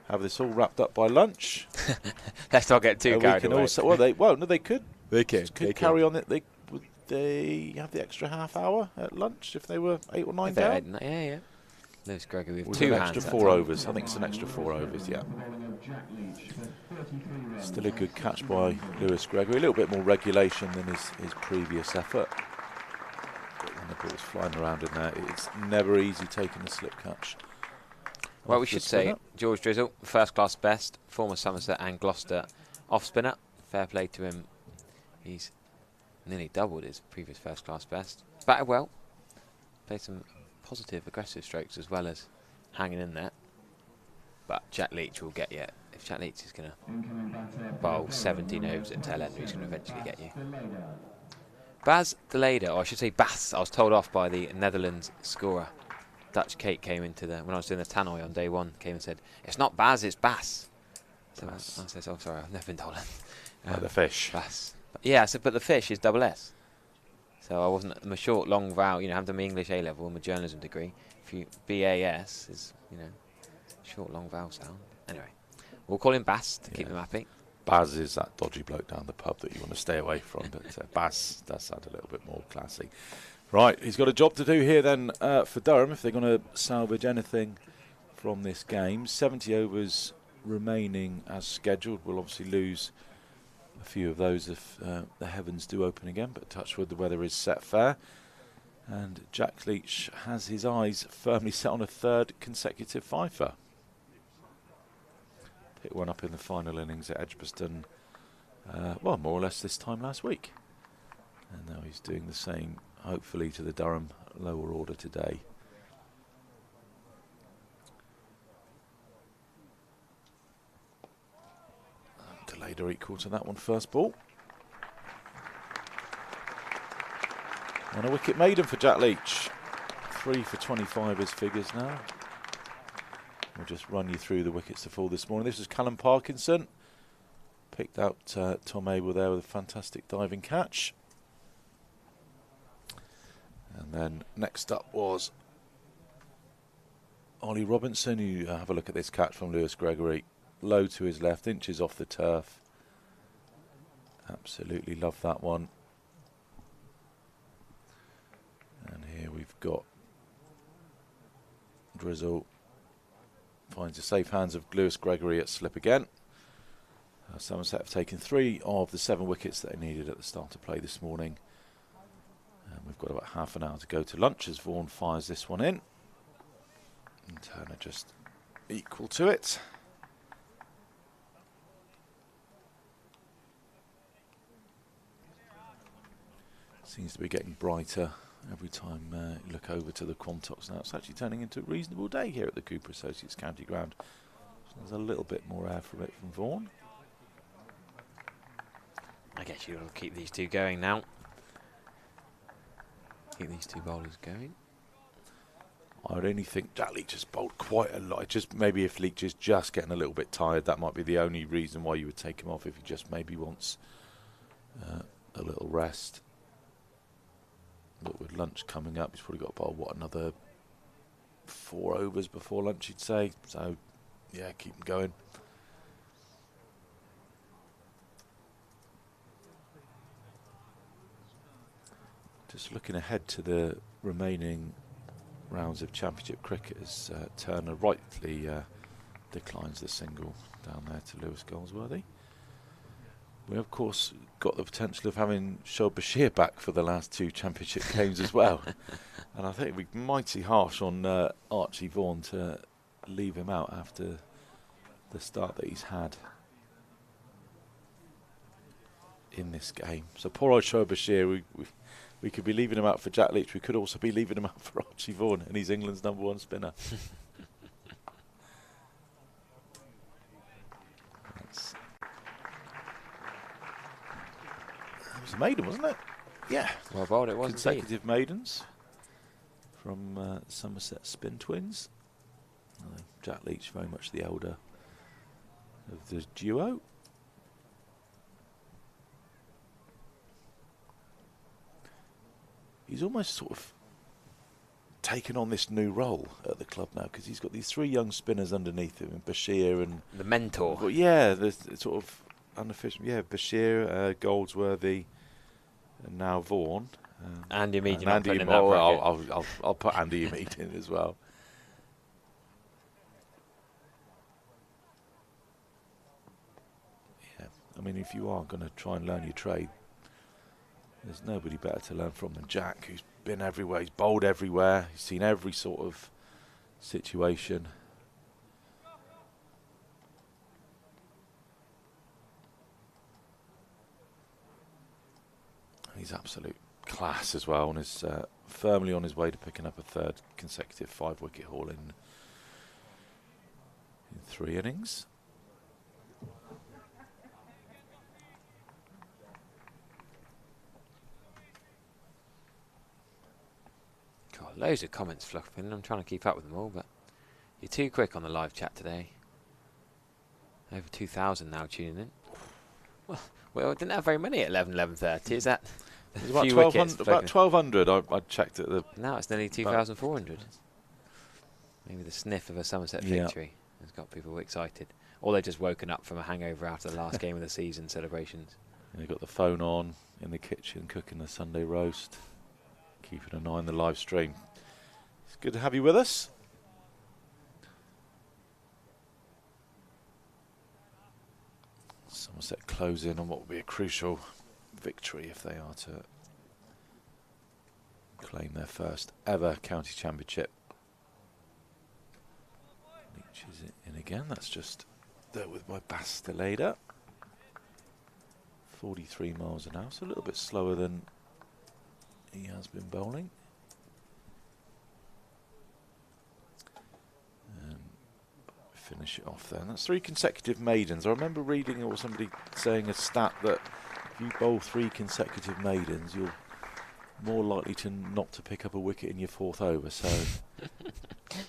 have this all wrapped up by lunch. Let's not get too carried away. They could. They could carry on it. Would they have the extra half hour at lunch if they were 8 or 9 down? Yeah. Lewis Gregory with with 2 an hands. extra 4 overs. I think it's an extra 4 overs, yeah. Still a good catch by Lewis Gregory. A little bit more regulation than his previous effort. But when the ball's flying around in there, it's never easy taking a slip catch. Well, we should say George Drizzle, first class best, former Somerset and Gloucester off spinner. Fair play to him. He's nearly doubled his previous first class best. Batted well. Played some positive, aggressive strokes as well as hanging in there. But Jack Leach will get you. If Jack Leach is going to bowl 17 overs at tail end, he's going to eventually get you. Bas de Leyder, or I should say Bas, I was told off by the Netherlands scorer. Dutch Kate came into when I was doing the tannoy on day 1, came and said, "It's not Baz, it's Bass." So I said, "Oh, sorry, I've never been told that." Like the fish. Bass. Yeah, I said, but the fish is double S. So I wasn't, I'm a short, long vowel, having done my English A level and my journalism degree. If you, BAS is, short, long vowel sound. Anyway, we'll call him Bass to keep him happy. Baz is that dodgy bloke down the pub that you want to stay away from, but Bass does sound a little bit more classy. Right, he's got a job to do here then for Durham if they're going to salvage anything from this game. 70 overs remaining as scheduled. We'll obviously lose a few of those if the heavens do open again, but touch wood, the weather is set fair. And Jack Leach has his eyes firmly set on a 3rd consecutive fifer. Picked one up in the final innings at Edgbaston, more or less this time last week. And now he's doing the same, hopefully, to the Durham lower order today. Delayed or equal to that one, first ball. And a wicket maiden for Jack Leach. 3 for 25 his figures now. We'll just run you through the wickets to fall this morning. This was Callum Parkinson. Picked out Tom Abel there with a fantastic diving catch. And then next up was Ollie Robinson. You have a look at this catch from Lewis Gregory. Low to his left, inches off the turf. Absolutely love that one. And here we've got Drizzle. Finds the safe hands of Lewis Gregory at slip again. Somerset have taken 3 of the 7 wickets that they needed at the start of play this morning. And we've got about half an hour to go to lunch as Vaughan fires this one in. And Turner just equal to it. Seems to be getting brighter every time you look over to the Quantocks now. It's actually turning into a reasonable day here at the Cooper Associates County Ground. So there's a little bit more air from it from Vaughan. I guess you'll keep these two going now. Keep these two bowlers going. I would only think Jack Leach has bowled quite a lot. Just maybe if Leach is just getting a little bit tired, that might be the only reason why you would take him off, if he just maybe wants a little rest. But with lunch coming up, he's probably got to bowl, another 4 overs before lunch, you'd say. So Yeah, keep them going. Just looking ahead to the remaining rounds of Championship cricket as Turner rightly declines the single down there to Lewis Goldsworthy. We of course got the potential of having Shoaib Bashir back for the last 2 Championship games as well, and I think it'd be mighty harsh on Archie Vaughan to leave him out after the start that he's had in this game. So poor old Shoaib Bashir, we could be leaving him out for Jack Leach. We could also be leaving him out for Archie Vaughan, and he's England's #1 spinner. It was a maiden, wasn't it? Yeah. Well bowled it was. Consecutive maidens from Somerset Spin Twins. Jack Leach very much the elder of the duo. He's almost sort of taken on this new role at the club now, because he's got these 3 young spinners underneath him, Bashir and the mentor. Well, yeah, the sort of unofficial. Yeah, Bashir, Goldsworthy, and now Vaughan. Andy Mead. And Andy, I'll put Andy Mead in as well. Yeah, I mean, if you are going to try and learn your trade, there's nobody better to learn from than Jack, who's been everywhere. He's bowled everywhere. He's seen every sort of situation. He's absolute class as well, and is firmly on his way to picking up a 3rd consecutive 5-wicket haul in 3 innings. God, loads of comments fluffing. I'm trying to keep up with them all, but you're too quick on the live chat today. Over 2,000 now tuning in. Well, I didn't have very many at 11:30. Is that? It was about 1,200. I checked at the. Now it's nearly 2,400. Maybe the sniff of a Somerset victory has got people excited, or they're just woken up from a hangover after the last game of the season celebrations. And they've got the phone on in the kitchen, cooking the Sunday roast, keeping an eye on the live stream. It's good to have you with us. Somerset close in on what will be a crucial victory if they are to claim their first ever county championship. Leach is in again. That's just dealt with by Basteleda. 43 miles an hour, so a little bit slower than he has been bowling. Finish it off there. And that's 3 consecutive maidens. I remember reading or somebody saying a stat that if you bowl 3 consecutive maidens, you're more likely to not to pick up a wicket in your 4th over. So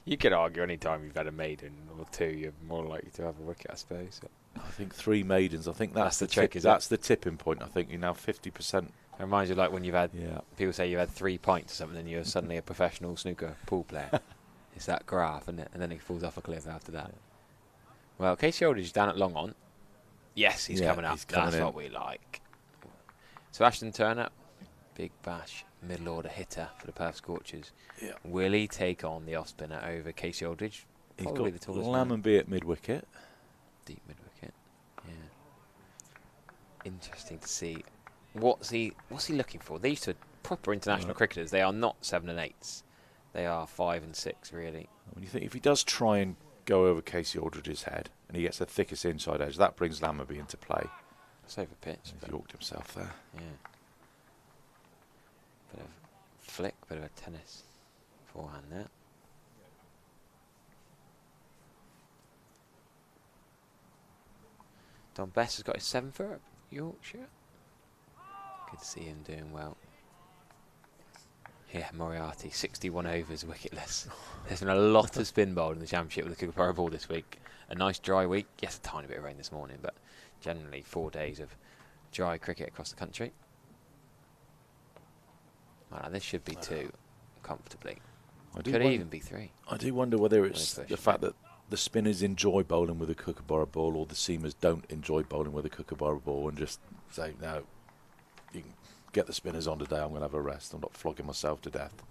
you could argue any time you've had a maiden or 2, you're more likely to have a wicket, I suppose. I think 3 maidens. I think that's the trick. That's the tipping point. I think you're now 50%. It reminds you like when you've had people say you had 3 pints or something, and you're suddenly a professional snooker pool player. It's that graph, isn't it? And then he falls off a cliff after that. Well, Casey Aldridge is down at long on. Yes, he's coming up. That's what we like. So Ashton Turner, big bash, middle order hitter for the Perth Scorchers. Yeah. Will he take on the off spinner over Casey Aldridge? He's got the tallest Lammonby at mid wicket. Deep mid wicket. Yeah. Interesting to see. What's he looking for? These two are proper international cricketers. They are not 7 and 8s. They are 5 and 6 really. When you think if he does try and go over Casey Aldridge's head and he gets the thickest inside edge, that brings Lammonby into play. It's over pitch. He's yorked himself there. Yeah. Bit of flick, bit of a tennis forehand there. Don Bess has got his 7 for Yorkshire. Good to see him doing well. Yeah, Moriarty, 61 overs, wicketless. There's been a lot of spin bowled in the Championship with the Kookaburra ball this week. A nice dry week. Yes, a tiny bit of rain this morning, but generally 4 days of dry cricket across the country. Well, this should be 2 comfortably. Could even be 3. I do wonder whether it's the fact that the spinners enjoy bowling with a kookaburra ball, or the seamers don't enjoy bowling with a kookaburra ball, and just say, no, you can get the spinners on today, I'm going to have a rest, I'm not flogging myself to death.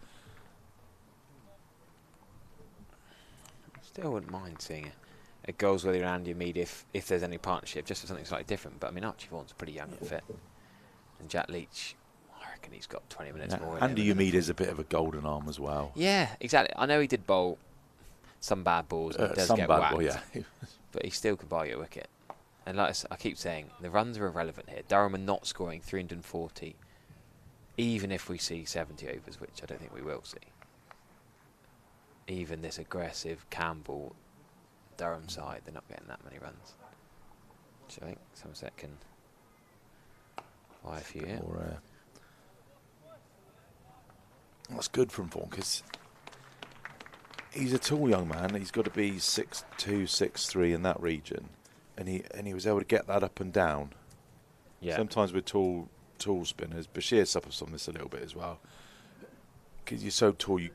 Still wouldn't mind seeing a Goldsworthy and Andy Mead if there's any partnership, just for something slightly different. But I mean, Archie Vaughan's pretty young and fit, and Jack Leach, I reckon he's got 20 minutes more. Andy Mead is a bit of a golden arm as well. Yeah, exactly. I know he did bowl some bad balls and does get whacked, ball, yeah. But he still can bowl you a wicket. And like I keep saying, the runs are irrelevant here. Durham are not scoring 340, even if we see 70 overs, which I don't think we will see. Even this aggressive Campbell Durham side, they're not getting that many runs. So I think Somerset can buy a few here. That's good from Vaughan, because he's a tall young man. He's got to be 6'2", 6'3" in that region, and he was able to get that up and down. Yeah. Sometimes with tall spinners, Bashir suffers from this a little bit as well, because you're so tall, you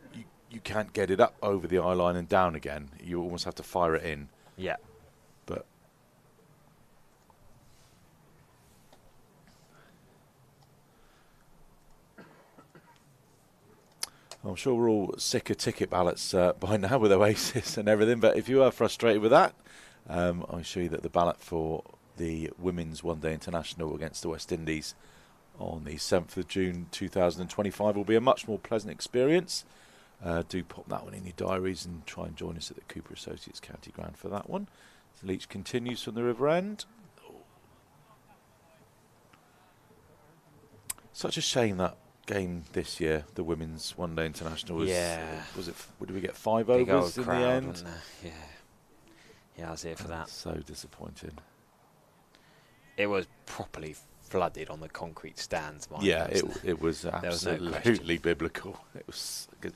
can't get it up over the eye line and down again. You almost have to fire it in. Yeah. But I'm sure we're all sick of ticket ballots by now with Oasis and everything. But if you are frustrated with that, I'll show you that the ballot for the Women's One Day International against the West Indies on the 7th of June 2025 will be a much more pleasant experience. Do pop that one in your diaries and try and join us at the Cooper Associates County Ground for that one. So Leach continues from the River End. Such a shame that game this year, the Women's One Day International, was, did we get 5 Big overs in crowd, the end? Yeah, I was here for that. So disappointing. It was properly flooded on the concrete stands, Mike. Yeah, it was absolutely biblical. It was good.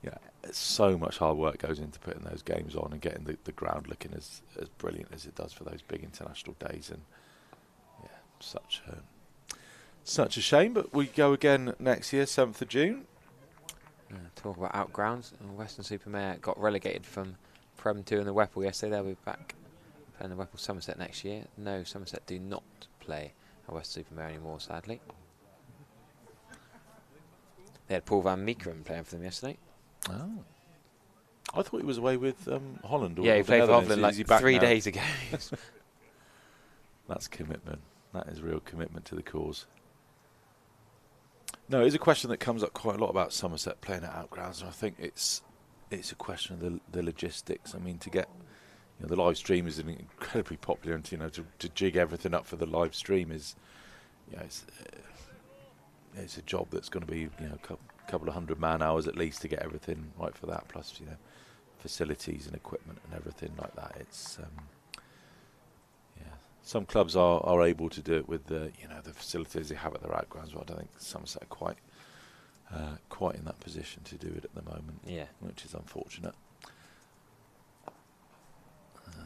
Yeah, so much hard work goes into putting those games on and getting the ground looking as brilliant as it does for those big international days. And yeah, such a shame. But we go again next year, 7th of June. Talk about outgrounds. Western-super-Mare got relegated from Prem 2 in the Whipple yesterday. They'll be back playing the Whipple Somerset next year. No, Somerset do not play at Western-super-Mare anymore, sadly. They had Paul van Meekeren playing for them yesterday. Oh. I thought he was away with Holland. Yeah, he played for Holland like 3 days ago. That's commitment. That is real commitment to the cause. No, it's a question that comes up quite a lot about Somerset playing at outgrounds, and I think it's a question of the logistics. I mean, to get the live stream is incredibly popular, and to jig everything up for the live stream is it's a job that's going to be a couple of 100 man hours at least to get everything right for that, plus facilities and equipment and everything like that. It's some clubs are able to do it with the facilities they have at their outgrounds, but I don't think Somerset are quite in that position to do it at the moment. Yeah, which is unfortunate.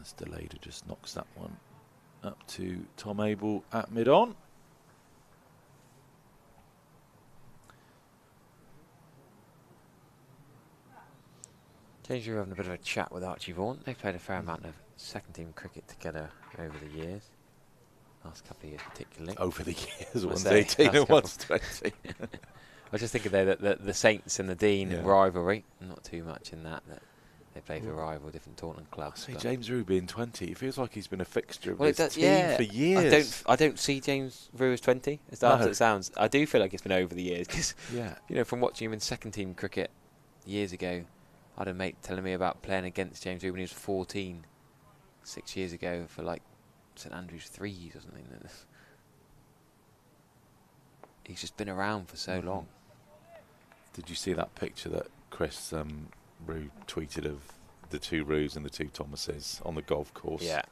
As Delayder just knocks that one up to Tom Abel at mid-on. James, you're having a bit of a chat with Archie Vaughan. They've played a fair amount of second-team cricket together over the years. Last couple of years particularly. Over the years, one's 18 and one's 20. I was just thinking there that the Saints and the Dean rivalry, not too much in that they play for rival different Taunton clubs. I see James Rue being 20. It feels like he's been a fixture of this team for years. I don't see James Rue as 20, as daft as it sounds. I do feel like it's been over the years because, from watching him in second-team cricket years ago, I had a mate telling me about playing against James Rue when he was 14, 6 years ago for like St Andrews Threes or something. He's just been around for so long. Did you see that picture that Chris Rue tweeted of the two Rues and the two Thomases on the golf course? Yeah,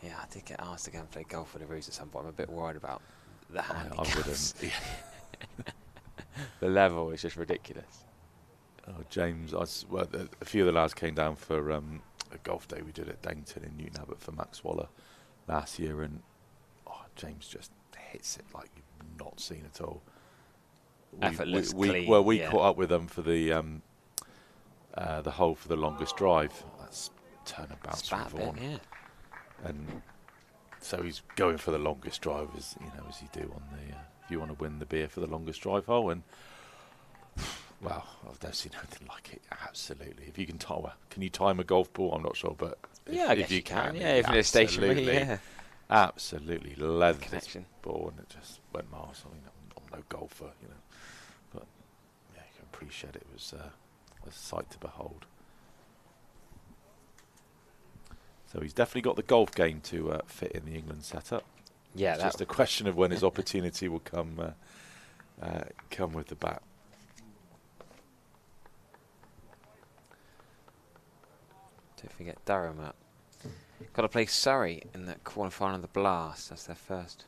I did get asked to go and play golf with the Rues at some point. I'm a bit worried about the handicaps. I wouldn't. The level is just ridiculous. Oh, James, a few of the lads came down for a golf day we did at Dainton in Newton Abbot for Max Waller last year, and James just hits it like you've not seen at all. Effortless, we clean. We caught up with them for the the hole for the longest drive. That's turn and bounce Spat from a bit, Vaughan. yeah. And so he's going for the longest drive, as you do on the. If you want to win the beer for the longest drive hole, and well, I've never seen anything like it. Absolutely. If you can can you time a golf ball? I'm not sure, but Yeah, I guess you can. Yeah, if it's stationary, yeah. Absolutely leathered this Connection. ball, and it just went miles. I mean, I'm no golfer, but yeah, you can appreciate it was a sight to behold. So he's definitely got the golf game to fit in the England setup. Yeah, It's just a question of when his opportunity will come with the bat. Don't forget Durham up. Got to play Surrey in the quarter-final of the Blast. That's their first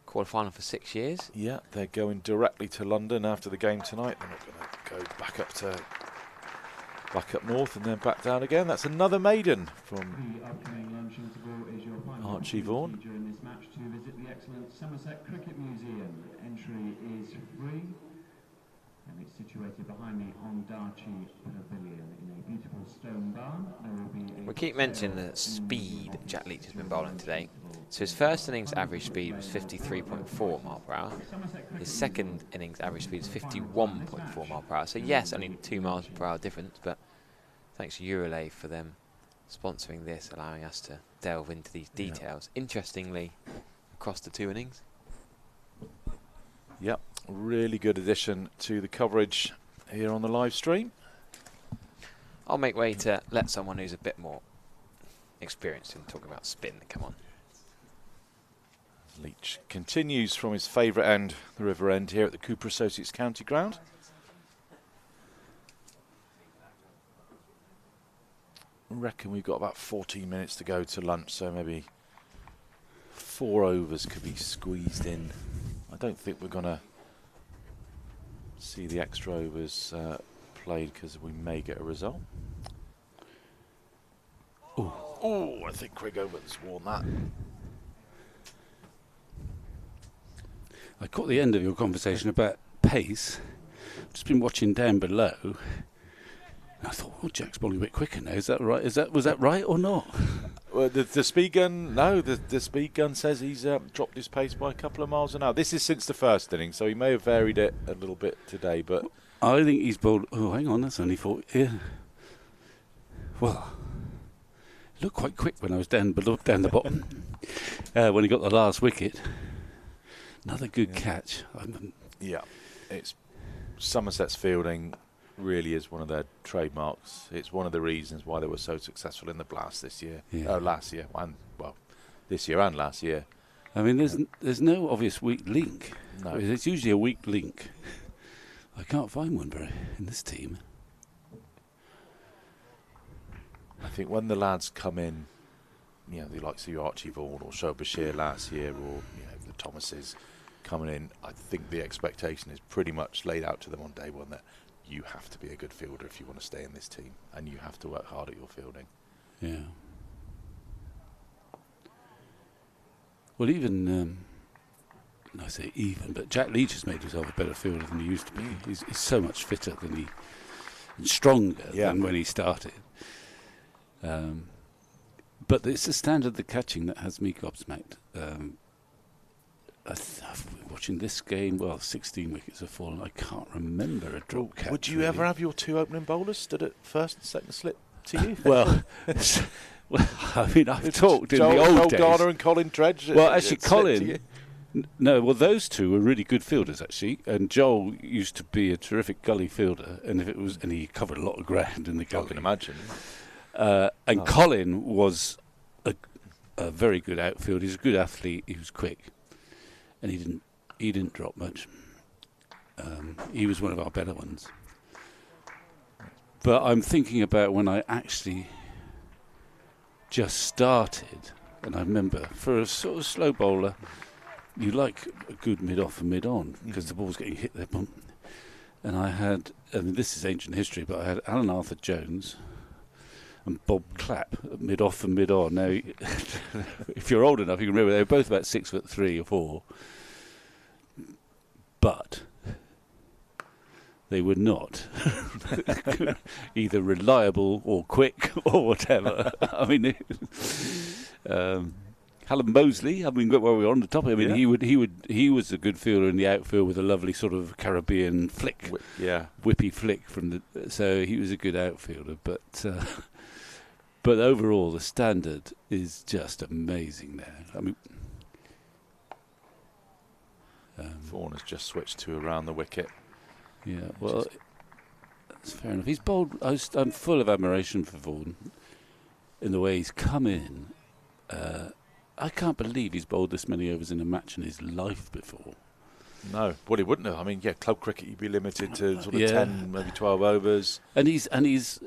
quarter-final for 6 years. Yeah, they're going directly to London after the game tonight. They're not going to go back up north and then back down again. That's another maiden from The upcoming lunch interval is your final Archie opportunity Vaughan. during this match to visit the excellent Somerset Cricket Museum. Entry is free, and it's situated behind me on Darchi Pavilion in a beautiful stone barn. There will be a We keep mentioning the speed Jack Leach has been bowling today. So his first innings average speed was 53.4 mile per hour. His second innings average speed is 51.4 mile per hour. So yes, only 2 miles per hour difference, but thanks to Eurolay for them sponsoring this, allowing us to delve into these details. Interestingly, across the 2 innings. Yep, really good addition to the coverage here on the live stream. I'll make way to let someone who's a bit more experienced in talking about spin come on. Leach continues from his favourite end, the River End, here at the Cooper Associates County Ground. I reckon we've got about 14 minutes to go to lunch, so maybe 4 overs could be squeezed in. I don't think we're going to see the extra overs played because we may get a result. Oh, I think Craig Overton's worn that. I caught the end of your conversation about pace. I've just been watching down below. And I thought, oh, Jack's bowling a bit quicker now. Is that right? Was that right or not? Well, the speed gun, no, the speed gun says he's dropped his pace by a couple of miles an hour. This is since the first inning, so he may have varied it a little bit today, but I think he's bowled. Oh, hang on, that's only 4. Yeah. Well, it looked quite quick when I was down the bottom. When he got the last wicket. Another good catch. yeah, it's Somerset's fielding really is one of their trademarks. It's one of the reasons why they were so successful in the Blast this year. Yeah. Last year, this year and last year. I mean, there's no obvious weak link. No. It's usually a weak link. I can't find one in this team. I think when the lads come in, the likes of your Archie Vaughan or Shoaib Bashir last year, or the Thomases coming in, I think the expectation is pretty much laid out to them on day one that you have to be a good fielder if you want to stay in this team, and you have to work hard at your fielding. Yeah. Well, even I say even, but Jack Leach has made himself a better fielder than he used to be. He's so much fitter and stronger than when he started. But it's the standard of the catching that has me gobsmacked. Watching this game, 16 wickets have fallen. I can't remember a drop catch. Would you ever have your 2 opening bowlers stood at first and second slip to you? Well, I mean, I've talked in the old days. Garner and Colin Dredge. Well, actually, Colin. No, well, those two were really good fielders, actually. And Joel used to be a terrific gully fielder, and he covered a lot of ground in the gully. I can imagine. Colin was a very good outfielder. He's a good athlete. He was quick, and he didn't drop much. He was one of our better ones. But I'm thinking about when I actually just started, and I remember for a sort of slow bowler, you like a good mid-off and mid-on because the ball's getting hit there. And I had, this is ancient history, but I had Alan Arthur Jones and Bob Clapp mid-off and mid-on. Now, if you're old enough, you can remember they were both about 6'3" or 4. But they were not either reliable or quick or whatever. I mean, Callum Mosley. I mean, while we're on the topic, I mean, he was a good fielder in the outfield with a lovely sort of Caribbean flick, whippy flick from the. So he was a good outfielder, but overall the standard is just amazing there. I mean, Vaughan has just switched to around the wicket. Yeah, well, that's fair enough. He's bold. I'm full of admiration for Vaughan in the way he's come in. I can't believe he's bowled this many overs in a match in his life before. No, well, he wouldn't have. I mean, club cricket, you'd be limited to sort of 10, maybe 12 overs. And he's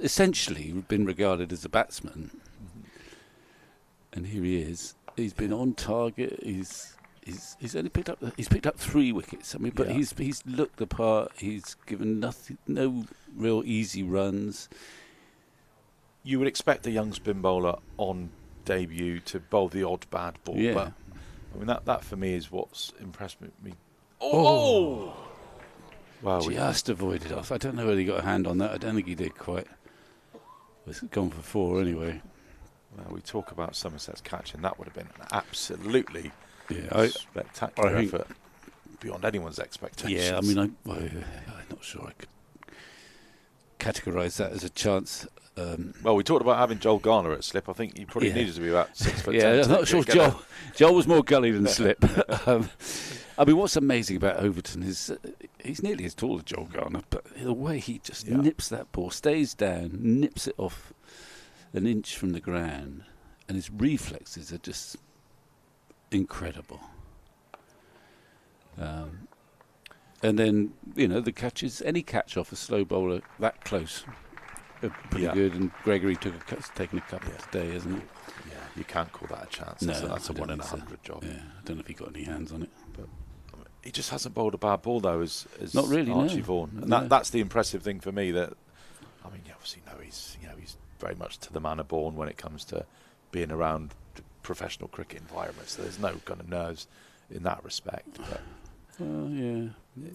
essentially been regarded as a batsman. And here he is. He's been on target. He's only picked up 3 wickets. I mean, but he's looked the part. He's given no real easy runs. You would expect a young spin bowler on debut to bowl the odd bad ball. Yeah. But I mean, that for me is what's impressed me. Oh! Wow, Just avoided off. I don't know whether he got a hand on that. I don't think he did quite. It's gone for 4 anyway. Well, we talk about Somerset's catching. That would have been an absolutely spectacular effort beyond anyone's expectations. Yeah, I mean, I'm not sure I could categorise that as a chance. Well, we talked about having Joel Garner at slip. I think he probably needed to be about 6 foot. Yeah, I'm not sure Joel was more gully than slip. I mean, what's amazing about Overton is he's nearly as tall as Joel Garner, but the way he just nips that ball, stays down, nips it off an inch from the ground, and his reflexes are just incredible. And then, the catches, any catch off a slow bowler that close are pretty good, and Gregory taken a couple today, hasn't he? Yeah, you can't call that a chance. No, that's a 1 in 100 job. Yeah, I don't know if he got any hands on it. But he just hasn't bowled a bad ball, though, as not really, Archie Vaughan. And that's the impressive thing for me. That, I mean, obviously, he's very much to the manner born when it comes to being around professional cricket environments. So there's no kind of nerves in that respect. But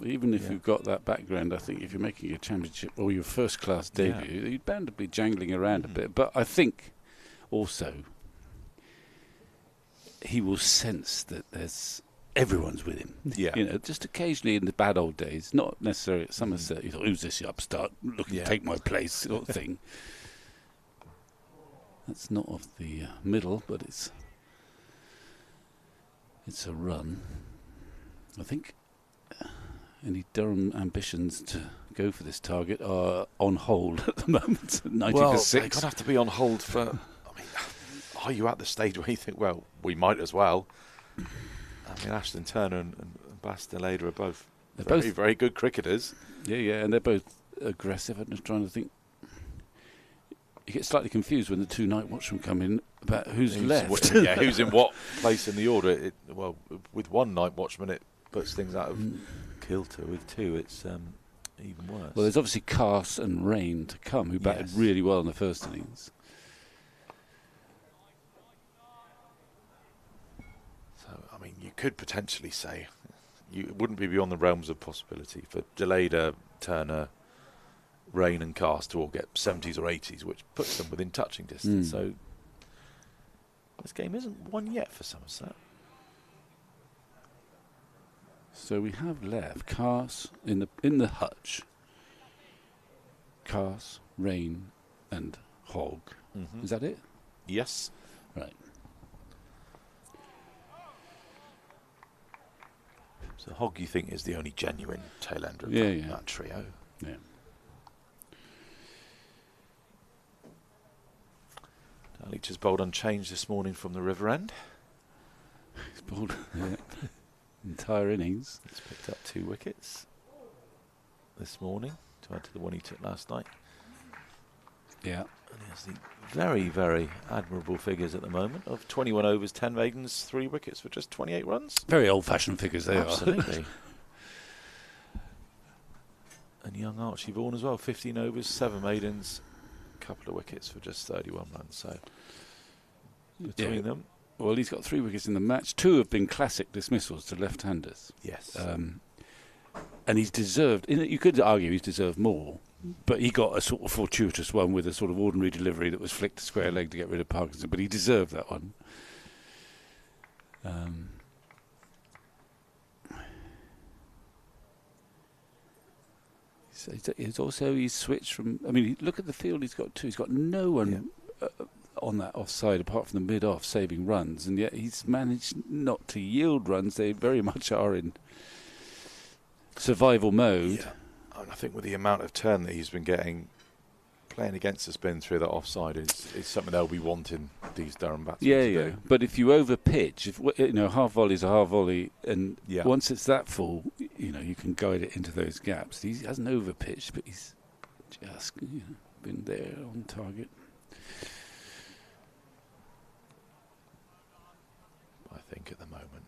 even if you've got that background, I think if you're making a championship or your first class debut, you're bound to be jangling around a bit. But I think also he will sense that everyone's with him. Yeah. Just occasionally in the bad old days, not necessarily at Somerset, you thought, who's this upstart looking to take my place sort of thing. That's not off the middle, but it's a run. I think any Durham ambitions to go for this target are on hold at the moment. 90 for 6. They're going to have to be on hold for. I mean, are you at the stage where you think, well, we might as well? I mean, Ashton Turner and Bastilleda are both very, very good cricketers. Yeah, and they're both aggressive. I'm just trying to think. You get slightly confused when the 2 night watchmen come in about who's left. Who's in what place in the order. With 1 night watchman, it puts things out of kilter. With 2, it's even worse. Well, there's obviously Cars and Rain to come, who batted really well in the first innings. So, I mean, you could potentially say it wouldn't be beyond the realms of possibility for Deleda, Turner, Rain and Cast to all get 70s or 80s, which puts them within touching distance. So this game isn't won yet for Somerset. So we have left Cars in the hutch. Cars, Rain, and Hogg. Is that it? Yes. Right. So Hogg, you think, is the only genuine tail ender of that trio? Yeah. Leach has bowled unchanged this morning from the River End. He's bowled entire innings. He's picked up 2 wickets this morning to add to the one he took last night. Yeah. And he has the very, very admirable figures at the moment of 21 overs, 10 maidens, 3 wickets for just 28 runs. Very old-fashioned figures they Absolutely. And young Archie Vaughan as well, 15 overs, 7 maidens, couple of wickets for just 31 runs. So between them, well, he's got 3 wickets in the match. 2 have been classic dismissals to left-handers. Yes. and he's deserved. You could argue he's deserved more, but he got a sort of fortuitous one with a sort of ordinary delivery that was flicked to square leg to get rid of Parkinson. But he deserved that one. So he's switched from. I mean, look at the field he's got too. He's got no one on that offside apart from the mid-off saving runs, and yet he's managed not to yield runs. They very much are in survival mode. Yeah. And I think with the amount of turn that he's been getting, playing against the spin through that offside is something they'll be wanting these Durham batsmen to do. But if you over pitch, half volley is a half volley, and once it's that full, you can guide it into those gaps. He hasn't over pitched, but he's just been there on target. I think at the moment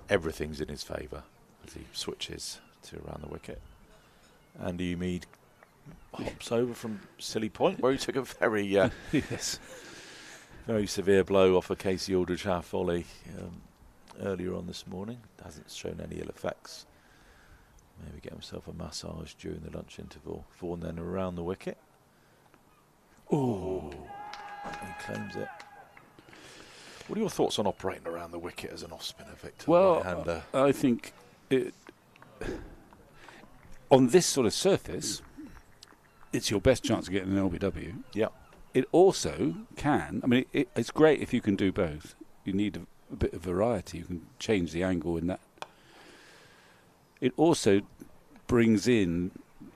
everything's in his favour as he switches to around the wicket. Andy Umeed hops over from Silly Point, where he took a very very severe blow off a Casey Aldridge half volley earlier on this morning. Hasn't shown any ill effects. Maybe get himself a massage during the lunch interval before and then around the wicket. Oh, he claims it. What are your thoughts on operating around the wicket as an off-spinner, Victor? Well, I think on this sort of surface, it's your best chance of getting an LBW. Yeah. It also can. I mean, it's great if you can do both. You need a bit of variety. You can change the angle in that. It also brings in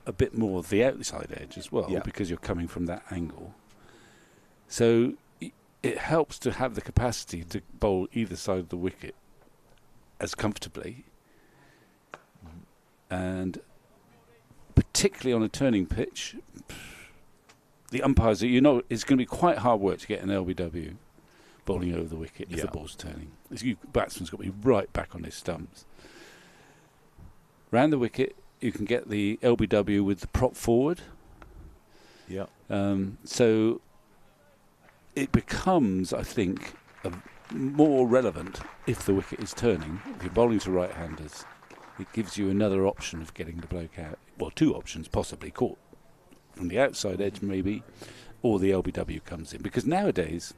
a bit more of the outside edge as well, because you're coming from that angle. So it helps to have the capacity to bowl either side of the wicket as comfortably. And particularly on a turning pitch, the umpires, it's going to be quite hard work to get an LBW bowling over the wicket if the ball's turning. The batsman's got to be right back on his stumps. Round the wicket, you can get the LBW with the prop forward. Yeah. So it becomes, I think, more relevant if the wicket is turning. If you're bowling to right-handers, it gives you another option of getting the bloke out. Well, two options, possibly caught from the outside edge maybe, or the LBW comes in. Because nowadays,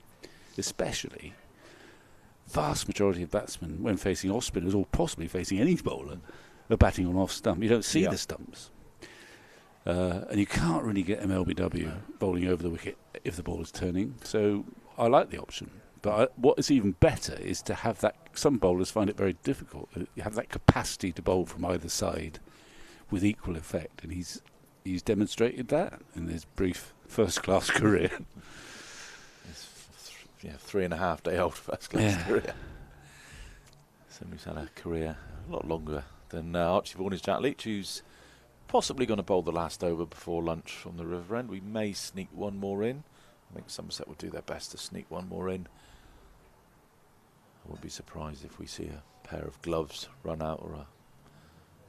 especially, vast majority of batsmen, when facing off-spinners or possibly facing any bowler, are batting on off-stump. You don't see the stumps. And you can't really get an LBW bowling over the wicket if the ball is turning. So I like the option. But what is even better is to have that. Some bowlers find it very difficult. You have that capacity to bowl from either side with equal effect, and he's demonstrated that in his brief first-class career. It's 3.5 day old first-class career. Somebody's had a career a lot longer than Archie Vaughan is Jack Leach, who's possibly going to bowl the last over before lunch from the River End. We may sneak one more in. I think Somerset will do their best to sneak one more in. I wouldn't be surprised if we see a pair of gloves run out or a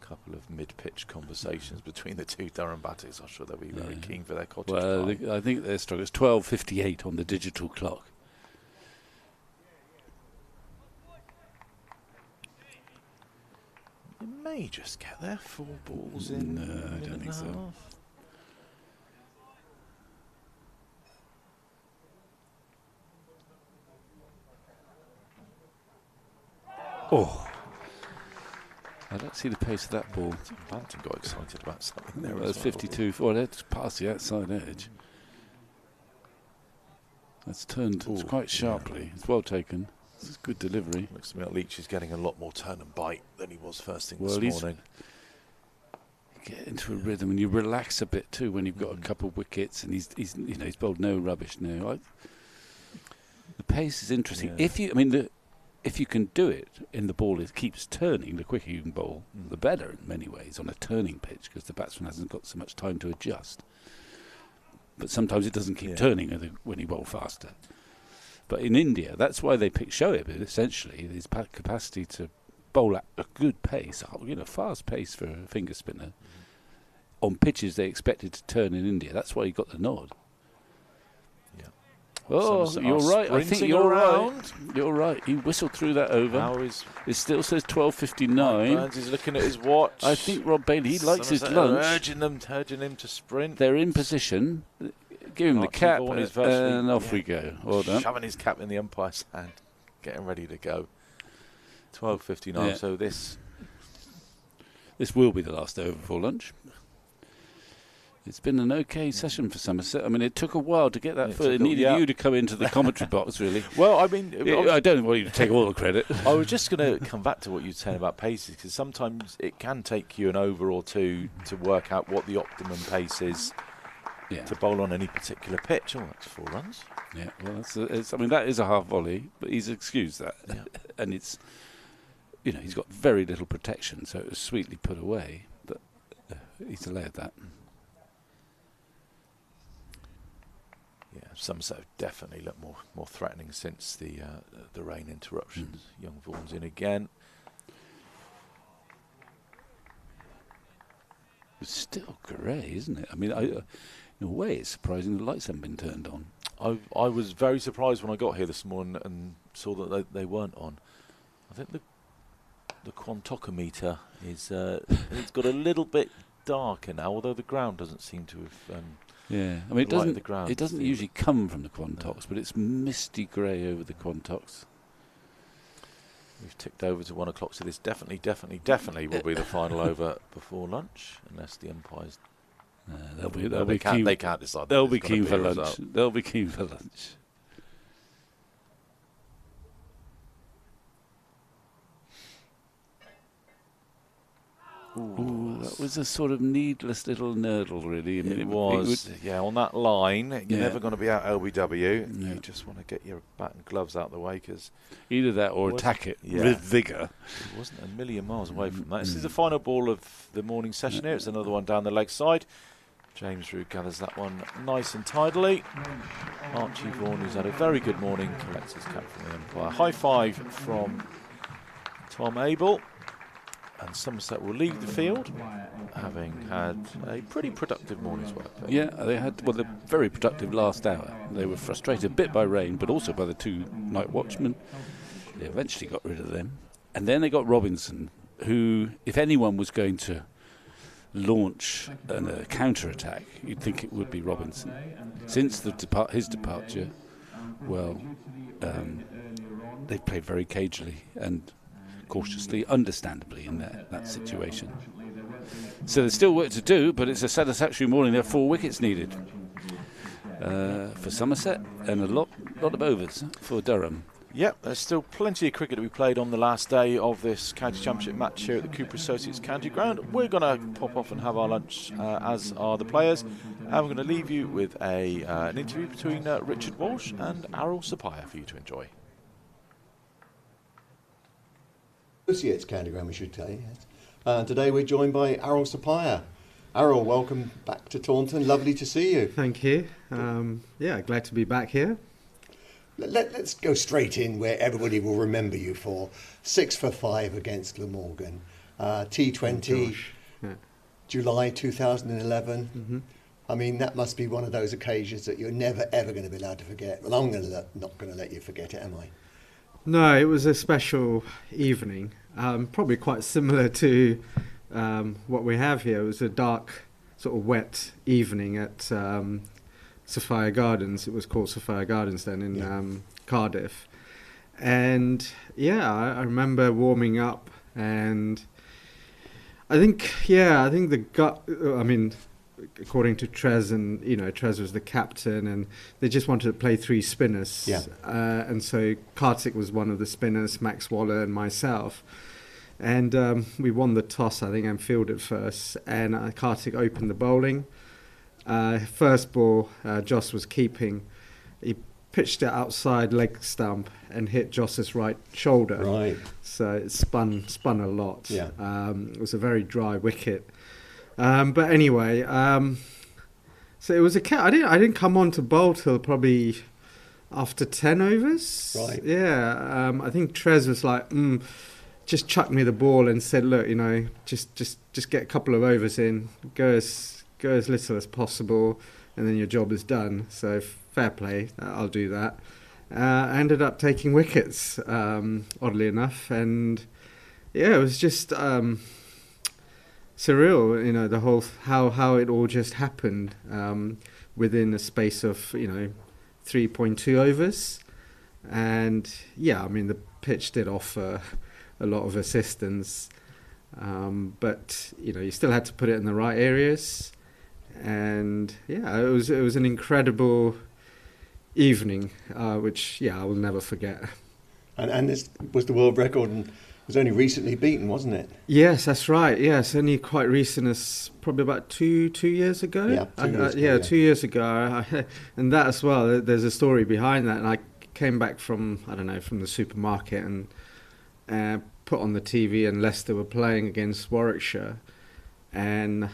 couple of mid-pitch conversations between the two Durham batters. I'm sure they'll be very keen for their cottage pie. I think their struggle is 12:58 on the digital clock. They may just get there. 4 balls in. No, I don't think so. Oh, I don't see the pace of that ball. Banton got excited about something there. That's 52. Oh, that's past the outside edge. That's turned quite sharply. It's well taken. It's good delivery. Looks to me like Leach is getting a lot more turn and bite than he was first thing this morning. Get into a rhythm, and you relax a bit too when you've got a couple of wickets, and he's bowled no rubbish now. The pace is interesting. If you can do it in the ball, it keeps turning. The quicker you can bowl, the better in many ways on a turning pitch, because the batsman hasn't got so much time to adjust. But sometimes it doesn't keep turning when you bowl faster. But in India, that's why they picked Shoaib, essentially, his capacity to bowl at a good pace, fast pace for a finger spinner, on pitches they expected to turn in India. That's why he got the nod. Oh, Somerset you're are right. I think sprinting you're around. right. You're right. He whistled through that over. Now is It still says Mike 12:59. Burns is looking at his watch. I think Rob Bailey, he likes his Somerset are lunch. urging him to sprint. They're in position. Give him the Archie cap, Vaughan is virtually- and off yeah. we go. Well done. Shoving his cap in the umpire's hand, getting ready to go. 12:59. Yeah. So this This will be the last over before lunch. It's been an okay session for Somerset. I mean, it took a while to get that foot. It needed you to come into the commentary box, really. Well, I mean, I don't want you to take all the credit. I was just going to come back to what you were saying about paces, because sometimes it can take you an over or two to work out what the optimum pace is to bowl on any particular pitch. Oh, that's 4 runs. Yeah, well, I mean, that is a half volley, but he's excused that. Yeah. And it's, he's got very little protection, so it was sweetly put away, but he's allowed that. Yeah, Somerset have definitely looked more threatening since the rain interruptions. Young Vaughan's in again. It's still grey, isn't it? I mean, in a way, it's surprising the lights haven't been turned on. I was very surprised when I got here this morning and saw that they weren't on. I think the quantometer is it's got a little bit darker now, although the ground doesn't seem to have. Yeah, I mean, it doesn't the usually come from the quantox, but it's misty grey over the quantox. We've ticked over to 1 o'clock, so this definitely will be the final over before lunch, unless the umpires. They can't decide. They'll be keen for lunch. They'll be keen for lunch. Ooh, that was a sort of needless little nurdle, really. I mean, it was, on that line. You're never going to be out LBW. No. You just want to get your bat and gloves out of the way, because either that or attack it with vigour. It wasn't a million miles away from that. This is the final ball of the morning session here. It's another one down the leg side. James Root gathers that one nice and tidily. Archie Vaughan, who's had a very good morning, collects his cap from the umpire. High five from Tom Abel. And Somerset will leave the field, having had a pretty productive morning's work. Yeah, they had the very productive last hour. They were frustrated a bit by rain, but also by the 2 night watchmen. They eventually got rid of them. And then they got Robinson, who, if anyone was going to launch a counter-attack, you'd think it would be Robinson. Since his departure, they've played very cagely and cautiously, understandably, in that situation. So there's still work to do, but it's a satisfactory morning. There are 4 wickets needed for Somerset and a lot of overs for Durham. Yep, there's still plenty of cricket to be played on the last day of this county championship match here at the Cooper Associates County Ground. We're going to pop off and have our lunch, as are the players, and we're going to leave you with an interview between Richard Walsh and Arul Sapaya for you to enjoy. Associates County Ground, we should tell you. Yes. Today we're joined by Arul Sapaya. Arul, welcome back to Taunton. Lovely to see you. Thank you. Glad to be back here. Let's go straight in where everybody will remember you for. 6 for 5 against Glamorgan. T20, July 2011. Mm-hmm. I mean, that must be one of those occasions that you're never, ever going to be allowed to forget. Well, I'm not going to let you forget it, am I? No, it was a special evening, probably quite similar to what we have here. It was a dark, sort of wet evening at Sophia Gardens. It was called Sophia Gardens then in Cardiff. And I remember warming up, and I think according to Trez, and Trez was the captain, and they just wanted to play 3 spinners. And so Kartik was one of the spinners, Max Waller and myself. And we won the toss, I think, and fielded first. And Kartik opened the bowling. First ball, Joss was keeping. He pitched it outside leg stump and hit Joss's right shoulder. Right. So it spun a lot. Yeah. It was a very dry wicket. But anyway, so it was I didn't come on to bowl till probably after 10 overs. Right. Yeah. I think Trez was like, just chucked me the ball and said, look, just get a couple of overs in, go as little as possible, and then your job is done. So fair play, I'll do that. I ended up taking wickets, oddly enough, and yeah, it was just surreal, you know, the whole how it all just happened within a space of 3.2 overs, and yeah, I mean the pitch did offer a lot of assistance, but you still had to put it in the right areas, and yeah, it was an incredible evening, which I will never forget. And this was the world record, and was only recently beaten, wasn't it? Yes, that's right. Yes, only quite recent, as probably about two years ago. Yeah, 2 years ago, and that as well. There's a story behind that, and I came back from the supermarket and put on the TV, and Leicester were playing against Warwickshire, and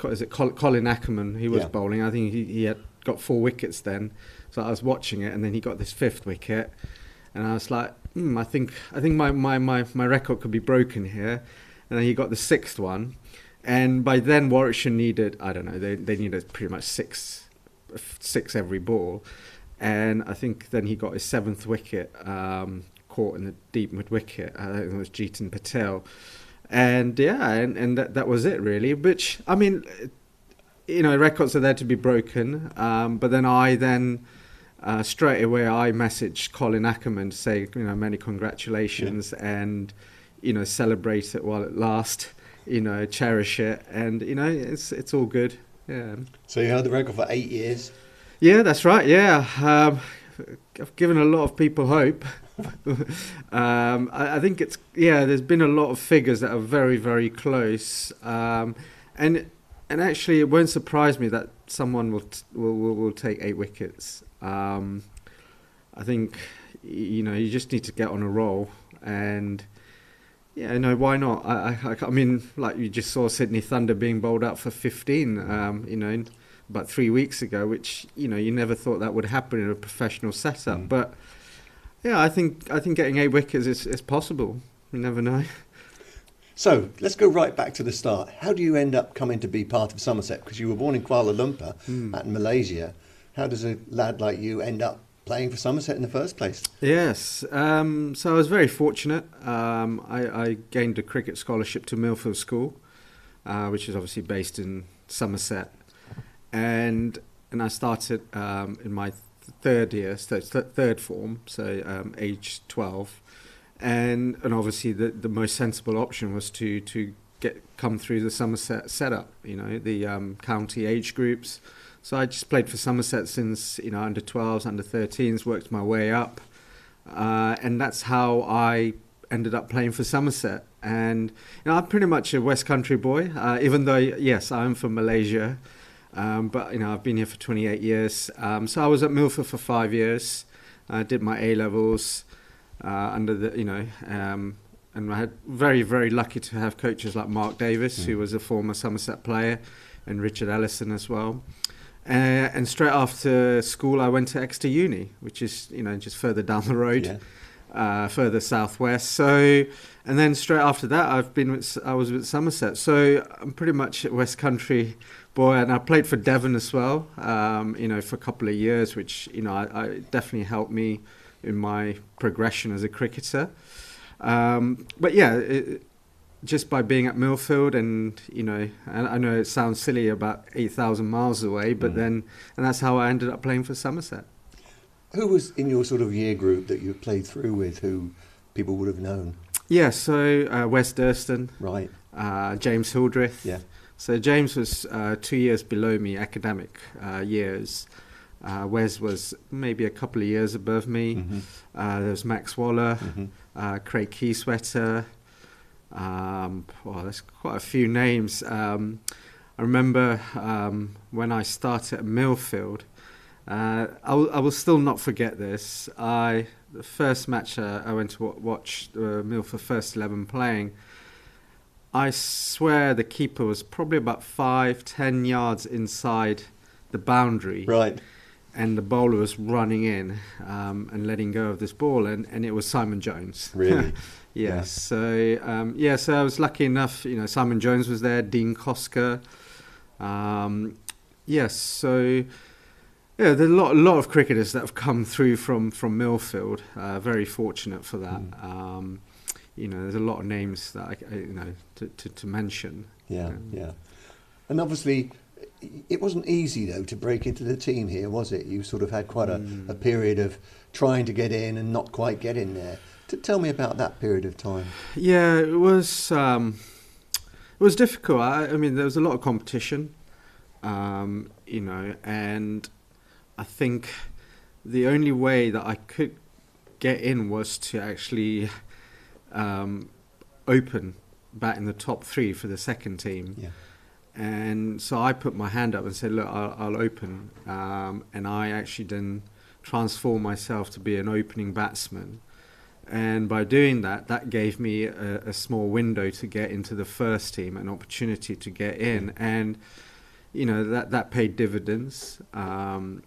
is it Colin Ackerman? He was bowling. I think he had got 4 wickets then, so I was watching it, and then he got this 5th wicket, and I was like, I think my record could be broken here, and then he got the 6th one, and by then Warwickshire needed, I don't know, they needed pretty much six every ball, and I think then he got his 7th wicket, caught in the deep mid wicket. I think it was Jeetan Patel, and and that was it really. Which, I mean, records are there to be broken, but then straight away I messaged Colin Ackerman to say, many congratulations, and celebrate it while it lasts, cherish it, and it's all good. Yeah. So you held the record for 8 years. Yeah, that's right. Yeah, I've given a lot of people hope. I think there's been a lot of figures that are very, very close, and actually it won't surprise me that someone will take 8 wickets. I think you just need to get on a roll, and why not? I mean, like you just saw Sydney Thunder being bowled out for 15, about 3 weeks ago, which you never thought that would happen in a professional setup. But yeah, I think getting 8 wickets is possible. You never know. So let's go right back to the start. How do you end up coming to be part of Somerset? Because you were born in Kuala Lumpur, at Malaysia. How does a lad like you end up playing for Somerset in the first place? Yes, so I was very fortunate. I gained a cricket scholarship to Millfield School, which is obviously based in Somerset, and I started in my third form, so age 12, and obviously the most sensible option was to come through the Somerset setup, the county age groups. So I just played for Somerset since under 12s, under 13s, worked my way up, and that's how I ended up playing for Somerset. And I'm pretty much a West Country boy, even though yes, I'm from Malaysia, but I've been here for 28 years. So I was at Milford for 5 years. I did my A levels under the and I had very, very lucky to have coaches like Mark Davis, who was a former Somerset player, and Richard Ellison as well. And straight after school, I went to Exeter Uni, which is just further down the road, further southwest. So, and then straight after that, I was with Somerset. So I'm pretty much a West Country boy, and I played for Devon as well. For a couple of years, which I definitely helped me in my progression as a cricketer. But yeah. Just by being at Millfield, and I know it sounds silly, about 8,000 miles away, but then, and that's how I ended up playing for Somerset. Who was in your sort of year group that you played through with, who people would have known? Yeah, so Wes Durston, right, James Hildreth. Yeah. So James was 2 years below me, academic years. Wes was maybe a couple of years above me. There was Max Waller, Craig Keyswetter. There's quite a few names. I remember when I started at Millfield, I will still not forget this. The first match I went to watch Millfield first 11 playing, I swear the keeper was probably about 5-10 yards inside the boundary. Right. And the bowler was running in and letting go of this ball, and it was Simon Jones. Really? Yes. Yeah. So I was lucky enough. Simon Jones was there, Dean Kosker. Yes, so yeah, there's a lot of cricketers that have come through from Millfield. Very fortunate for that. There's a lot of names that to mention. Yeah. And obviously, it wasn't easy though to break into the team here, was it? You sort of had quite a period of trying to get in and not quite get in there. Tell me about that period of time. Yeah, it was difficult. I mean, there was a lot of competition, and I think the only way that I could get in was to actually open bat in the top 3 for the second team. Yeah. And so I put my hand up and said, look, I'll open. And I actually then transformed myself to be an opening batsman. And by doing that, that gave me a small window to get into the first team, an opportunity to get in. And, that paid dividends. And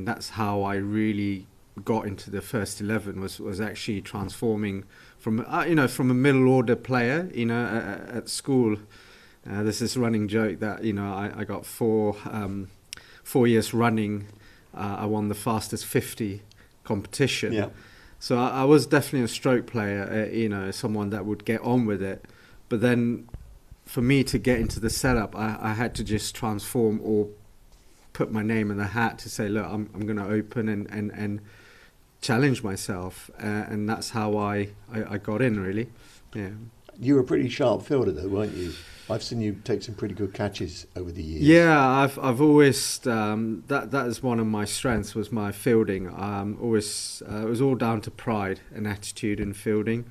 that's how I really got into the first 11 was actually transforming from a middle order player, at school. There's this running joke that, I got 4 years running. I won the fastest 50 competition. Yeah. So I was definitely a stroke player, someone that would get on with it. But then for me to get into the setup, I had to just transform or put my name in the hat to say, look, I'm going to open and challenge myself. And that's how I got in, really. Yeah. You were a pretty sharp fielder, though, weren't you? I've seen you take some pretty good catches over the years. Yeah, I've always that is one of my strengths, was my fielding. Always it was all down to pride and attitude in fielding,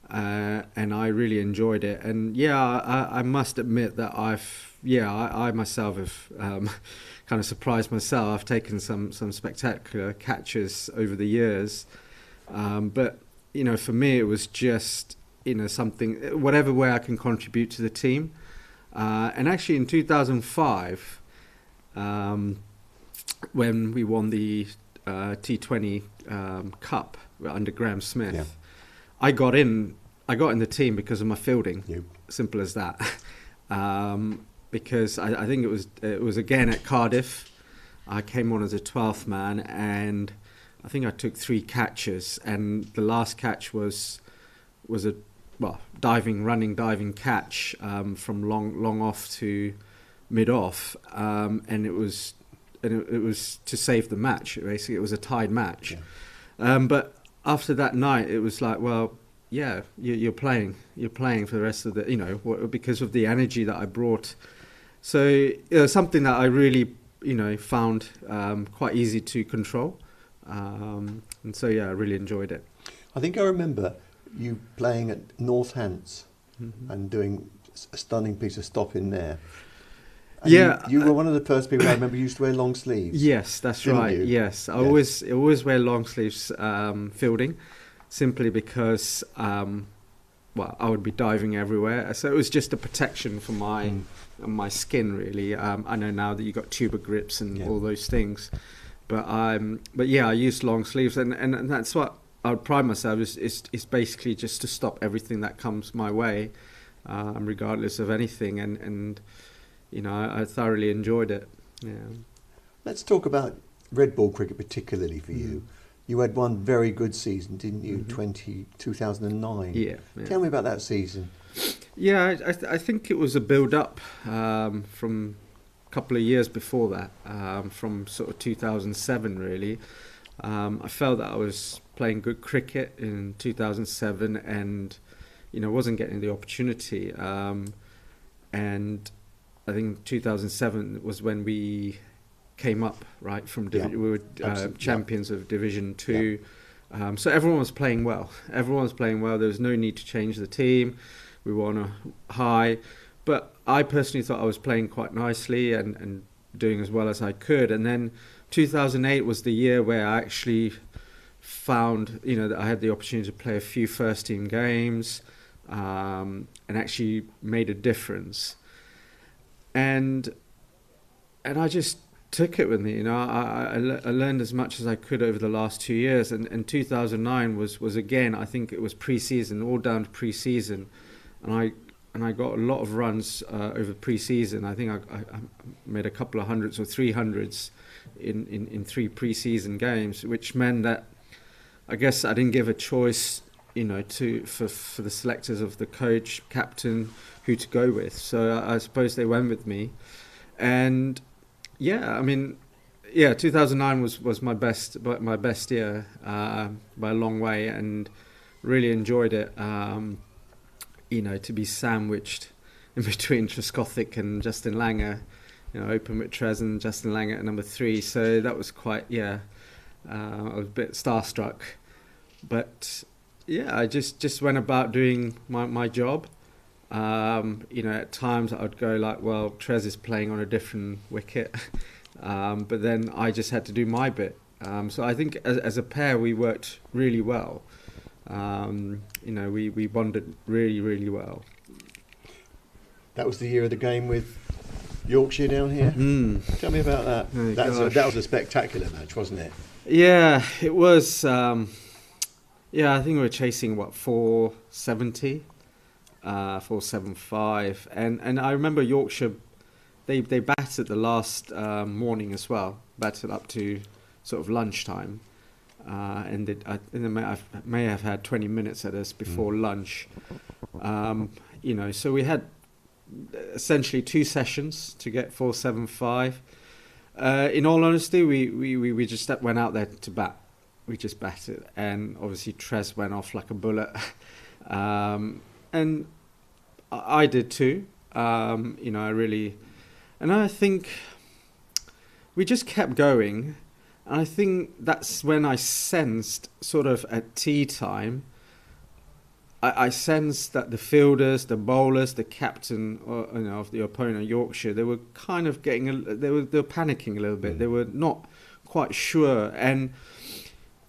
and I really enjoyed it. And I must admit that I myself have kind of surprised myself. I've taken some spectacular catches over the years, but for me it was just something, whatever way I can contribute to the team. And actually in 2005, when we won the T20 Cup under Graham Smith, I got in the team because of my fielding. Yep. Simple as that. Because I think it was again at Cardiff. I came on as a 12th man, and I think I took 3 catches, and the last catch was a running diving catch from long off to mid off, and it was to save the match. Basically, it was a tied match. Yeah. But after that night, it was like, well, yeah, you're playing for the rest of the, because of the energy that I brought. So it was something that I really, found quite easy to control, and so I really enjoyed it. I think I remember you playing at Northants and doing a stunning piece of stop in there. And you were one of the first people I remember used to wear long sleeves. Yes, that's right. You? Yes, I always wear long sleeves fielding, simply because I would be diving everywhere. So it was just a protection for my skin, really. I know now that you got tuber grips and all those things, but I used long sleeves, and that's what I would pride myself is basically just to stop everything that comes my way, regardless of anything, and I thoroughly enjoyed it. Yeah. Let's talk about red ball cricket, particularly for you. You had one very good season, didn't you? 2009. Yeah. Tell me about that season. Yeah, I think it was a build-up from a couple of years before that, from sort of 2007, really. I felt that I was playing good cricket in 2007 and, wasn't getting the opportunity. And I think 2007 was when we came up, right, from we were champions of Division 2. So everyone was playing well. There was no need to change the team. We were on a high. But I personally thought I was playing quite nicely and doing as well as I could. And then 2008 was the year where I actually found, that I had the opportunity to play a few first team games, and actually made a difference. And I just took it with me, I learned as much as I could over the last 2 years. And 2009 was again, I think it was pre-season, all down to pre-season. And and I got a lot of runs over pre-season. I think I made a couple of hundreds or 300s in 3 pre-season games, which meant that I guess I didn't give a choice, for the selectors of the coach, captain, who to go with. So I suppose they went with me, and 2009 was my best year by a long way, and really enjoyed it. To be sandwiched in between Trescothick and Justin Langer, open with Trez and Justin Langer at number 3. So that was quite, I was a bit starstruck. But I just went about doing my job. At times I would go like, well, Trez is playing on a different wicket. But then I just had to do my bit. So I think as a pair we worked really well. We bonded really, really well. That was the year of the game with Yorkshire down here. Tell me about that. Oh, that was a spectacular match, wasn't it? Yeah, it was. I think we were chasing 470, 475, and I remember Yorkshire. They batted the last morning as well. Batted up to sort of lunchtime. And they may have had 20 minutes at us before lunch. So we had essentially 2 sessions to get 475. In all honesty, we just went out there to bat. We just batted, and obviously Trez went off like a bullet, and I did too. And I think we just kept going. And I think that's when I sensed, sort of at tea time, I sensed that the fielders, the bowlers, the captain, of the opponent, Yorkshire, they were kind of they were panicking a little bit. They were not quite sure, and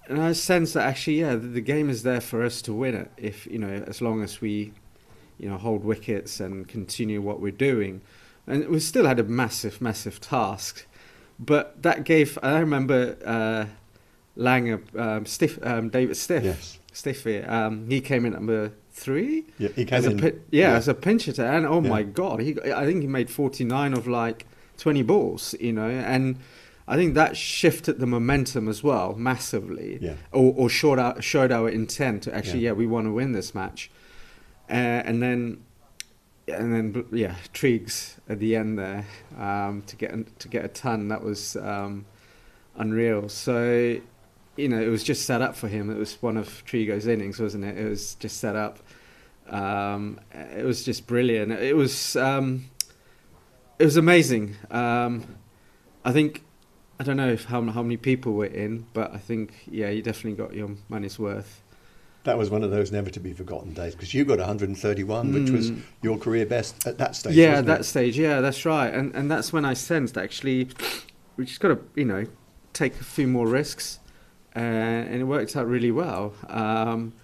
I sensed that actually, the game is there for us to win it if as long as we, hold wickets and continue what we're doing, and we still had a massive, massive task. But that gave, I remember Langer, David Stiff. Yes. Stiffy. He came in at number 3. Yeah, he came in. As a pinch hitter. And my God, I think he made 49 of like 20 balls, and I think that shifted the momentum as well, massively. Yeah. Or showed our intent to actually, we want to win this match. And then Triggs at the end there to get a ton. That was unreal. So it was just set up for him. It was one of Trigo's innings, wasn't it? It was just set up. It was just brilliant. It was amazing. I think, I don't know how many people were in, but I think you definitely got your money's worth. That was one of those never to be forgotten days, because you got 131, which was your career best at that stage. Yeah, at that stage. Yeah, that's right. And that's when I sensed actually we just got to take a few more risks, and it worked out really well. And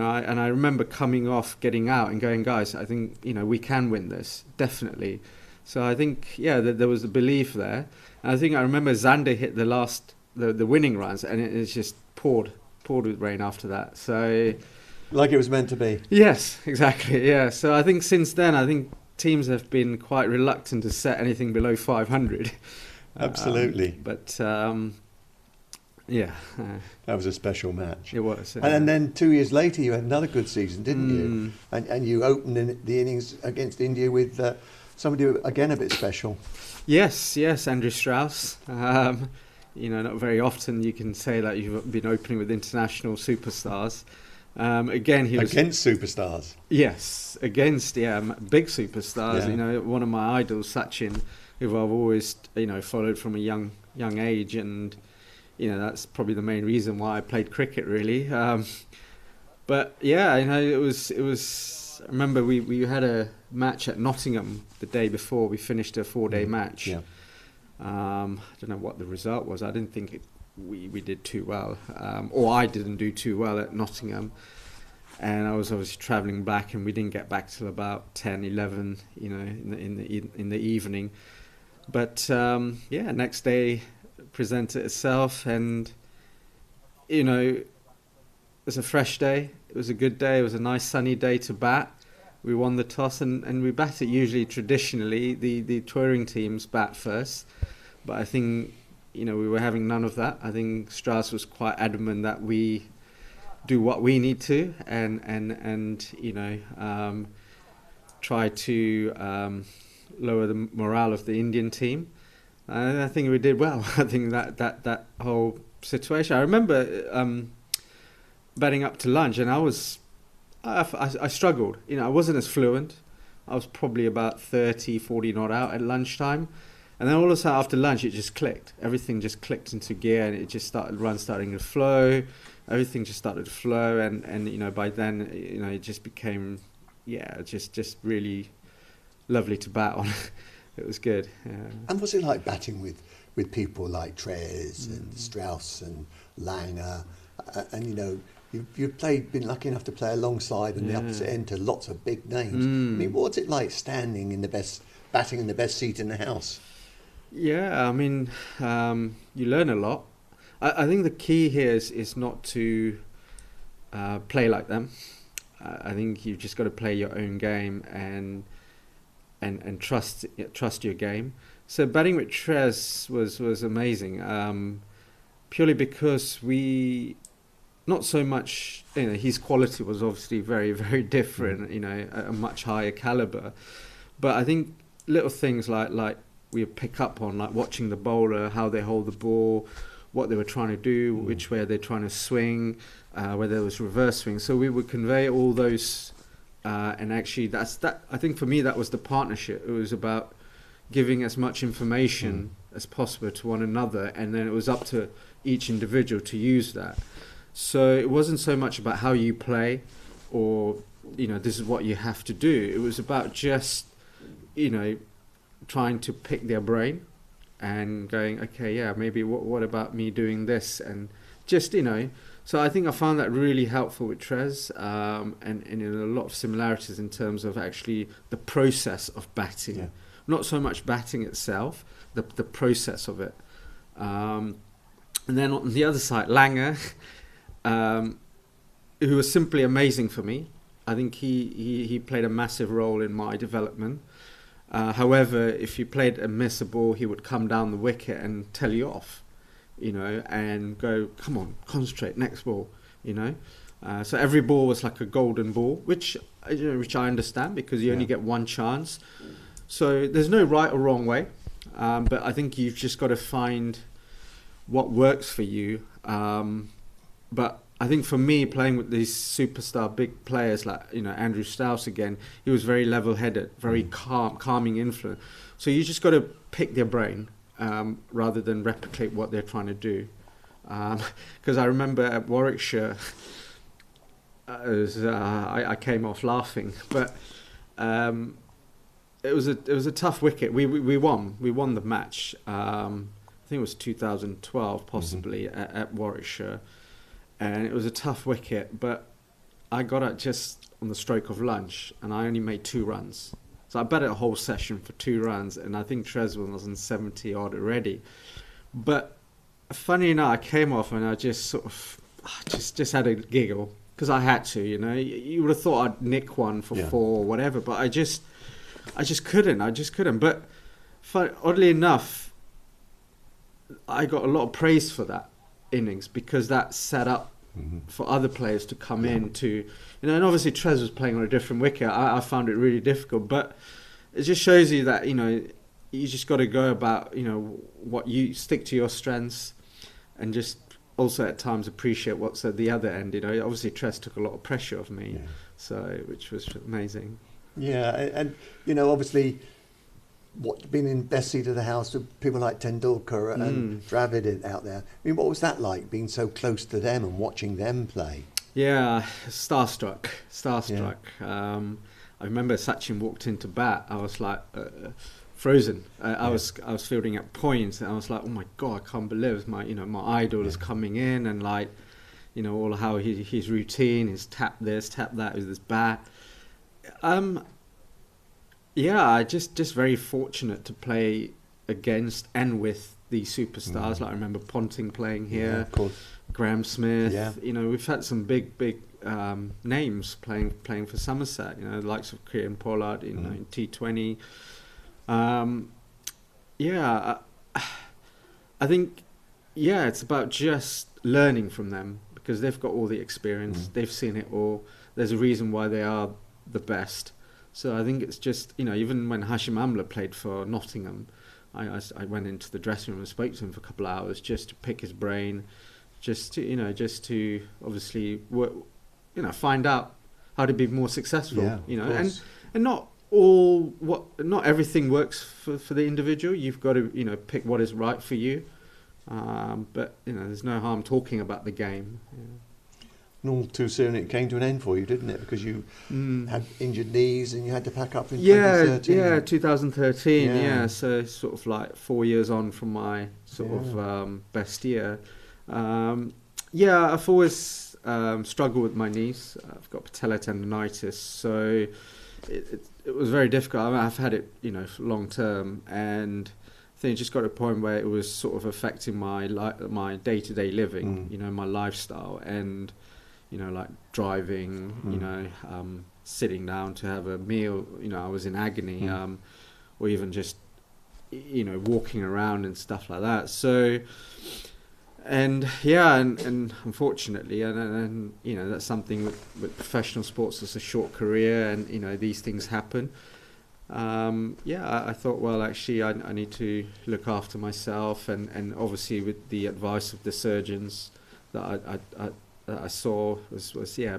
I remember coming off, getting out, and going, guys, I think we can win this, definitely. So I think there was a belief there. And I think I remember Xander hit the winning runs, and it just poured with rain after that. So, like it was meant to be. Yes, exactly. Yeah. So I think since then, teams have been quite reluctant to set anything below 500. Absolutely. That was a special match. It was. And then 2 years later, you had another good season, didn't you? And you opened the innings against India with somebody again a bit special. Yes, Andrew Strauss. Not very often you can say that you've been opening with international superstars. Again, he was against superstars. Yes, against big superstars. Yeah. One of my idols, Sachin, who I've always followed from a young age, and that's probably the main reason why I played cricket, really. But it was. I remember we had a match at Nottingham the day before we finished a 4-day match. Yeah. I don't know what the result was. I didn't think we did too well, or I didn't do too well at Nottingham. And I was obviously travelling back, and we didn't get back till about 10, 11, in the evening. But next day presented itself, and it was a fresh day. It was a good day. It was a nice sunny day to bat. we won the toss and we batted. Usually, traditionally, the touring teams bat first, but I think, we were having none of that. I think Strauss was quite adamant that we do what we need to and try to lower the morale of the Indian team. And I think we did well. I think that whole situation. I remember batting up to lunch, and I struggled. I wasn't as fluent. I was probably about 30, 40 not out at lunchtime. And then all of a sudden after lunch, it just clicked. Everything just clicked into gear, and it just starting to flow. Everything just started to flow, and by then, it just became, just really lovely to bat on. It was good. Yeah. And what's it like batting with people like Trez and Strauss and Langer, and you've been lucky enough to play alongside in the opposite end to lots of big names. I mean, what's it like batting in the best seat in the house? Yeah, I mean, you learn a lot. I think the key here is not to play like them. I think you've just got to play your own game and trust your game. So batting with Trez was amazing, purely because we, not so much, his quality was obviously very, very different, a much higher caliber. But I think little things like we pick up on, like watching the bowler, how they hold the ball, what they were trying to do, which way they're trying to swing, whether it was reverse swing. So we would convey all those, and actually I think for me that was the partnership. It was about giving as much information as possible to one another, and then it was up to each individual to use that. So it wasn't so much about how you play or, this is what you have to do. It was about just, trying to pick their brain and going, okay, yeah, maybe what about me doing this? And just, so I think I found that really helpful with Trez, and in a lot of similarities in terms of actually the process of batting. Yeah. Not so much batting itself, the process of it. And then on the other side, Langer, who was simply amazing for me. I think he played a massive role in my development. However, if you played a miss a ball, he would come down the wicket and tell you off, and go, come on, concentrate, next ball, So every ball was like a golden ball, which I understand because you only get one chance. So there's no right or wrong way, but I think you've just got to find what works for you. But I think for me, playing with these superstar big players like Andrew Strauss again, he was very level-headed, very calming influence. So you just got to pick their brain rather than replicate what they're trying to do. Because I remember at Warwickshire, I came off laughing, but it was a tough wicket. We won the match. I think it was 2012 possibly at Warwickshire. And it was a tough wicket, but I got it just on the stroke of lunch, and I only made 2 runs. So I batted a whole session for 2 runs, and I think Treswell was on 70 odd already. But funny enough, I came off and I just sort of just had a giggle because I had to. You would have thought I'd nick one for 4 or whatever, but I just couldn't. But oddly enough, I got a lot of praise for that innings because that set up for other players to come in to, and obviously Trez was playing on a different wicket. I found it really difficult, but it just shows you that you just got to go about what you stick to your strengths, and just also at times appreciate what's at the other end. Obviously Trez took a lot of pressure off me, which was amazing. Yeah, and obviously, being in best seat of the house with people like Tendulkar and Dravid out there. I mean, what was that like, being so close to them and watching them play? Yeah, starstruck. Yeah. I remember Sachin walked into bat. I was like frozen. I was fielding at points, and I was like, oh my god, I can't believe my idol is coming in, and all how his routine, his tap this, tap that with his bat. I just very fortunate to play against and with these superstars. Like I remember Ponting playing here, of course. Graham Smith. Yeah. We've had some big names playing for Somerset. You know, the likes of Kieran Pollard in T20. I think it's about just learning from them, because they've got all the experience. They've seen it all. There's a reason why they are the best. So I think it's just, you know, even when Hashim Amla played for Nottingham, I went into the dressing room and spoke to him for a couple of hours just to pick his brain, just to obviously work, you know, find out how to be more successful. You know, and not everything works for the individual. You've got to, you know, pick what is right for you. But you know, there's no harm talking about the game. And all too soon it came to an end for you, didn't it? Because you had injured knees and you had to pack up in 2013. Yeah, 2013. Yeah, so sort of like 4 years on from my sort of best year. I've always struggled with my knees. I've got patellar tendonitis, so it was very difficult. I mean, I've had it, you know, long term, and I think it just got to a point where it was sort of affecting my day-to-day living, you know, my lifestyle, and you know, like driving, you know, sitting down to have a meal, you know, I was in agony, or even just, you know, walking around and stuff like that. So, and unfortunately, and you know, that's something with professional sports. It's a short career, and you know, these things happen. I thought, well, actually, I need to look after myself, and obviously with the advice of the surgeons that I saw was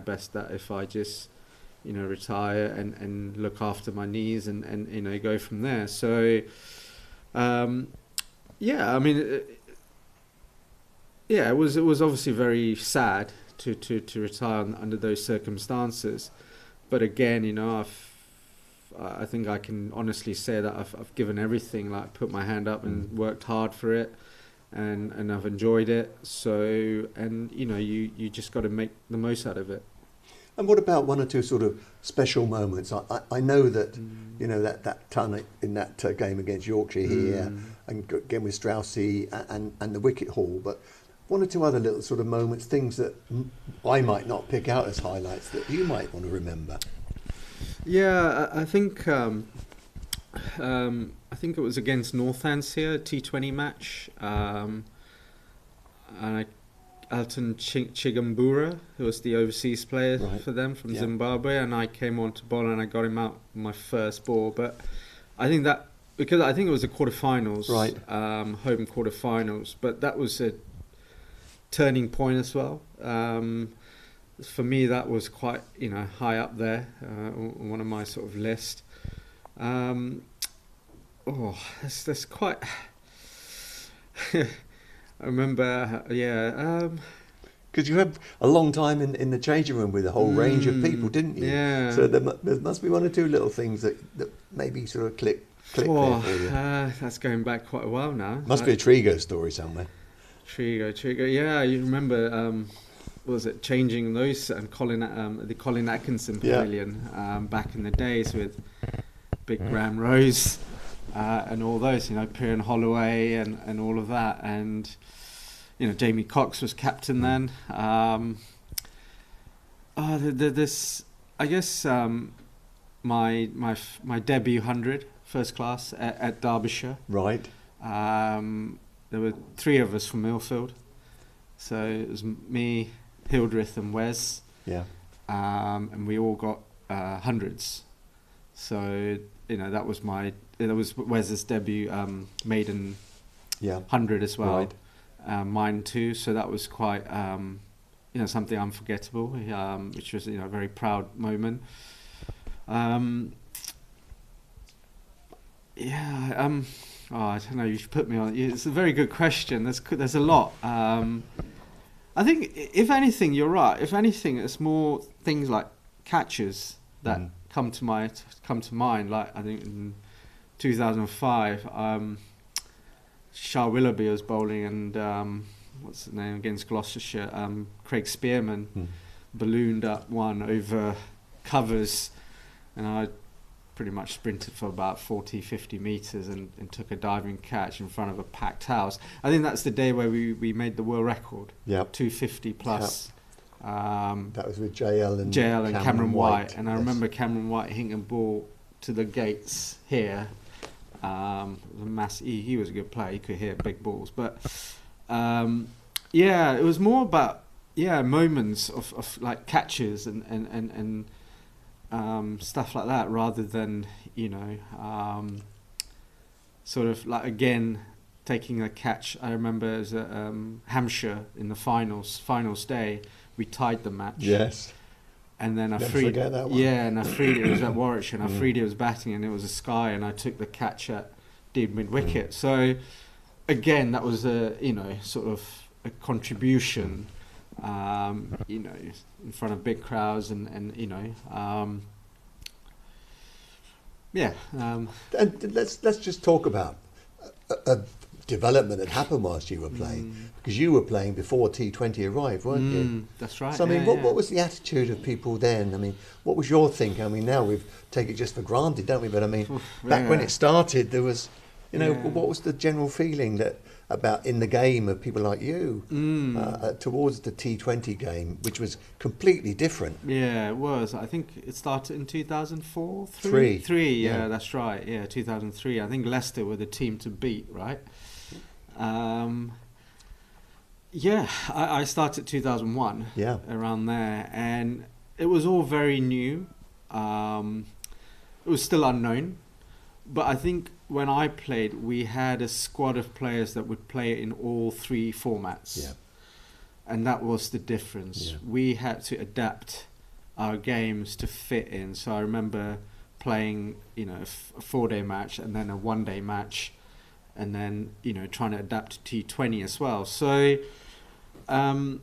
best that if I just, you know, retire and look after my knees and you know, go from there. So, I mean, it was obviously very sad to retire under those circumstances, but again, you know, I think I can honestly say that I've given everything, like put my hand up and worked hard for it, and I've enjoyed it. So, and you know, you just got to make the most out of it. And what about one or two sort of special moments? I know that, you know, that ton in that game against Yorkshire here, and again with Straussy and the wicket haul, but one or two other little sort of moments, things that I might not pick out as highlights that you might want to remember. Yeah, I think it was against Northamptonshire, T20 match, and Alton Chigambura, who was the overseas player for them from Zimbabwe, and I came on to bowl and I got him out my first ball. But I think that, because I think it was the quarterfinals, home quarterfinals, but that was a turning point as well. For me, that was quite, you know, high up there on one of my sort of list. That's quite. I remember, because you had a long time in the changing room with a whole range of people, didn't you? Yeah. So there must be one or two little things that maybe sort of click there for you. That's going back quite a while now. Must be a Trigo story somewhere. Trigo. Yeah, you remember. Was it changing those and the Colin Atkinson Pavilion back in the days with Big Graham Rose and all those, you know, Piran Holloway and all of that, and you know, Jamie Cox was captain then. This, I guess, my debut 100 first class at Derbyshire. Right. There were three of us from Millfield, so it was me, Hildreth and Wes, and we all got hundreds. So you know, that was Wes's debut maiden 100 as well. Right. Mine too. So that was quite you know, something unforgettable, which was, you know, a very proud moment. I don't know. You should put me on. It's a very good question. There's a lot. I think, if anything, you're right. If anything, it's more things like catches that come to mind. Like I think in 2005, Shah Willoughby was bowling, and what's his name against Gloucestershire? Craig Spearman ballooned up one over covers, and I pretty much sprinted for about 40-50 metres and took a diving catch in front of a packed house. I think that's the day where we made the world record, 250 plus That was with JL and Cameron White. And I yes. remember Cameron White hitting a ball to the gates here. He was a good player. He could hit big balls. But it was more about moments of like catches and stuff like that, rather than sort of like again taking a catch. I remember it was at Hampshire in the finals day. We tied the match. Yes. And then Never forget that one. Yeah, and it was at Warwickshire, and Afridi was batting, and it was a sky, and I took the catch at dead mid wicket. So again, that was a sort of a contribution, in front of big crowds, and And let's just talk about a development that happened whilst you were playing, because you were playing before T20 arrived, weren't you? That's right. So I mean, what was the attitude of people then? I mean, what was your thinking? I mean, now we've taken it just for granted, don't we? But I mean, back when it started, there was, what was the general feeling about in the game of people like you towards the T20 game, which was completely different? Yeah, it was. I think it started in 2004, Three. Yeah, that's right. Yeah, 2003. I think Leicester were the team to beat, right? I started 2001. Yeah, around there, and it was all very new. It was still unknown, but I think when I played, we had a squad of players that would play in all three formats. Yeah. And that was the difference. Yeah. We had to adapt our games to fit in. So I remember playing, a 4-day match and then a 1-day match, and then, trying to adapt to T20 as well. So, but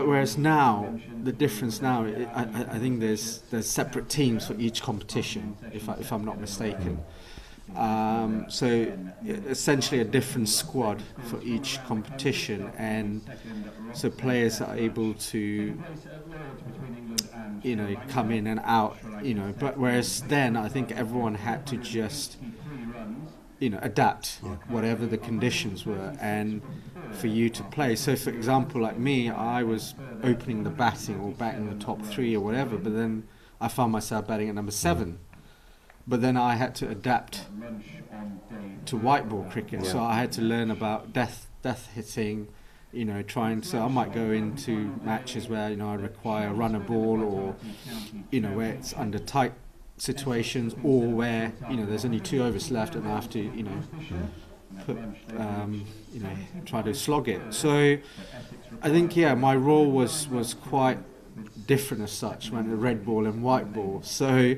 whereas now, the difference now, I think there's separate teams for each competition, if I'm not mistaken. So essentially a different squad for each competition, and so players are able to come in and out, but whereas then I think everyone had to just adapt whatever the conditions were and for you to play. So for example, like me, I was opening the batting or batting the top 3 or whatever, but then I found myself batting at number 7. But then I had to adapt to white ball cricket, so I had to learn about death hitting, so I might go into matches where I require a runner ball, or where it's under tight situations, or where there's only 2 overs left and I have to try to slog it. So I think my role was quite different as such when red ball and white ball. So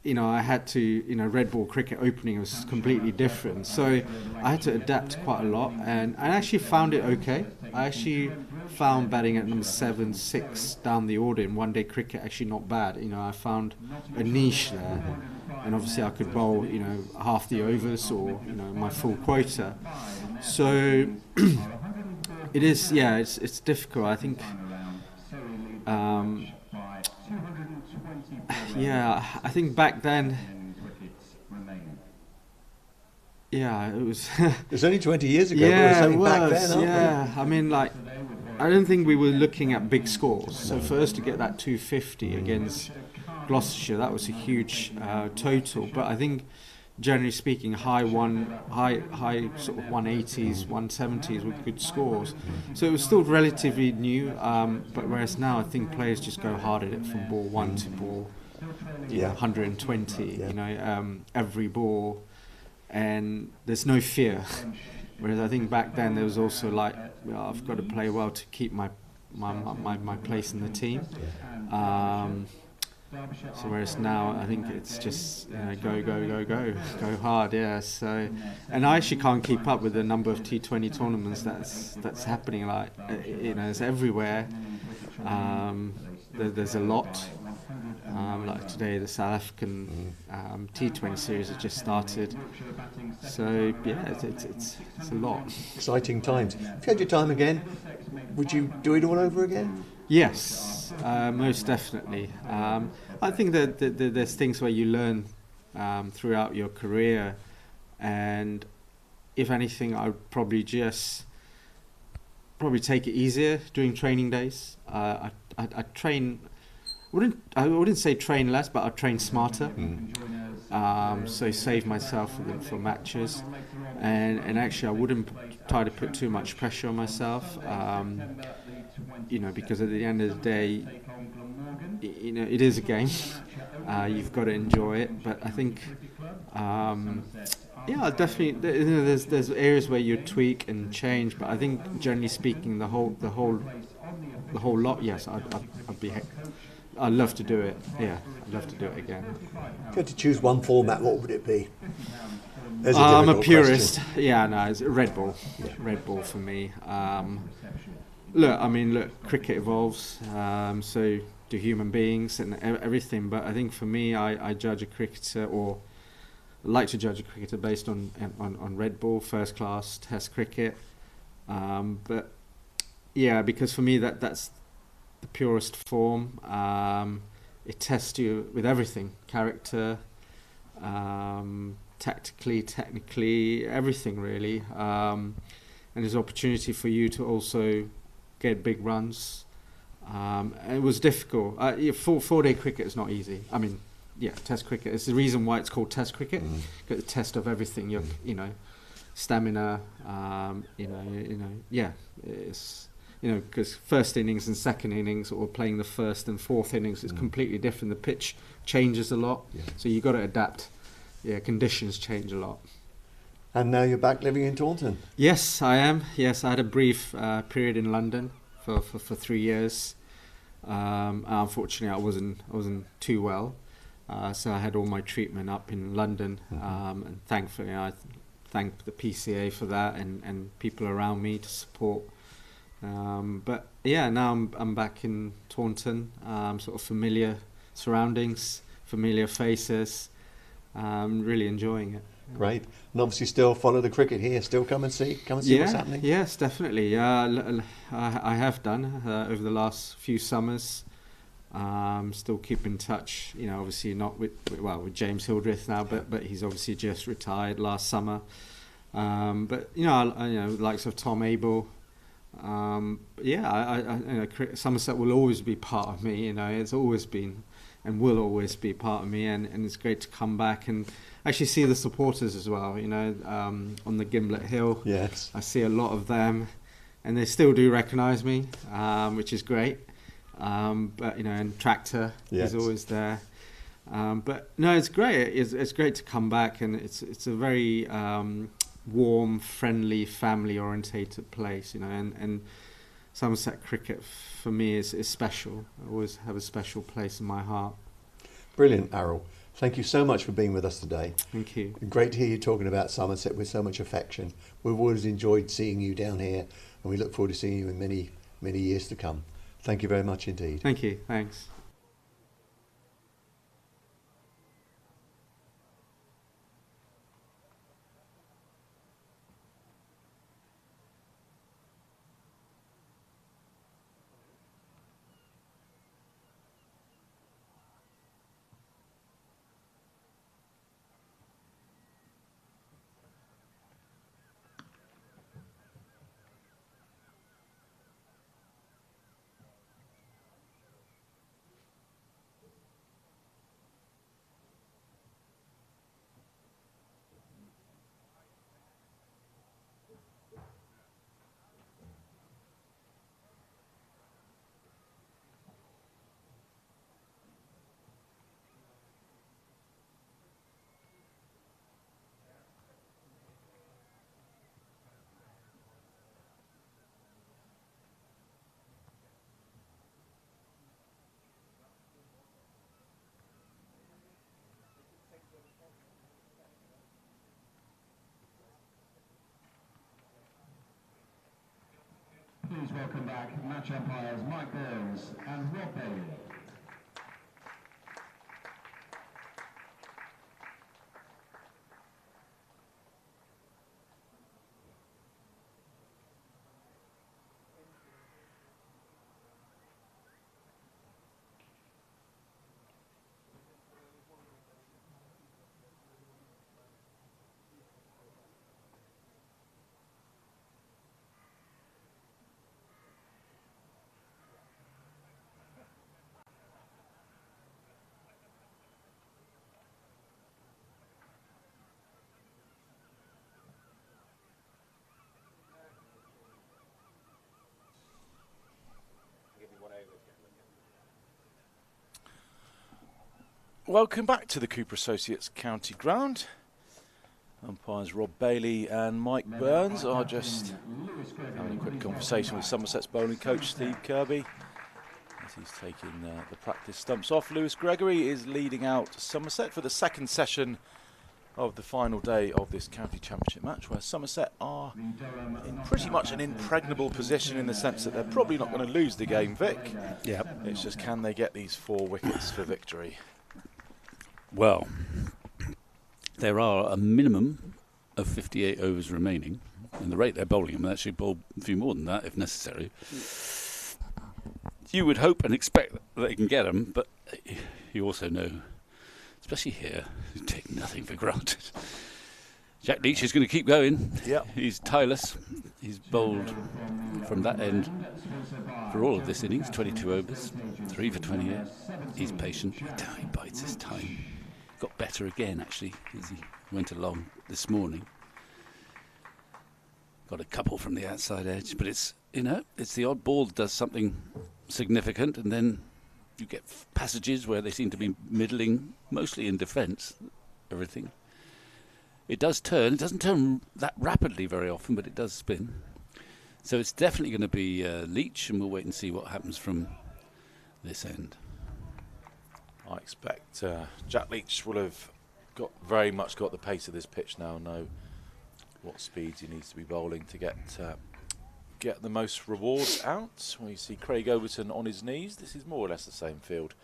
I had to, red ball cricket opening was completely different. So I had to adapt quite a lot, and I actually found it okay. I actually found batting at number 7, 6 down the order in 1-day cricket actually not bad. I found a niche there, and obviously I could bowl, half the overs or, my full quota. So it is, it's difficult. I think, I think back then, it was. It's only 20 years ago. But it was back then, aren't we? I mean, like, I don't think we were looking at big scores. So for us to get that 250 against Gloucestershire, that was a huge total. But I think, generally speaking, high sort of 180s, 170s were good scores. So it was still relatively new. But whereas now, I think players just go hard at it from ball 1 to ball 120. Every ball, and there's no fear. Whereas I think back then there was also like, I've got to play well to keep my place in the team. So whereas now I think it's just go hard, So, and I actually can't keep up with the number of T20 tournaments that's happening. Like it's everywhere. There's a lot. Like today, the South African T20 series has just started. So it's a lot. Exciting times. If you had your time again, would you do it all over again? Yes, most definitely. I think that there's things where you learn throughout your career, and if anything, I would probably just probably take it easier during training days. I train. I wouldn't say train less, but I train smarter. So save myself for matches, and actually I wouldn't try to put too much pressure on myself. Because at the end of the day, it is a game. You've got to enjoy it, but I think. Definitely. There's areas where you tweak and change, but I think generally speaking, the whole lot. Yes, I'd love to do it. Yeah, I'd love to do it again. If you had to choose one format, what would it be? I'm a purist. Question. Yeah, no, it's Red Bull. Yeah. Red Bull for me. Look, cricket evolves. So do human beings and everything. But I think for me, I judge a cricketer or like to judge a cricketer based on Red Bull, first class Test cricket. But yeah, because for me that's the purest form. It tests you with everything, character, tactically, technically, everything really. And there's opportunity for you to also get big runs. And it was difficult. 4-day cricket is not easy. I mean, yeah, Test cricket. It's the reason why it's called Test cricket. Get the test of everything. Your, stamina. It's because first innings and second innings, or playing the first and fourth innings, is completely different. The pitch changes a lot, so you got to adapt. Yeah, conditions change a lot. And now you're back living in Taunton. Yes, I am. Yes, I had a brief period in London for 3 years. Unfortunately, I wasn't too well. So I had all my treatment up in London, and thankfully I thank the PCA for that and people around me to support. But yeah, now I'm back in Taunton, sort of familiar surroundings, familiar faces. Really enjoying it. Great, and obviously still follow the cricket here. Still come and see what's happening. Yes, definitely. I have done over the last few summers. Still keep in touch, obviously not with James Hildreth now, but he's obviously just retired last summer. But likes of Tom Abel. Somerset will always be part of me. It's always been and will always be part of me, and it's great to come back and actually see the supporters as well. On the Gimlet Hill. Yes, I see a lot of them, and they still do recognise me, which is great. And Tractor is always there. But no, it's great. It's great to come back, and it's a very warm, friendly, family-orientated place. And Somerset cricket for me is special. I always have a special place in my heart. Brilliant, Errol. Thank you so much for being with us today. Thank you. Great to hear you talking about Somerset with so much affection. We've always enjoyed seeing you down here, and we look forward to seeing you in many, many years to come. Thank you very much indeed. Thank you. Thanks. Please welcome back match umpires Mike Burns and Rob Bailey. Welcome back to the Cooper Associates County Ground. Umpires Rob Bailey and Mike Burns are just having a quick conversation with Somerset's bowling coach Steve Kirby as he's taking the practice stumps off. Lewis Gregory is leading out Somerset for the second session of the final day of this county championship match, where Somerset are in pretty much an impregnable position in the sense that they're probably not going to lose the game, Vic. Yeah. It's just, can they get these 4 wickets for victory? Well, there are a minimum of 58 overs remaining, and the rate they're bowling them, they actually bowl a few more than that if necessary. You would hope and expect that they can get them, but you also know, especially here, you take nothing for granted. Jack Leach is going to keep going. Yeah. He's tireless. He's bowled from that end for all of this innings, 22 overs, 3 for 28. He's patient. He bides his time. Got better again, actually, as he went along this morning. Got a couple from the outside edge, but it's the odd ball that does something significant, and then you get passages where they seem to be middling, mostly in defence, everything. It does turn. It doesn't turn that rapidly very often, but it does spin. So it's definitely going to be Leach, and we'll wait and see what happens from this end. I expect Jack Leach will have very much got the pace of this pitch now, know what speeds he needs to be bowling to get the most rewards out. We see Craig Overton on his knees. This is more or less the same field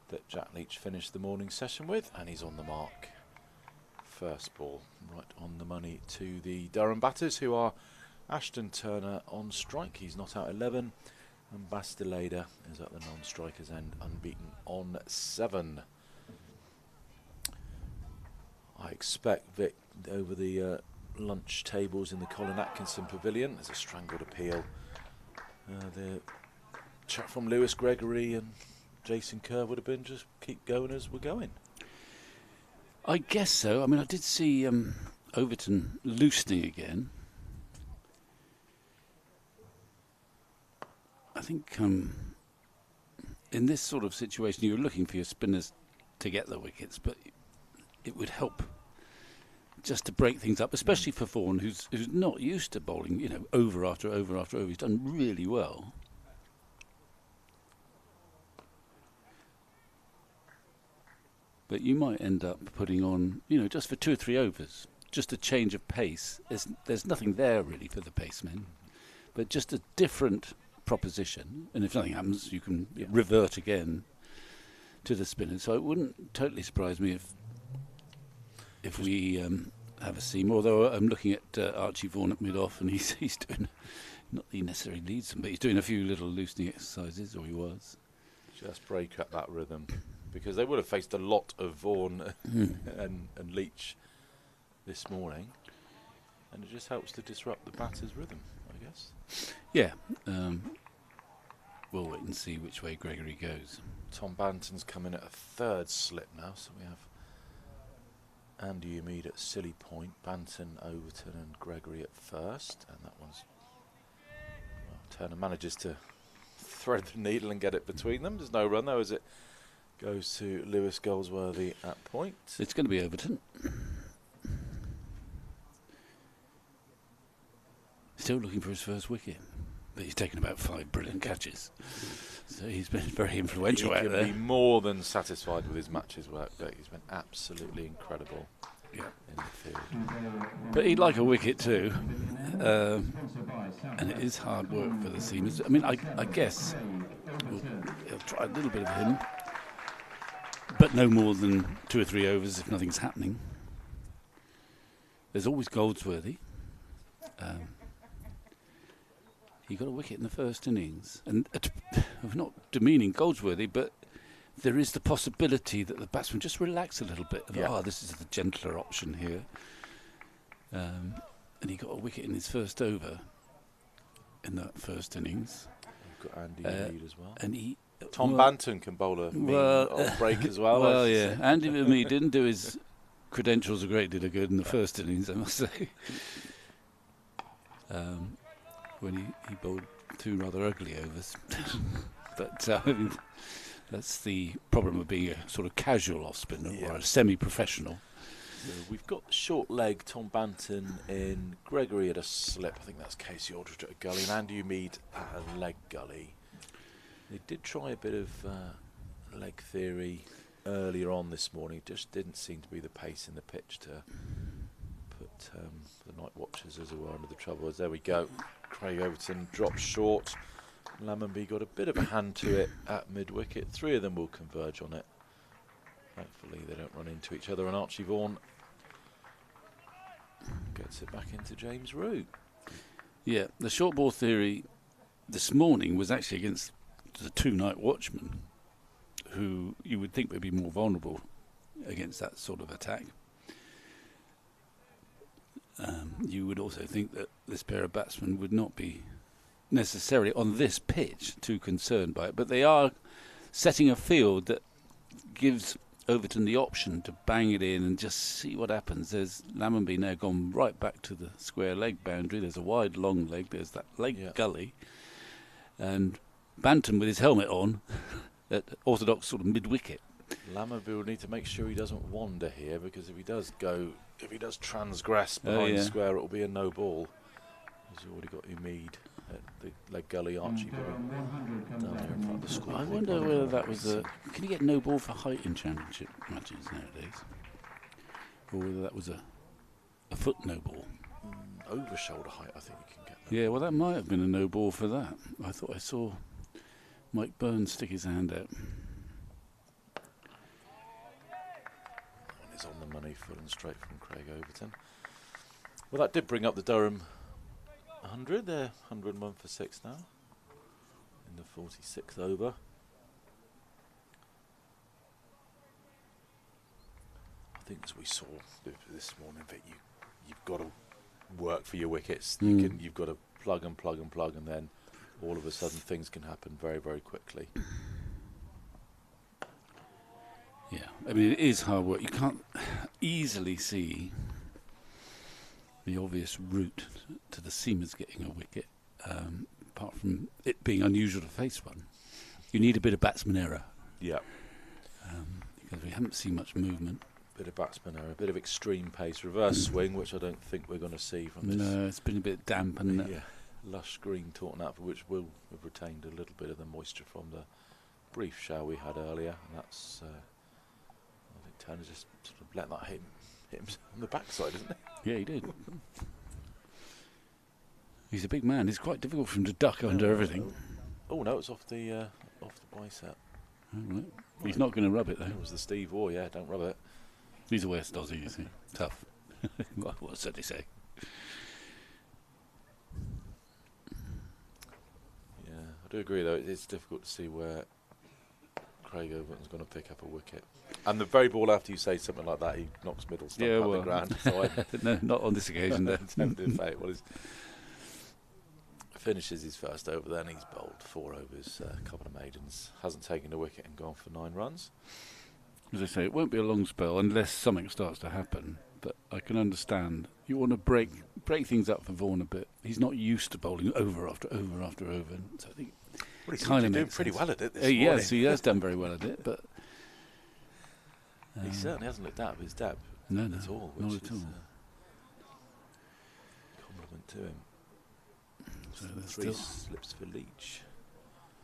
that Jack Leach finished the morning session with, and he's on the mark. First ball right on the money to the Durham batters, who are Ashton Turner on strike. He's not out 11. And Bastileda is at the non-strikers end, unbeaten on 7. I expect Vic over the lunch tables in the Colin Atkinson Pavilion. There's a strangled appeal. The chat from Lewis Gregory and Jason Kerr would have been just keep going as we're going. I guess so. I mean, I did see Overton loosening again. I think in this sort of situation, you're looking for your spinners to get the wickets, but it would help just to break things up, especially for Vaughan, who's not used to bowling, over after over after over. He's done really well. But you might end up putting on, just for 2 or 3 overs, just a change of pace. There's nothing there really for the pacemen, but just a different proposition, and if nothing happens, you can revert again to the spinner. So it wouldn't totally surprise me if we have a seam. Although I'm looking at Archie Vaughan at mid-off, and he's doing, not that he necessarily leads them, but he's doing a few little loosening exercises, or he was. Just break up that rhythm, because they would have faced a lot of Vaughan and Leach this morning, and it just helps to disrupt the batter's rhythm, I guess. Yeah, we'll wait and see which way Gregory goes. Tom Banton's coming at a 3rd slip now, so we have Andy Umeed at Silly Point, Banton, Overton and Gregory at first, and that one's, Turner manages to thread the needle and get it between them. There's no run though, as it goes to Lewis Goldsworthy at point. It's going to be Overton. Still looking for his first wicket, but he's taken about 5 brilliant catches, so he's been very influential out there. He can be more than satisfied with his matches work, but he's been absolutely incredible in the field. But he'd like a wicket too, and it is hard work for the seamers. I mean, I guess he'll try a little bit of him, but no more than 2 or 3 overs if nothing's happening. There's always Goldsworthy. He got a wicket in the first innings, and I'm not demeaning Goldsworthy, but there is the possibility that the batsman just relax a little bit. This is the gentler option here. And he got a wicket in his first over in that first innings. We've got Andy Umeed as well. And Tom Banton can bowl a mean break as well. Well, yeah. Andy Umeed didn't do his credentials a great deal of good in the first innings, I must say. When he bowled 2 rather ugly overs. But That's the problem of being a sort of casual off spinner or a semi-professional. So we've got short leg, Tom Banton in, Gregory at a slip, I think that's Casey Aldridge at a gully, and Andy Mead at a leg gully. They did try a bit of leg theory earlier on this morning, just didn't seem to be the pace in the pitch to put the night watchers, as it were, under the trouble. As there we go, Craig Overton drops short. Lammonby got a bit of a hand to it at mid-wicket. 3 of them will converge on it. Thankfully they don't run into each other, and Archie Vaughan gets it back into James Root. Yeah, the short ball theory this morning was actually against the 2 night watchmen, who you would think would be more vulnerable against that sort of attack. You would also think that this pair of batsmen would not be necessarily on this pitch too concerned by it, but they are setting a field that gives Overton the option to bang it in and just see what happens. There's Lammonby now gone right back to the square leg boundary. There's a wide long leg, there's that leg gully, and Banton with his helmet on at orthodox sort of mid-wicket. Lammonby will need to make sure he doesn't wander here, because if he does transgress behind the square, it will be a no ball. He's already got Umeed at the leg gully. Archie Vaughan down there in front of the square. I wonder whether that was a... Can you get no ball for height in championship matches nowadays? Or whether that was a foot no ball? Over shoulder height, I think you can get that. Yeah, well, that might have been a no ball for that. I thought I saw Mike Burns stick his hand out. One is on the money, full and straight from Craig Overton. Well, that did bring up the Durham 100. They're 101 for 6 now in the 46th over. I think, as we saw this morning, that you've got to work for your wickets. You've got to plug and plug and plug, and then all of a sudden things can happen very, very quickly. Yeah, I mean, it is hard work. You can't easily see the obvious route to the seamers getting a wicket, apart from it being unusual to face one. You need a bit of batsman error. Yeah. Because we haven't seen much movement. Bit of batsman error, a bit of extreme pace, reverse swing, which I don't think we're going to see from this. No, it's been a bit damp and lush green Taunton outfit, which will have retained a little bit of the moisture from the brief shower we had earlier, and that's I think Turner just sort of let that hit him on the backside, isn't it? Yeah, he did. He's a big man. It's quite difficult for him to duck under everything. Oh no, it's off the bicep. Oh, right. He's not going to rub it though. It was the Steve Waugh, don't rub it. He's a West Aussie, you see. Tough. What should they say? Yeah, I do agree though. It's difficult to see where Craig Overton's going to pick up a wicket. And the very ball after you say something like that, he knocks middle stump out the ground. So no, not on this occasion. Tempted fate. Well, finishes his first over, then he's bowled 4 overs, a couple of maidens, hasn't taken a wicket and gone for 9 runs. As I say, it won't be a long spell unless something starts to happen. But I can understand you want to break things up for Vaughan a bit. He's not used to bowling over after over after over. And so I think he's kind of doing pretty well at it this morning. Yes, he has done very well at it, but he certainly hasn't looked out of his depth at all. Not at all. Compliment to him. So there's 3 slips for Leach.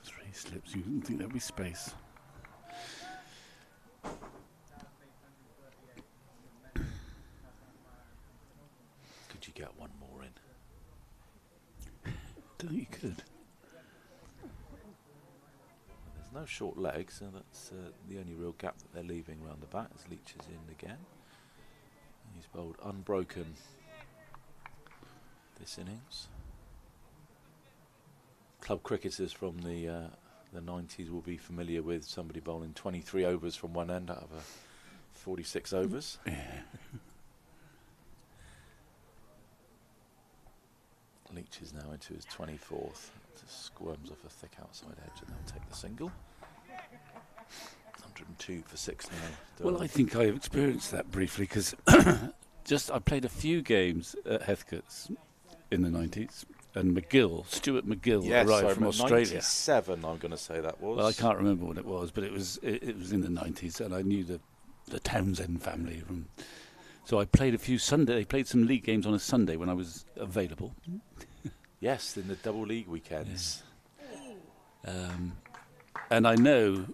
3 slips. You wouldn't think there'd be space. Could you get one more in? Don't think you could. There's no short legs, so that's the only real gap that they're leaving round the back as Leach is in again. He's bowled unbroken this innings. Club cricketers from the 90s will be familiar with somebody bowling 23 overs from one end out of a 46 overs. Yeah. Leach is now into his 24th. Just squirms off a thick outside edge and they'll take the single. 102 for 6 now. Well, I think I've experienced that briefly because I played a few games at Heathcote's in the 90s, and Stuart McGill Yes, arrived from Australia. 97, I'm going to say that was. Well, I can't remember what it was, but it was in the 90s, and I knew the Townsend family from. So I played They played some league games on a Sunday when I was available. Yes, in the double league weekends. Yeah. And I know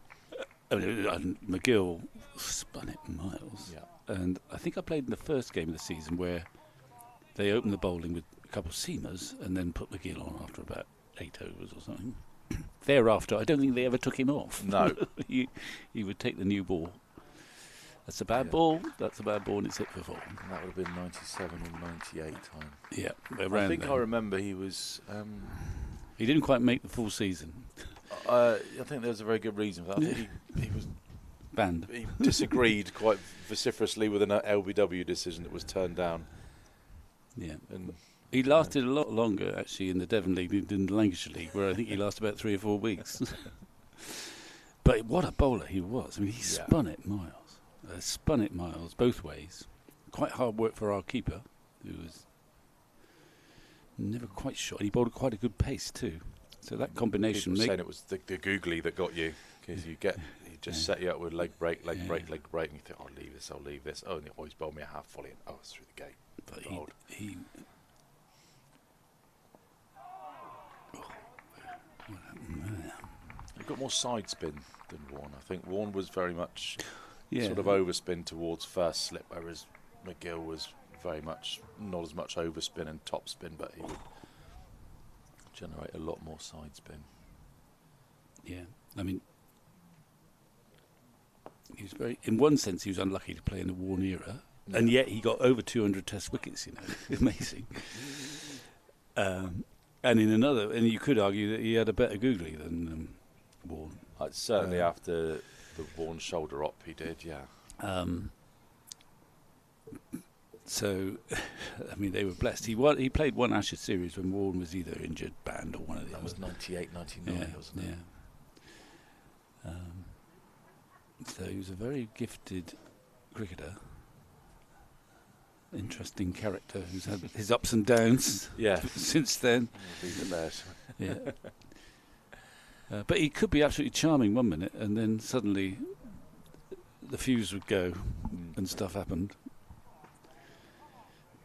McGill spun it miles. Yeah. And I think I played in the first game of the season where they opened the bowling with a couple of seamers and then put McGill on after about 8 overs or something. Thereafter, I don't think they ever took him off. No. he would take the new ball. That's a bad ball. That's a bad ball, and it's hit for 4. And that would have been 97 or 98 time. Yeah, I think I remember he was. He didn't quite make the full season. I think there was a very good reason for that. I think he was banned. He disagreed quite vociferously with an LBW decision that was turned down. Yeah, and he lasted a lot longer actually in the Devon League than in the Lancashire League, where I think he lasted about 3 or 4 weeks. But what a bowler he was! I mean, he spun it miles both ways. Quite hard work for our keeper, who was never quite shot. He bowled quite a good pace too. So that combination. People saying it was the googly that got you, because he just set you up with leg break, and you think, I'll leave this. Oh, and he always bowled me a half volley, and it's through the gate. But he got more side spin than Warne. I think Warne was very much sort of overspin towards first slip, whereas McGill was very much not as much overspin and top spin, but he would generate a lot more side spin. Yeah, I mean, he was in one sense, he was unlucky to play in the Warne era, and yet he got over 200 Test wickets. Amazing. And in another, and you could argue that he had a better googly than Warne. Certainly after the Warne shoulder op, he did, yeah. So, I mean, they were blessed. He played one Ashes series when Warne was either injured, banned, or one of the other. That was 98, 99, wasn't it? Yeah. So he was a very gifted cricketer. Interesting character who's had his ups and downs since then. Yeah. But he could be absolutely charming one minute, and then suddenly the fuse would go and stuff happened.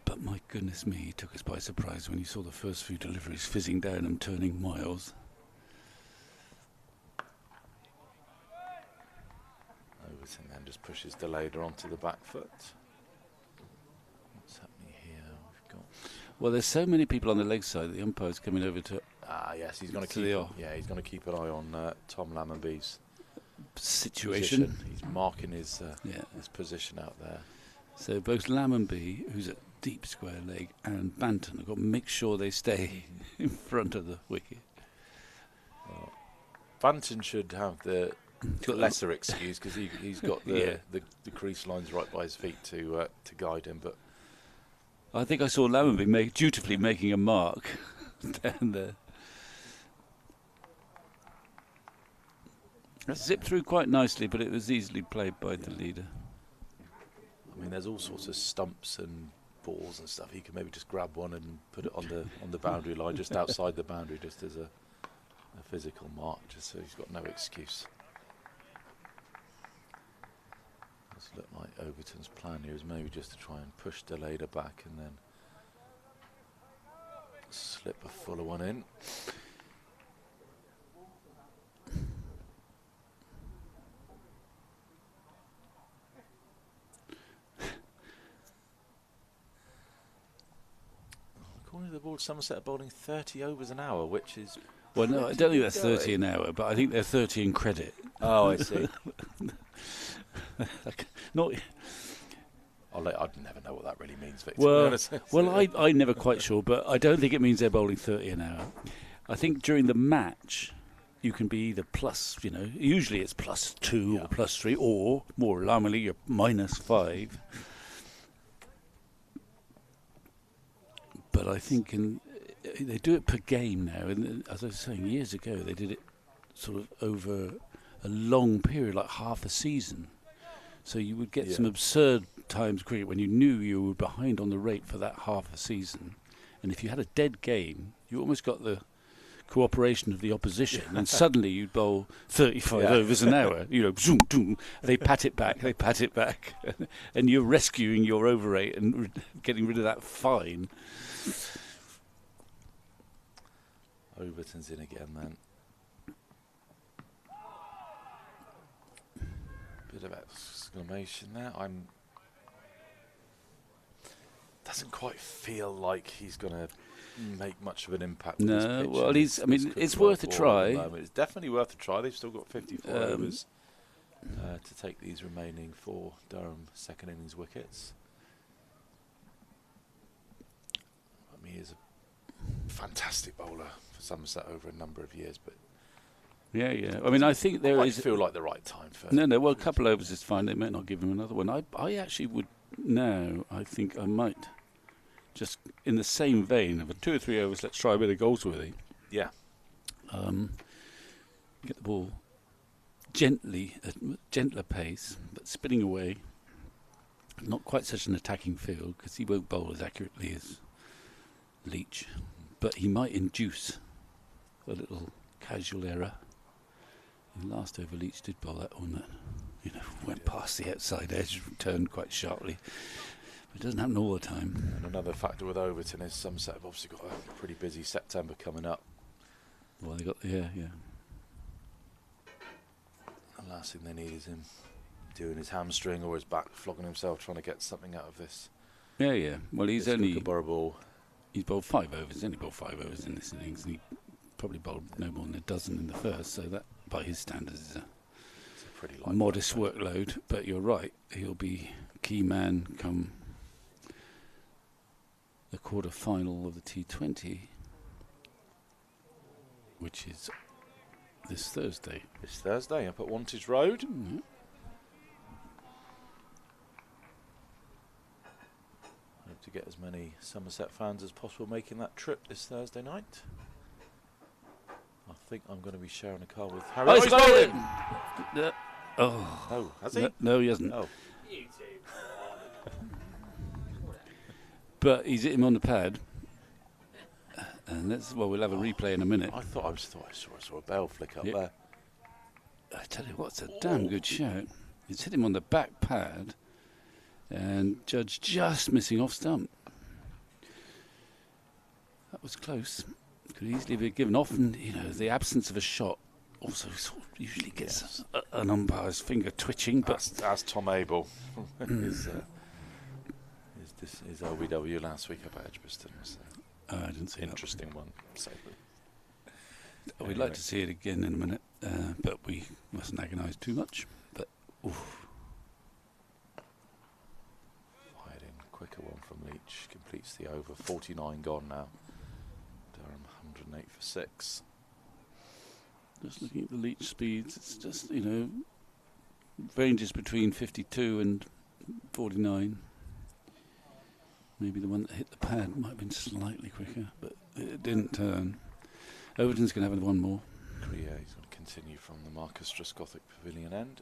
But my goodness me, he took us by surprise when he saw the first few deliveries fizzing down and turning miles. Overton then just pushes Delader onto the back foot. What's happening here? We've got. Well, there's so many people on the leg side that the umpire's coming over to. Yes, he's going to keep. He's going to keep an eye on Tom Lammonby's situation. He's marking his position out there. So both Lammonby, who's at deep square leg, and Banton have got to make sure they stay in front of the wicket. Well, Banton should have the lesser excuse because he's got the crease lines right by his feet to guide him. But I think I saw Lammonby dutifully making a mark down there. It zipped through quite nicely, but it was easily played by the leader. I mean, there's all sorts of stumps and balls and stuff. He can maybe just grab one and put it on the boundary line, just outside the boundary, just as a physical mark, just so he's got no excuse. Does look like Overton's plan here is maybe just to try and push Delader back and then slip a fuller one in. According to the board, Somerset are bowling 30 overs an hour, which is... Well, no, I don't think that's 30 an hour, but I think they're 30 in credit. Oh, I see. Not... I'd never know what that really means, Victor. Well, I'm never quite sure, but I don't think it means they're bowling 30 an hour. I think during the match, you can be either plus, usually it's +2 or +3, or, more alarmingly, you're -5. But I think they do it per game now, and as I was saying, years ago, they did it sort of over a long period, like half a season. So you would get some absurd times cricket when you knew you were behind on the rate for that half a season, And if you had a dead game, you almost got the cooperation of the opposition, and suddenly you'd bowl 35 overs an hour. Zoom, zoom. They pat it back, and you're rescuing your over rate and getting rid of that fine. Overton's in again, man. Bit of exclamation there. Doesn't quite feel like he's going to make much of an impact. No, with this pitch. well, it's worth a try. It's definitely worth a try. They've still got 54 overs to take these remaining 4 Durham second innings wickets. I mean, he's a fantastic bowler for Somerset over a number of years, but yeah. I mean, I think there is. feel like the right time for. No. Well, a couple overs is fine. They might not give him another one. I actually would now. I think I might. Just in the same vein of 2 or 3 overs, let's try a bit of Goldsworthy. Yeah. Get the ball gently, at gentler pace, but spinning away. Not quite such an attacking field, because he won't bowl as accurately as Leach, but he might induce a little casual error. In the last over, Leach did bowl that one that went past the outside edge, turned quite sharply. It doesn't happen all the time. And another factor with Overton is Somerset have obviously got a pretty busy September coming up. Well, they got yeah. The last thing they need is him doing his hamstring or his back, flogging himself, trying to get something out of this. Yeah. Well, he's only ball. He's bowled 5 overs. He's only bowled 5 overs in this innings, and he probably bowled no more than a dozen in the first. So that, by his standards, is a pretty modest workload. But you're right; he'll be key man come the quarter final of the T20, which is this Thursday. This Thursday up at Wantage Road. Mm-hmm. Hope to get as many Somerset fans as possible making that trip this Thursday night. I think I'm going to be sharing a car with Harry. Oh, he's bowling! Oh, has he? No, he hasn't. Oh. But he's hit him on the pad, and we'll have a replay in a minute. I just saw a bell flick up there. I tell you what, it's a damn good shout. It's hit him on the back pad, and Judge just missing off stump. That was close. Could easily be given off, and the absence of a shot also sort of usually gets an umpire's finger twitching. But as Tom Abel, his LBW last week up at Edgbaston was I didn't see interesting one. We'd like to see it again in a minute, but we mustn't agonise too much. But wide in, quicker one from Leach completes the over. 49 gone now. Durham 108 for 6. Just looking at the Leach speeds, it's just ranges between 52 and 49. Maybe the one that hit the pad might have been slightly quicker, but it didn't turn. Overton's going to have one more. Yeah, he's going to continue from the Marcus Trescothic Pavilion end.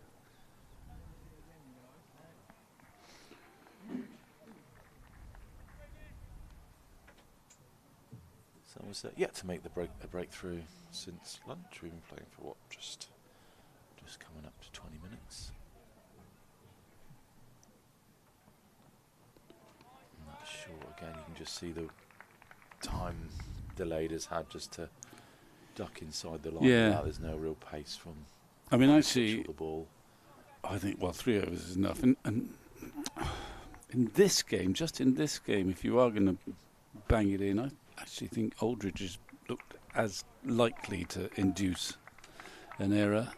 Somerset yet to make the breakthrough since lunch. We've been playing for just coming up to 20 minutes. Short again, you can just see the time delayed has had just to duck inside the line. Yeah. Now there's no real pace from. I mean, I see. The ball. I think 3 overs is enough, and in this game, if you are going to bang it in, I actually think Aldridge has looked as likely to induce an error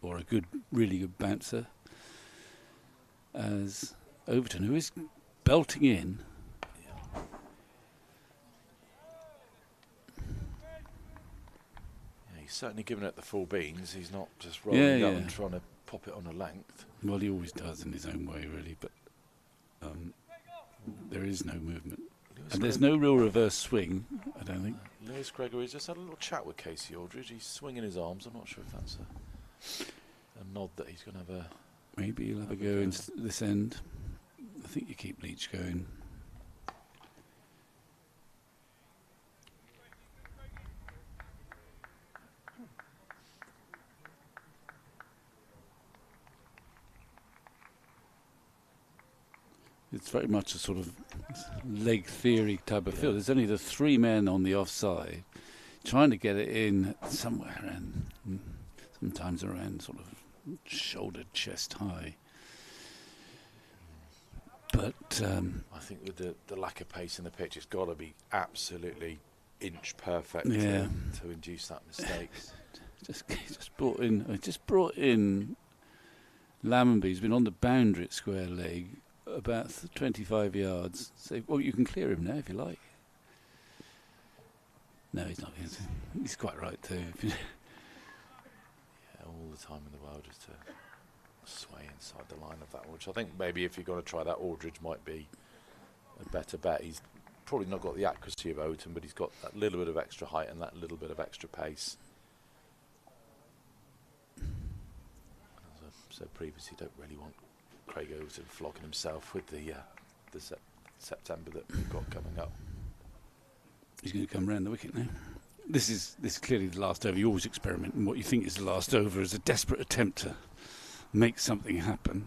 or a really good bouncer as Overton, who is belting in. He's certainly given it the full beans. He's not just rolling up and trying to pop it on a length. Well, he always does in his own way, really, but there is no movement. And there's no real reverse swing, I don't think. Lewis Gregory's just had a little chat with Casey Aldridge. He's swinging his arms. I'm not sure if that's a nod that he's going to have a... Maybe he'll have a go in this end. I think you keep Leach going. it's very much a sort of leg theory type of field. There's only the 3 men on the offside trying to get it in somewhere, and sometimes around sort of shoulder, chest high. But I think with the lack of pace in the pitch, it's got to be absolutely inch perfect Yeah. to induce that mistake. just brought in Lammonby. He's been on the boundary at square leg about 25 yards. So, well, you can clear him now if you like. No, he's not. He's quite right too. Yeah, all the time in the world just to sway inside the line of that, which I think maybe if you're going to try that, Aldridge might be a better bet. He's probably not got the accuracy of Overton, but he's got that little bit of extra height and that little bit of extra pace. As I said previously, don't really want Craig Overton flogging himself with the September that we've got coming up. He's going to come round the wicket now. This is clearly the last over. You always experiment, and what you think is the last over is a desperate attempt to make something happen.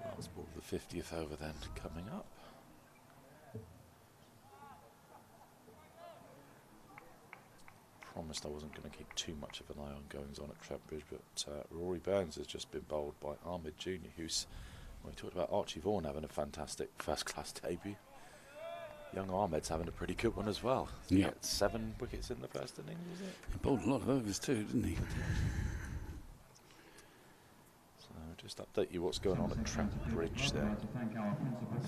Last ball of the 50th over then coming up. Promised I wasn't going to keep too much of an eye on goings on at Trentbridge, but Rory Burns has just been bowled by Ahmed Jr., who's, well, we talked about Archie Vaughan having a fantastic first-class debut. Young Ahmed's having a pretty good one as well. He got 7 wickets in the first innings, was it? He bowled a lot of overs too, didn't he? Just update you what's going on at Trentbridge there.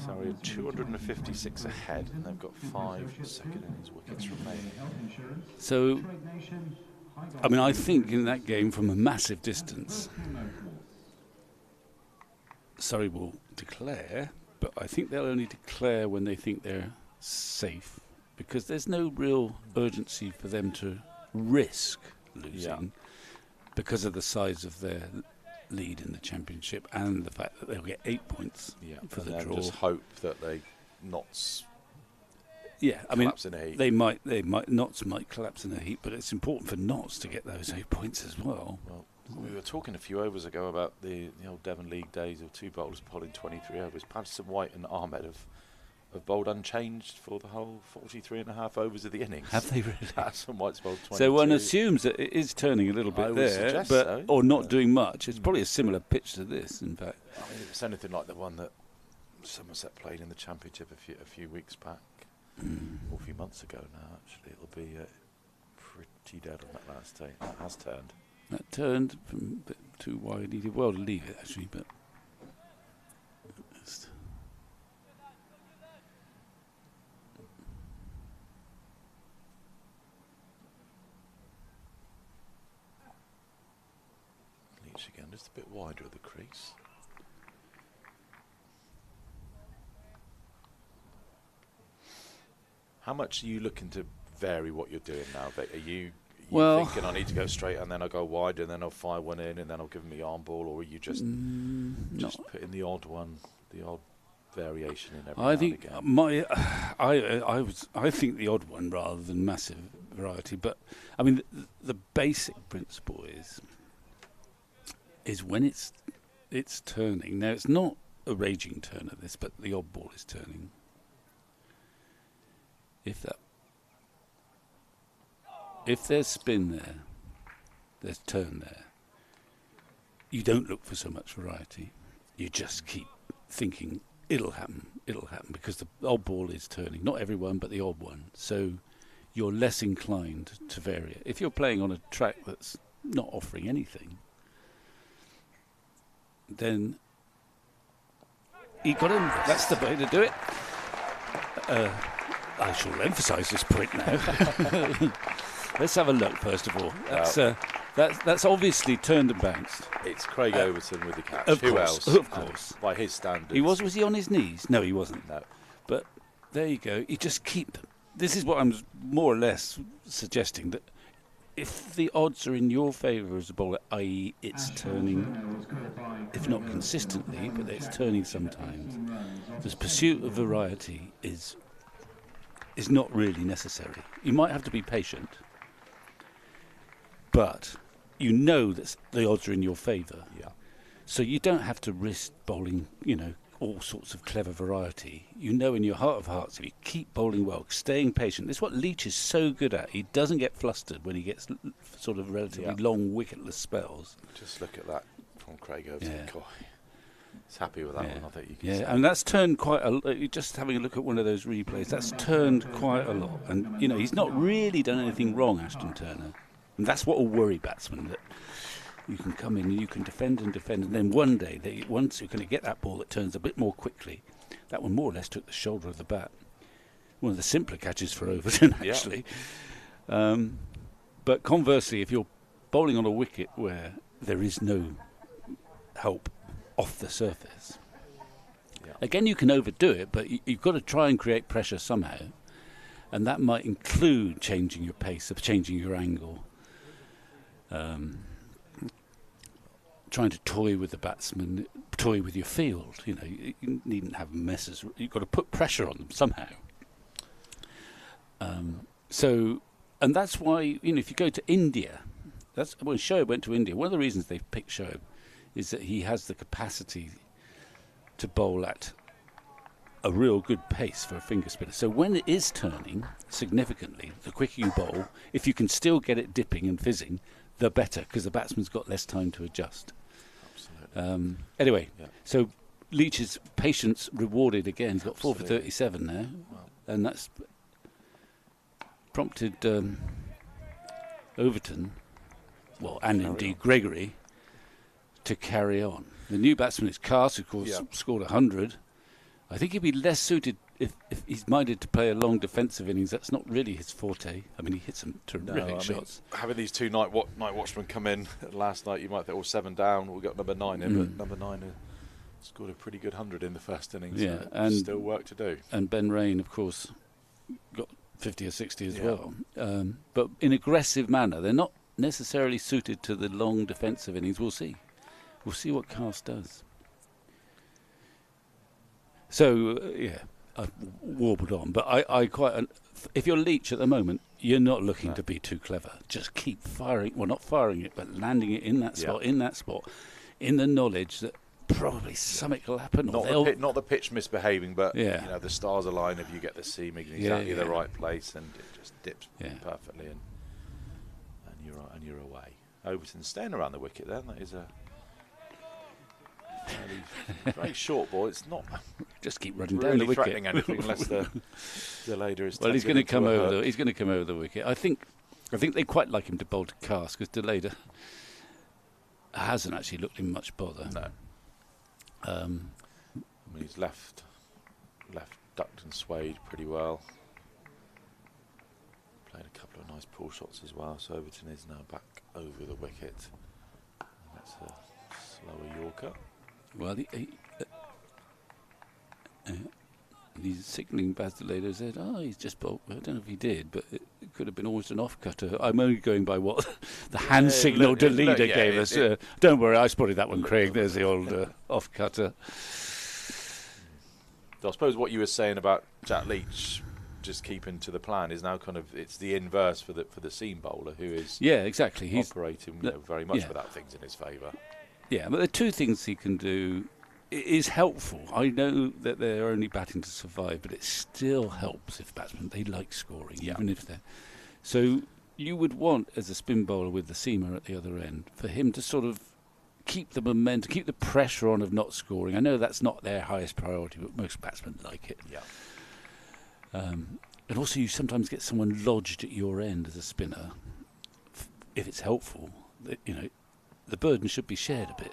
So we're 256 ahead, and they've got 5 second innings wickets remaining. So, I mean, I think in that game from a massive distance, Surrey will declare, but I think they'll only declare when they think they're safe, because there's no real urgency for them to risk losing because of the size of their lead in the championship and the fact that they'll get 8 points for the draw. Just hope that they Notts collapse in a heap. They might Notts might collapse in a heap, but it's important for Notts to get those 8 points as well. Well, we were talking a few overs ago about the old Devon League days of 2 bowlers bowling 23 overs. Patterson, White and Ahmed have bowled unchanged for the whole 43 and a half overs of the innings. Have they really? Patterson, White's bowled 22. So one assumes that it is turning a little bit there, but or not doing much. It's probably a similar pitch to this, in fact. I mean, if it's anything like the one that Somerset played in the championship a few weeks back, or a few months ago now, actually, it'll be pretty dead on that last day. That has turned. That turned from a bit too wide. He did well to leave it, actually, but Leach again, just a bit wider of the crease. How much are you looking to vary what you're doing now, Vic? Are you thinking I need to go straight and then I'll go wide and then I'll fire one in and then I'll give him the arm ball, or are you just putting the odd one, the odd variation in every now and again? I think the odd one rather than massive variety. But I mean, the basic principle is when it's turning. Now it's not a raging turn of this, but the odd ball is turning. If there's spin there, there's turn there, you don't look for so much variety. You just keep thinking it'll happen, because the odd ball is turning. Not everyone, but the odd one. So you're less inclined to vary it. If you're playing on a track that's not offering anything, then got him. That's the way to do it. I shall emphasise this point now. Let's have a look first of all. That's obviously turned and bounced. It's Craig Overton with the catch. Who else? Of course. By his standards. Was he on his knees? No, he wasn't. No. But there you go. You just keep them. This is what I'm more or less suggesting, that if the odds are in your favour as a bowler, i.e. it's turning, if not consistently, but it's turning sometimes, the pursuit of variety is not really necessary. You might have to be patient, but you know that the odds are in your favour. Yeah. So you don't have to risk bowling, all sorts of clever variety. You know in your heart of hearts, if you keep bowling well, staying patient. This is what Leach is so good at. He doesn't get flustered when he gets sort of relatively long wicketless spells. Just look at that from Craig Overton. Yeah. He's happy with that one, I think you can say. And that's turned quite a lot. Just having a look at one of those replays, that's turned quite a lot. And, he's not really done anything wrong, Ashton Turner. And that's what will worry batsmen, that you can come in and you can defend, and then one day, once you're going to get that ball that turns a bit more quickly, that one more or less took the shoulder of the bat. One of the simpler catches for Overton, actually. Yeah. But conversely, if you're bowling on a wicket where there is no help off the surface, again, you can overdo it, but you've got to try and create pressure somehow, and that might include changing your pace, changing your angle. Trying to toy with the batsman, toy with your field. You needn't have messes. You've got to put pressure on them somehow. And that's why, if you go to India, that's when Shoaib went to India. One of the reasons they've picked Shoaib is that he has the capacity to bowl at a real good pace for a finger spinner. So when it is turning significantly, the quicker you bowl, if you can still get it dipping and fizzing, the better, because the batsman's got less time to adjust. Absolutely. Anyway, so Leach's patience rewarded again. He's got 4 for 37 now, and that's prompted Overton, and indeed Gregory, to carry on. The new batsman is Cast, who of course scored 100. I think he'd be less suited if he's minded to play a long defensive innings. That's not really his forte. I mean, he hit some terrific shots. Having these two night watchmen come in last night, you might think, 7 down, we got number 9 in, but number 9 scored a pretty good 100 in the first innings. Yeah, and still work to do. And Ben Rain, of course, got 50 or 60 as well. But in aggressive manner. They're not necessarily suited to the long defensive innings. We'll see. We'll see what Cast does. So, I've warbled on, but I quite... if you're Leach at the moment, you're not looking to be too clever. Just keep firing, not firing it, but landing it in that spot, in the knowledge that probably something will happen. Not the pitch misbehaving, but the stars align if you get the seam in exactly the right place, and it just dips perfectly, and you're away. Overton's staying around the wicket then. That is a... very short ball. It's not just keep running really down the wicket, threatening anything unless the leader is. Well, he's going to come over. He's going to come over the wicket. I think they quite like him to bowl to Cast, because Deleda hasn't actually looked in much bother. No. I mean, he's left ducked and swayed pretty well. Played a couple of nice pull shots as well. So Overton is now back over the wicket. And that's a slower Yorker. Well, he's signalling Baz Deleda, said, he's just bowled. I don't know if he did, but it could have been almost an off-cutter. I'm only going by what the hand signal Deleda gave us. Don't worry, I spotted that one, Craig. There's the old off-cutter. I suppose what you were saying about Jack Leach just keeping to the plan is now kind of, it's the inverse for the seam bowler, who is exactly. He's operating very much without things in his favour. Yeah, but the two things he can do is helpful. I know that they're only batting to survive, but it still helps if batsmen, they like scoring, even if they're... So you would want, as a spin bowler with the seamer at the other end, for him to sort of keep the momentum, keep the pressure on of not scoring. I know that's not their highest priority, but most batsmen like it. And also you sometimes get someone lodged at your end as a spinner. If it's helpful, the burden should be shared a bit.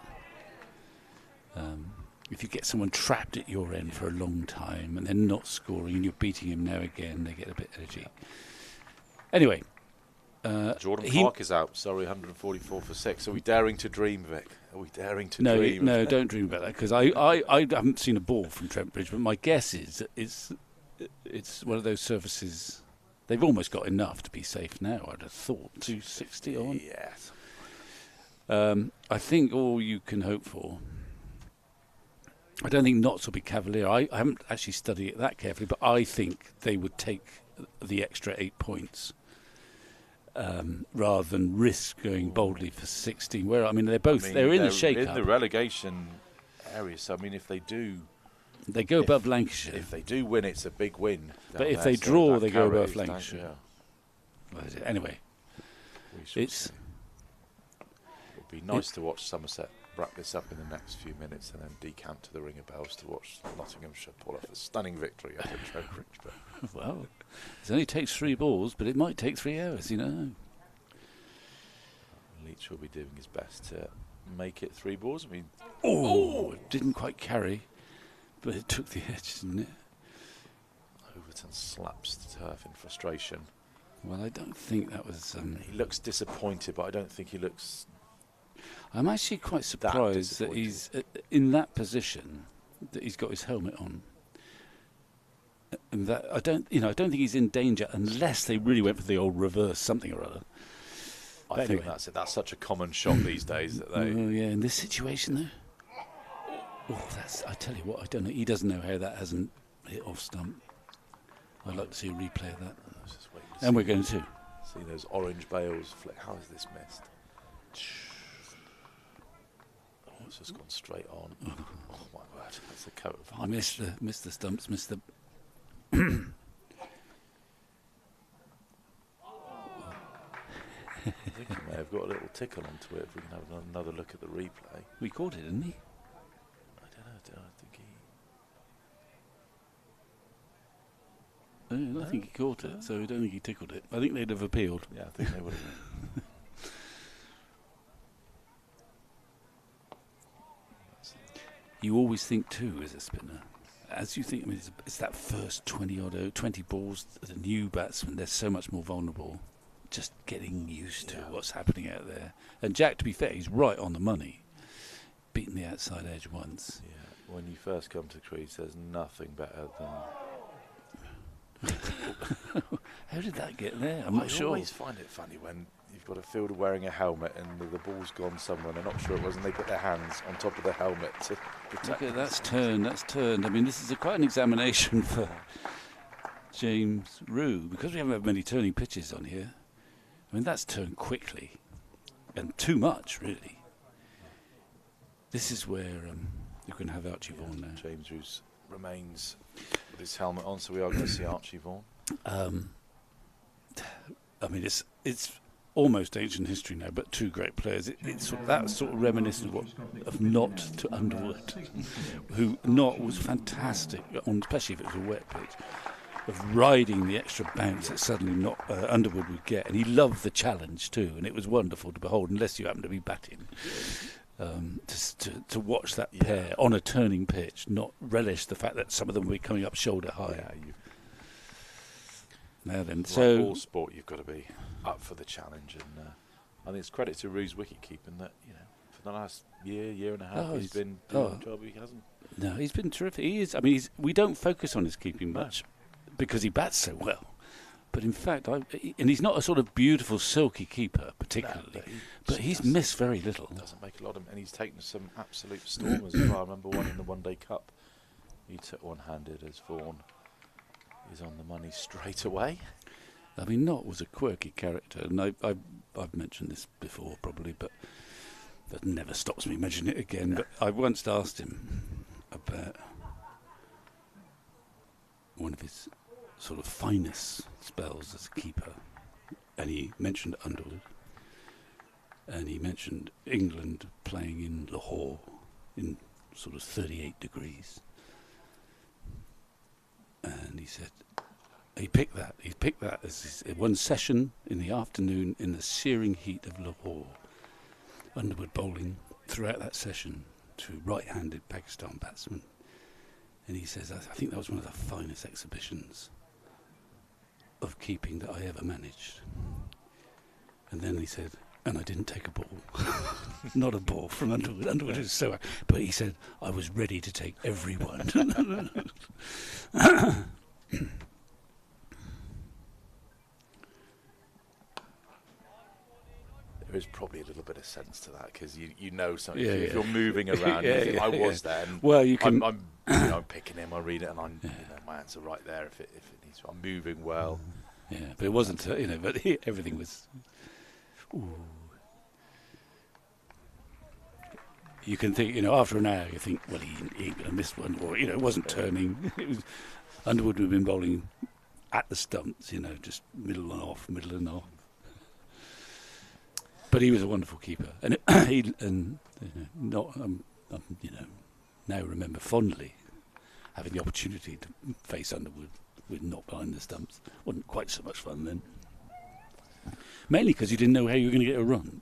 If you get someone trapped at your end for a long time and they're not scoring and you're beating him now again, they get a bit edgy. Anyway. Jordan Clark is out. Sorry, 144 for 6. Are we daring to dream, Vic? Are we daring to dream? No, don't dream about that, because I haven't seen a ball from Trent Bridge, but my guess is it's one of those surfaces. They've almost got enough to be safe now, I'd have thought. 260 on? Yes. I think all you can hope for, I don't think Notts will be cavalier. I haven't actually studied it that carefully, but I think they would take the extra 8 points rather than risk going boldly for 16. Where they're in the shake-up. In the relegation area, so I mean, if they do, they go above Lancashire. If they do win, it's a big win. But if they draw, they go above Lancashire. Anyway, it would be nice to watch Somerset wrap this up in the next few minutes and then decamp to the Ring of Bells to watch Nottinghamshire pull off a stunning victory up at Trowbridge. But well, it only takes 3 balls, but it might take 3 hours, you know. Leach will be doing his best to make it 3 balls. I mean, it didn't quite carry, but it took the edge, didn't it? Overton slaps the turf in frustration. Well, I don't think that was... he looks disappointed, but I don't think he looks... I'm actually quite surprised that he's in that position, that he's got his helmet on. And that I don't think he's in danger unless they really went for the old reverse something or other. I think that's it. That's such a common shot these days that they... Oh, yeah, in this situation, though. I tell you what, I don't know. He doesn't know how that hasn't hit off stump. I'd like to see a replay of that. And we're going to. See those orange bales flick. How is this missed? Oh, it's just gone straight on. Oh, my word. That's a coat of... I missed the stumps, missed the... I think he may have got a little tickle onto it if we can have another look at the replay. We caught it, didn't he? I don't know. I think he... I don't think he caught it, so I don't think he tickled it. I think they'd have appealed. Yeah, I think they would have. You always think, too, as a spinner, as you think, it's that first 20 balls, the new batsmen, they're so much more vulnerable. Just getting used to what's happening out there. And Jack, to be fair, he's right on the money. Beaten the outside edge once. Yeah, when you first come to crease, there's nothing better than... How did that get there? I'm not sure. I always find it funny when you've got a fielder wearing a helmet and the ball's gone somewhere and they're not sure it was, and they put their hands on top of the helmet to protect. Okay, that's turned. I mean, this is quite an examination for James Rue, because we haven't had many turning pitches on here. I mean, that's turned quickly and too much, really. This is where you can have Archie Vaughan now. James Rue remains with his helmet on, so we are going to see Archie Vaughan. I mean, it's almost ancient history now, but 2 great players. That's sort of reminiscent of Knott to Underwood, who Knott was fantastic, especially if it was a wet pitch, of riding the extra bounce that suddenly Underwood would get, and he loved the challenge too, and it was wonderful to behold, unless you happen to be batting. To watch that pair on a turning pitch, not relish the fact that some of them will be coming up shoulder high. Now then, so all sport, you've got to be up for the challenge, and I think it's credit to Rue's wicket keeping that for the last year and a half he's been doing the job. He hasn't. No, he's been terrific. He is. I mean, we don't focus on his keeping much because he bats so well. But in fact, and he's not a sort of beautiful, silky keeper particularly, but he's missed very little. Doesn't make a lot of, and he's taken some absolute stormers as well. I remember one in the One Day Cup. He took one-handed as Vaughan is on the money straight away. I mean, Knott was a quirky character, and I've mentioned this before probably, but that never stops me mentioning it again. But I once asked him about one of his sort of finest spells as a keeper, and he mentioned Underwood, and he mentioned England playing in Lahore in sort of 38 degrees, and he said he picked that as his one session in the afternoon in the searing heat of Lahore. Underwood bowling throughout that session to right-handed Pakistan batsmen, and he says, I think that was one of the finest exhibitions of keeping that I ever managed. And then he said, and I didn't take a ball. Not a ball from Underwood. Underwood is so... But he said, I was ready to take every one. There is probably a little bit of sense to that because you know something. Yeah, if you're moving around, Yeah, you think, yeah, I was yeah. there. And Well, you can. I'm I'm picking him. I read it, and my answer right there. If it needs, I'm moving well. Yeah, but it wasn't. But everything was. Ooh. You can think, after an hour, you think, well, he ain't going to miss one, or it wasn't turning. Underwood would have been bowling at the stumps, just middle and off. But he was a wonderful keeper, and now remember fondly having the opportunity to face Underwood with not behind the stumps. Wasn't quite so much fun then. Mainly because you didn't know how you were going to get a run,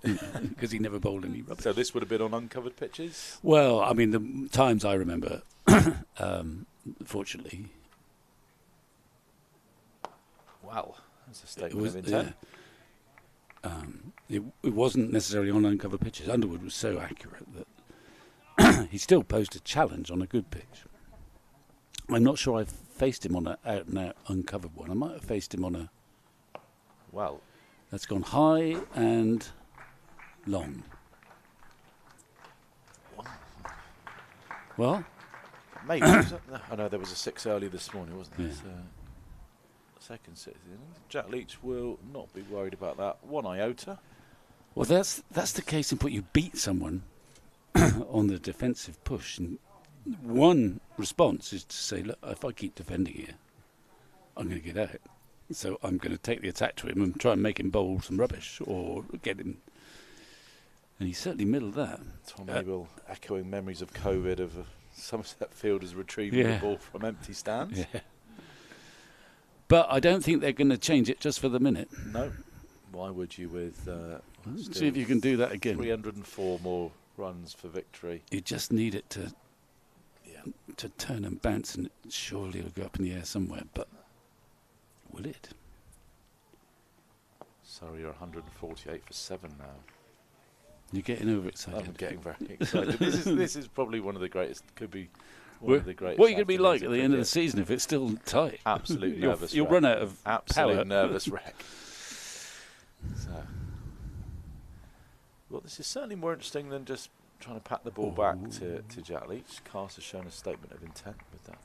because he never bowled any rubbish. So this would have been on uncovered pitches? Well, I mean, the times I remember, fortunately. Wow, that's a statement of intent. It wasn't necessarily on uncovered pitches. Underwood was so accurate that he still posed a challenge on a good pitch. I'm not sure I faced him on an out-and-out uncovered one. I might have faced him on a... Well... That's gone high and long. Well? Maybe. I know there was a 6 early this morning, wasn't there? Yeah. Second citizen. Jack Leach will not be worried about that. 1 iota. Well, that's the case in point. You beat someone on the defensive push. And one response is to say, look, if I keep defending here, I'm going to get out. So I'm going to take the attack to him and try and make him bowl some rubbish or get him. And he certainly middled that. Tom Abel echoing memories of COVID of Somerset fielders retrieving the ball from empty stands. Yeah. But I don't think they're going to change it just for the minute. No. Why would you with... see if you can do that again. 304 more runs for victory. You just need it to turn and bounce, and surely it'll go up in the air somewhere. But will it? Sorry, you're 148 for 7 now. You're getting overexcited. I'm getting very excited. This is probably one of the greatest. Could be one of the greatest. What are you going to be like at the end of the season if it's still tight? Absolutely nervous. You'll run out of absolute power. Nervous wreck. So, well, this is certainly more interesting than just trying to pat the ball back to Jack Leach. Cast has shown a statement of intent with that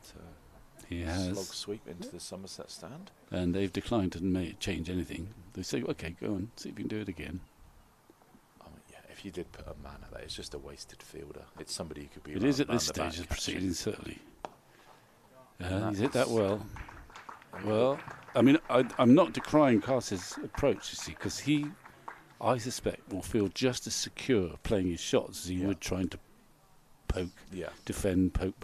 he has. slog sweep into the Somerset stand. And they've declined to change anything. They say, OK, go on, see if you can do it again. I mean, yeah, if you did put a man at that, it's just a wasted fielder. It's somebody who could be. It is at this stage of proceedings, certainly. He's hit that well. Well, I mean, I'm not decrying Cass's approach, you see, because he, I suspect, will feel just as secure playing his shots as he would trying to poke, defend, poke.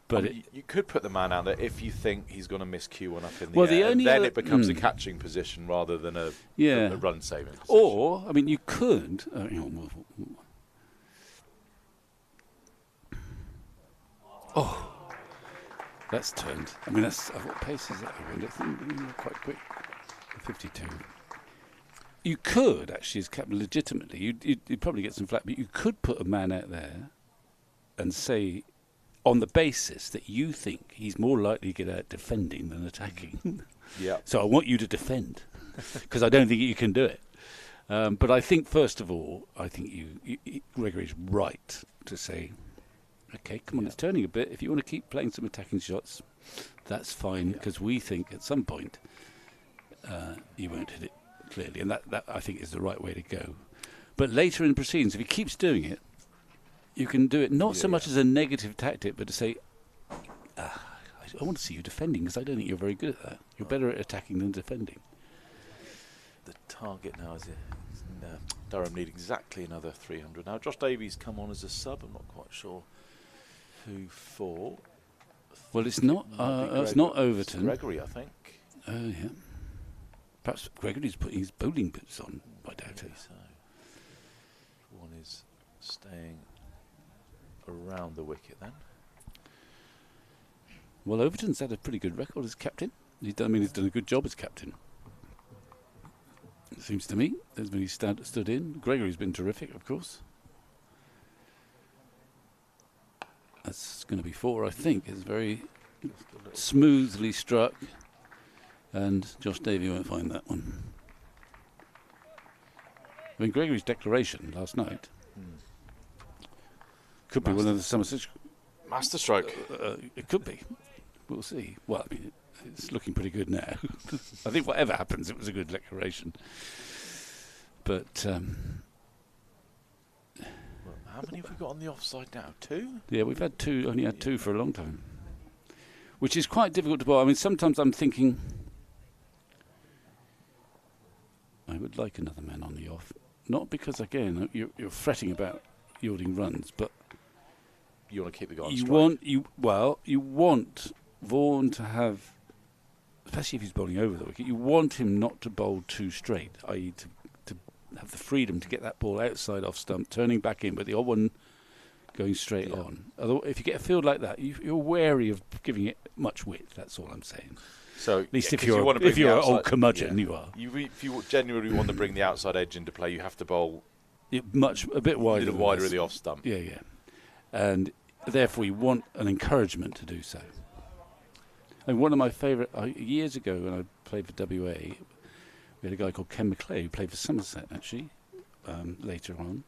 But you could put the man out there if you think he's going to miss Q1 up in the well, air. And then other, it becomes a catching position rather than a run-saving position. Or, I mean, you could... that's turned. I mean, that's what pace is that? I wonder. Quite quick. 52. You could, actually, as captain, legitimately, you'd probably get some flack, but you could put a man out there and say... on the basis that you think he's more likely to get out defending than attacking. Yeah. So I want you to defend, because I don't think you can do it. But I think, first of all, I think Gregory's right to say, OK, come on, it's turning a bit. If you want to keep playing some attacking shots, that's fine, because we think at some point you won't hit it clearly. And that, I think, is the right way to go. But later in the proceedings, if he keeps doing it, you can do it not so much as a negative tactic, but to say, I want to see you defending, because I don't think you're very good at that. You're better at attacking than defending. The target now is Durham need exactly another 300. Now, Josh Davies come on as a sub. I'm not quite sure who for. Well, it's not Overton. It's Gregory, I think. Oh, yeah. Perhaps Gregory's putting his bowling boots on, I doubt it. So. One is staying around the wicket then. Well, Overton's had a pretty good record as captain. He's done a good job as captain. It seems to me. There's when he stood in. Gregory's been terrific, of course. That's going to be 4, I think. It's very smoothly struck. And Josh Davey won't find that one. I mean, Gregory's declaration last night could be one of the Somerset. Masterstroke. It could be. We'll see. Well, I mean, it's looking pretty good now. I think whatever happens, it was a good declaration. But How many have we got on the offside now? 2? yeah, we've had two. Only had 2 for a long time, which is quite difficult to bowl. I mean, sometimes I'm thinking I would like another man on the off, not because again you're fretting about yielding runs, but You want to keep the guy on you strike. you want Vaughan to have, especially if he's bowling over the wicket, you want him not to bowl too straight, i.e. to have the freedom to get that ball outside off stump, turning back in, but the odd one going straight on. Otherwise, if you get a field like that, you're wary of giving it much width. That's all I'm saying. So At least yeah, if 'cause you want to bring if you're the an outside, old curmudgeon, you are. If you genuinely want to bring the outside edge into play, you have to bowl A bit a wider. little than wider this. of the off stump. Yeah. And therefore, you want an encouragement to do so. And one of my favourite, years ago when I played for WA, we had a guy called Ken McClay who played for Somerset, actually, later on.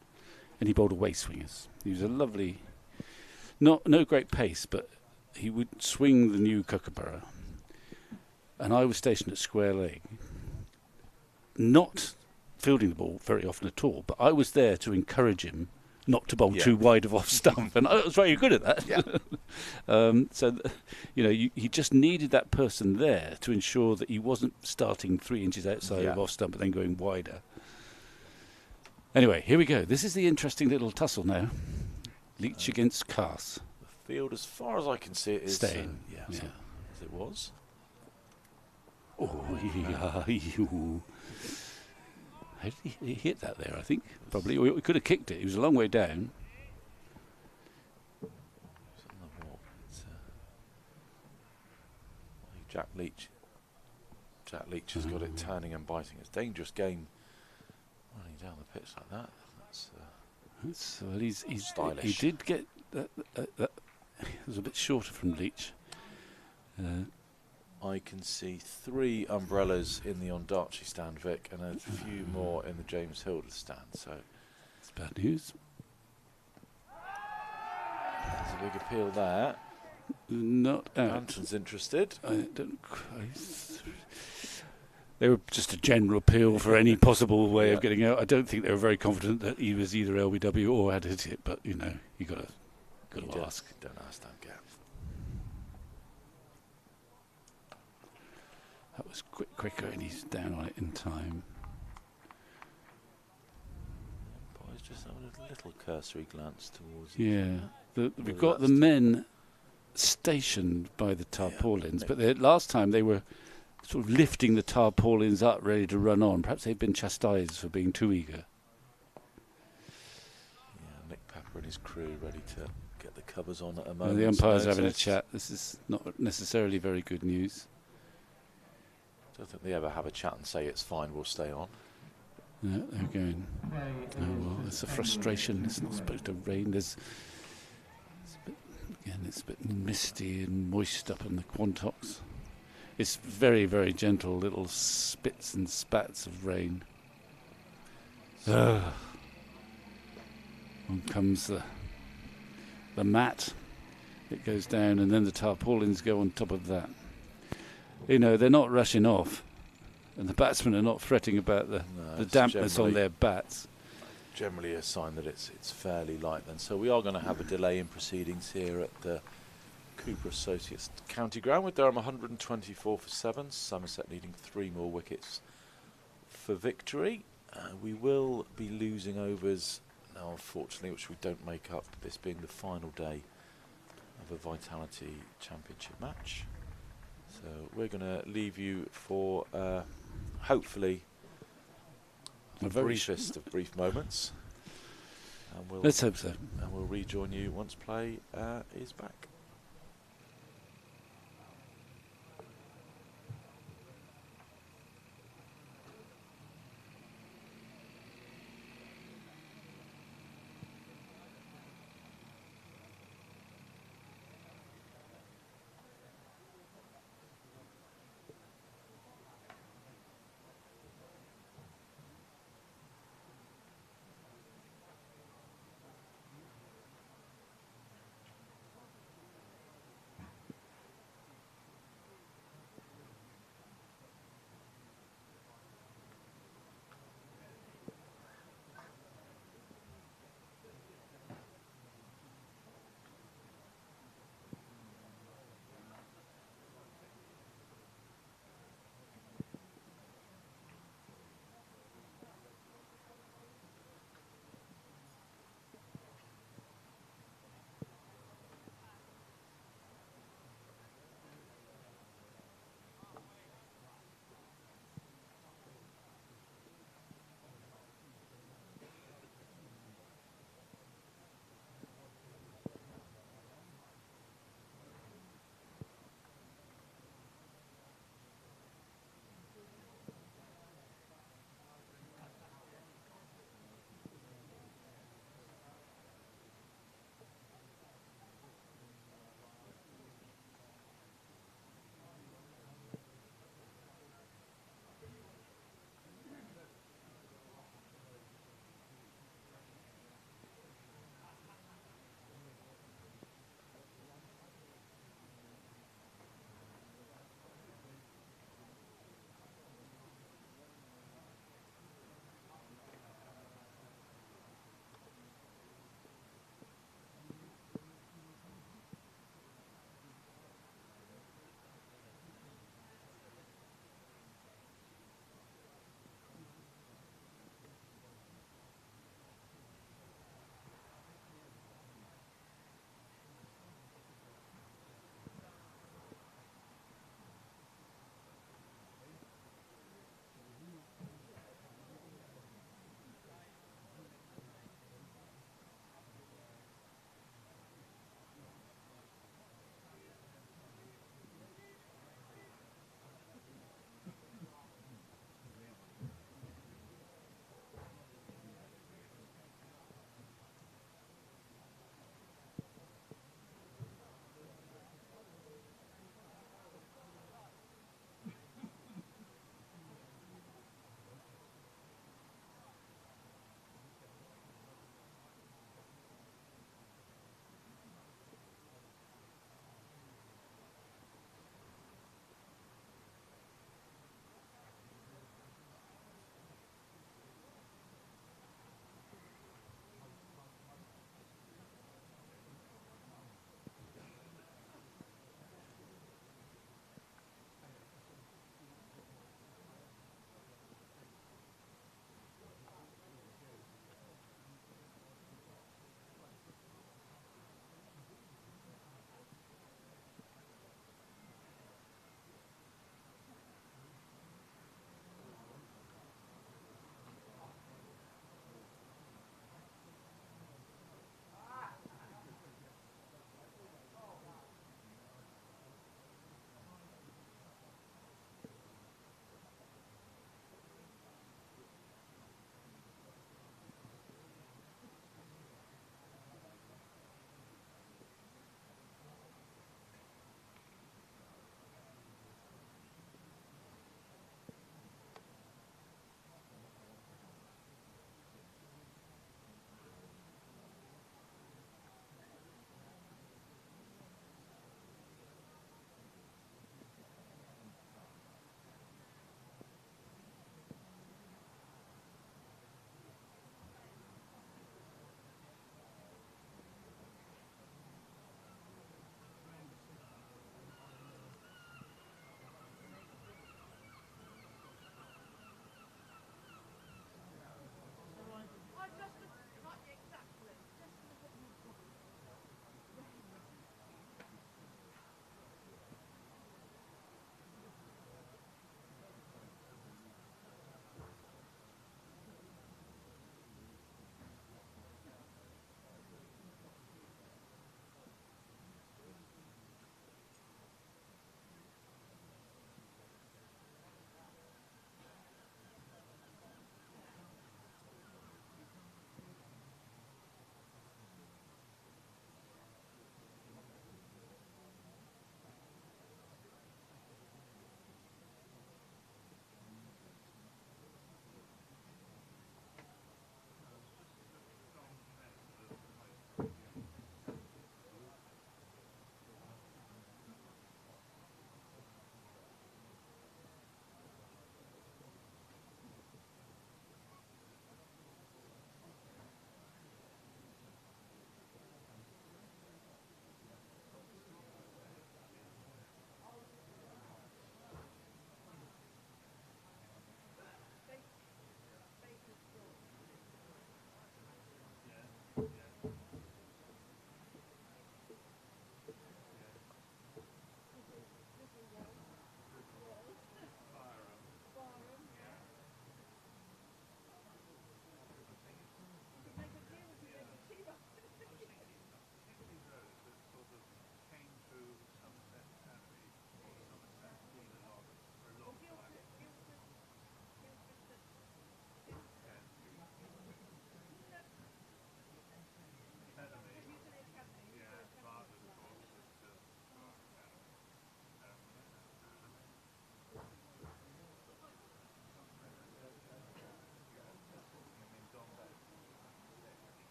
And he bowled away swingers. He was a lovely, no great pace, but he would swing the new kookaburra. And I was stationed at square leg, not fielding the ball very often at all, but I was there to encourage him not to bowl too wide of off stump, and I was very good at that. Yeah. He just needed that person there to ensure that he wasn't starting 3 inches outside of off stump and then going wider. Anyway, here we go. This is the interesting little tussle now. Leach against Cass. The field, as far as I can see, it is Staying. as it was. Oh, how did he hit that there, I think? Probably. We could have kicked it. He was a long way down. Jack Leach has got it turning and biting. It's a dangerous game running down the pitch like that. Well, he's stylish. He did get that. It was a bit shorter from Leach. I can see 3 umbrellas in the Ondarchi stand, Vic, and a few more in the James Hilder stand. So it's bad news. there's a big appeal there. Not out. Hampton's interested. I don't. They were just a general appeal for any possible way of getting out. I don't think they were very confident that he was either LBW or had hit it. But you got to ask. Don't ask, don't get. That was quicker, and he's down on it in time. Boys just having a little cursory glance towards. Yeah, we've Whether got the that's men stationed by the tarpaulins, but last time they were sort of lifting the tarpaulins up, ready to run on. Perhaps they've been chastised for being too eager. Yeah, Nick Pepper and his crew ready to get the covers on at a And moment. the umpire's having a chat. This is not necessarily very good news. Don't think they ever have a chat and say it's fine, we'll stay on. Yeah, they're going. Oh well, it's a frustration. It's not supposed to rain. It's a bit misty and moist up in the Quantocks. It's very, very gentle little spits and spats of rain. On comes the mat. It goes down, and then the tarpaulins go on top of that. They're not rushing off, and the batsmen are not fretting about the dampness on their bats. Generally a sign that it's fairly light then. So we are going to have a delay in proceedings here at the Cooper Associates County Ground with Durham 124 for 7. Somerset needing 3 more wickets for victory. We will be losing overs now, unfortunately, which we don't make up, this being the final day of a Vitality Championship match. So we're going to leave you for hopefully the briefest of brief moments. And Let's hope so. And we'll rejoin you once play is back.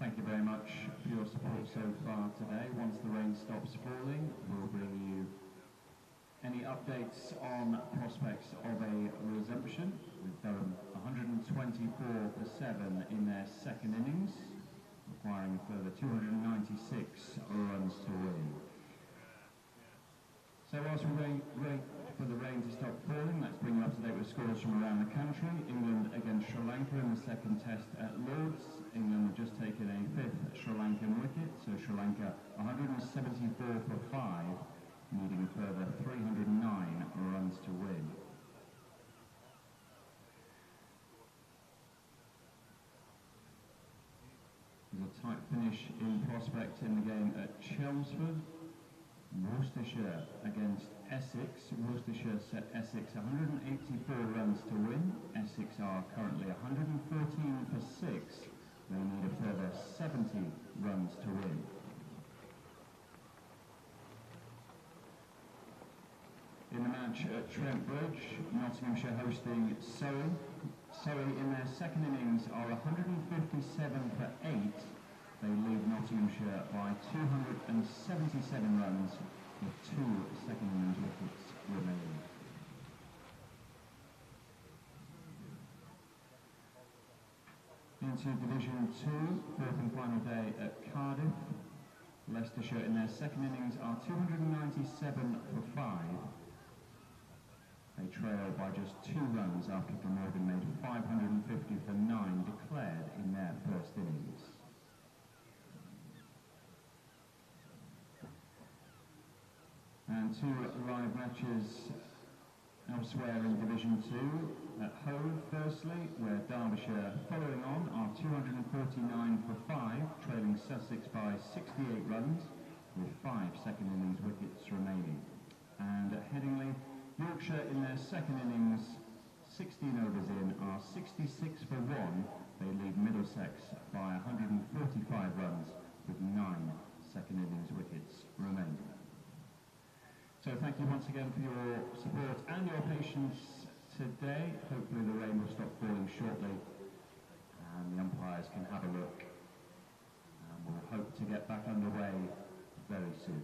thank you very much for your support so far today. Once the rain stops falling, we'll bring you any updates on prospects of a resumption, with Durham 124 for 7 in their second innings, requiring a further 296 runs to win. So whilst we wait for the rain to stop falling, let's bring you up to date with scores from around the country. England against Sri Lanka in the second test at Lords. England have just taken a 5th Sri Lankan wicket, so Sri Lanka 174 for 5, needing a further 309 runs to win. There's a tight finish in prospect in the game at Chelmsford. Worcestershire against Essex. Worcestershire set Essex 184 runs to win. Essex are currently 114 for 6. They need a further 70 runs to win. In the match at Trent Bridge, Nottinghamshire hosting Surrey. Surrey in their second innings are 157 for 8. They lead Nottinghamshire by 277 runs with 2 second innings wickets remaining. Into Division 2, fourth and final day at Cardiff. Leicestershire in their second innings are 297 for 5. They trail by just 2 runs after Glamorgan made 550 for 9 declared in their first innings. And 2 live matches elsewhere in Division 2. At Hove, firstly, where Derbyshire, following on, are 249 for 5, trailing Sussex by 68 runs, with 5 second innings wickets remaining. And at Headingley, Yorkshire in their second innings, 16 overs in, are 66 for 1. They lead Middlesex by 145 runs, with 9 second innings wickets remaining. So thank you once again for your support and your patience today. Hopefully the rain will stop falling shortly and the umpires can have a look. And we'll hope to get back underway very soon.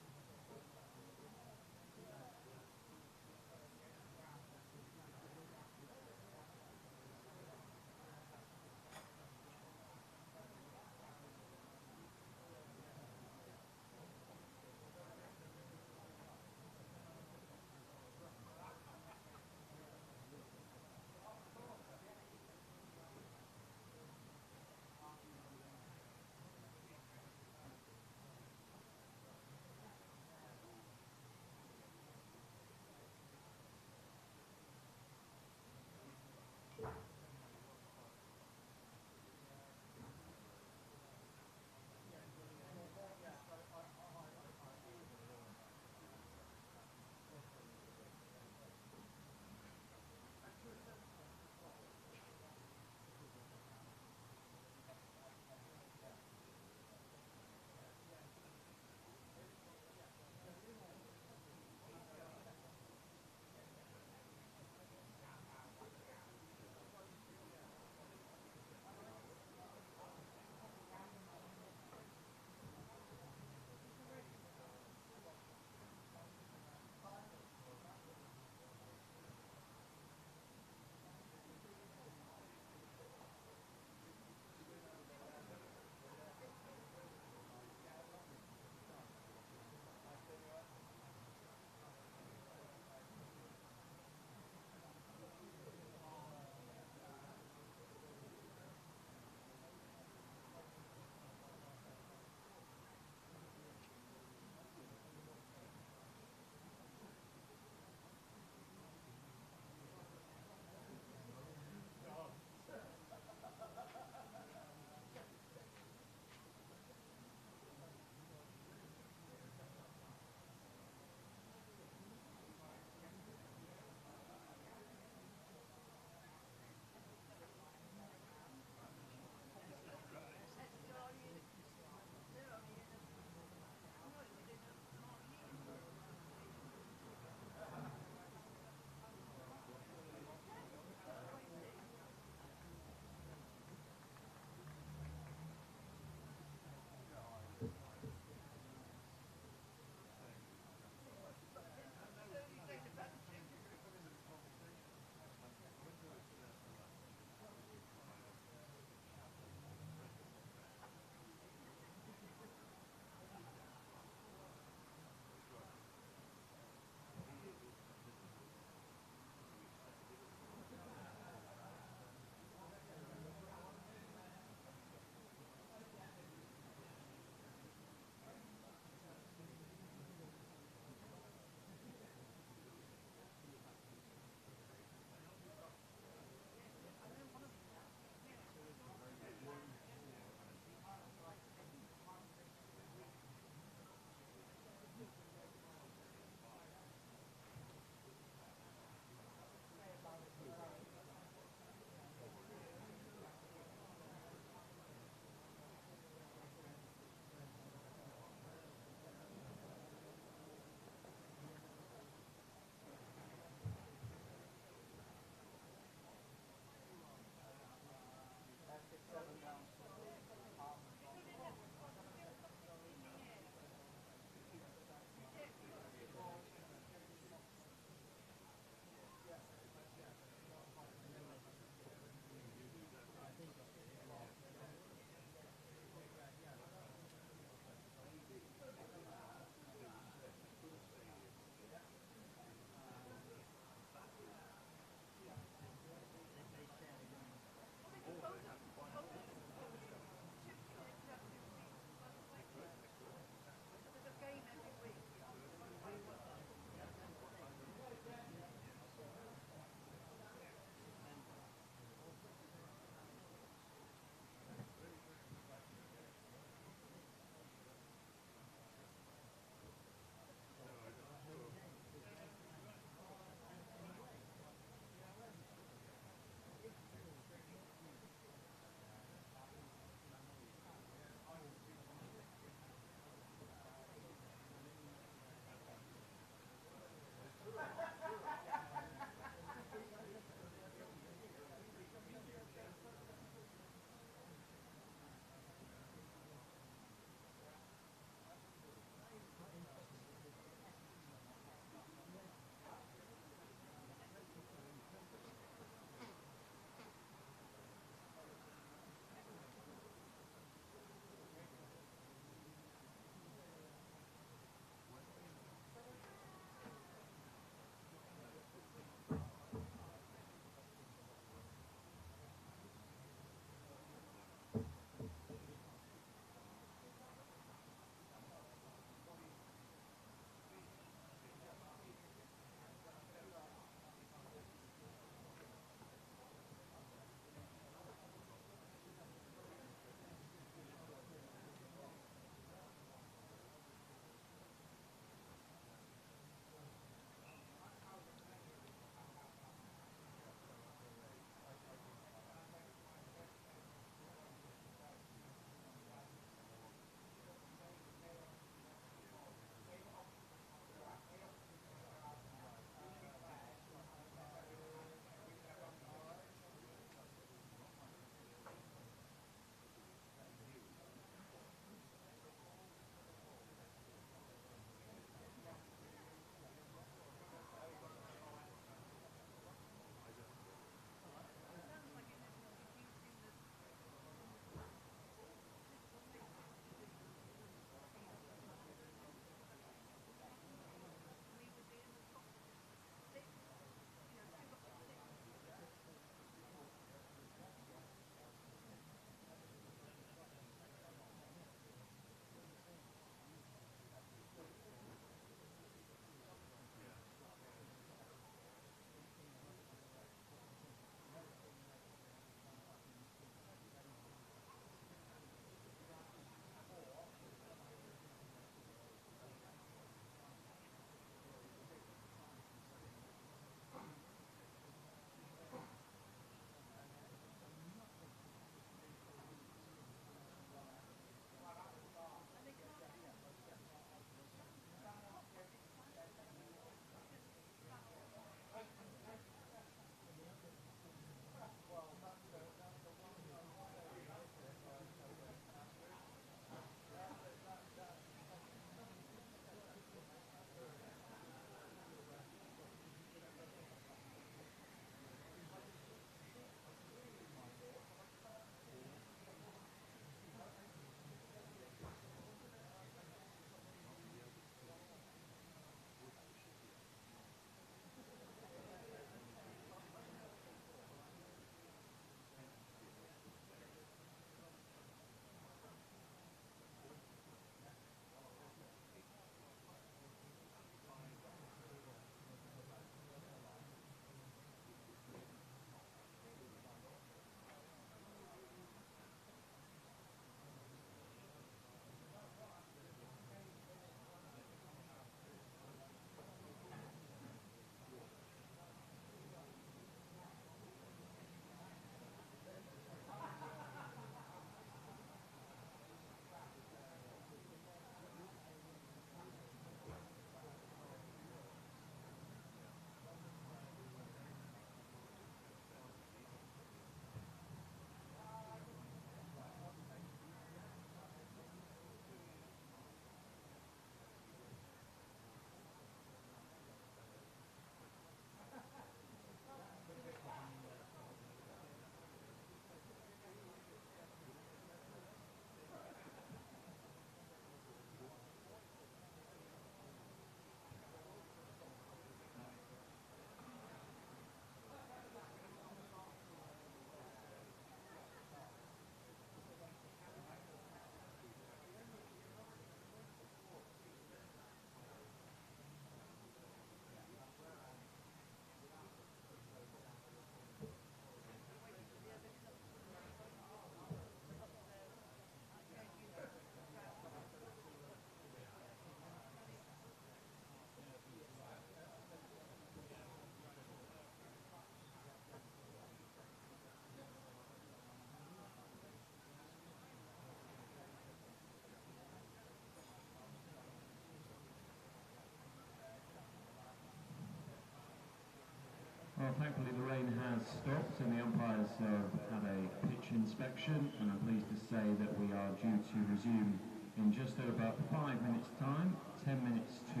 thankfully the rain has stopped and the umpires have had a pitch inspection, and I'm pleased to say that we are due to resume in just over 5 minutes time, 10 minutes to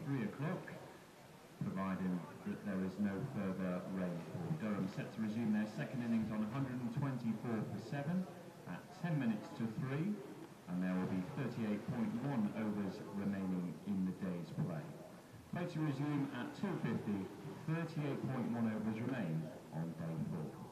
3 o'clock, providing that there is no further rainfall. Durham set to resume their second innings on 124 for 7 at 10 minutes to 3, and there will be 38.1 overs remaining in the day's play. Play to resume at 2:50, 38.1 overs remain on day 4.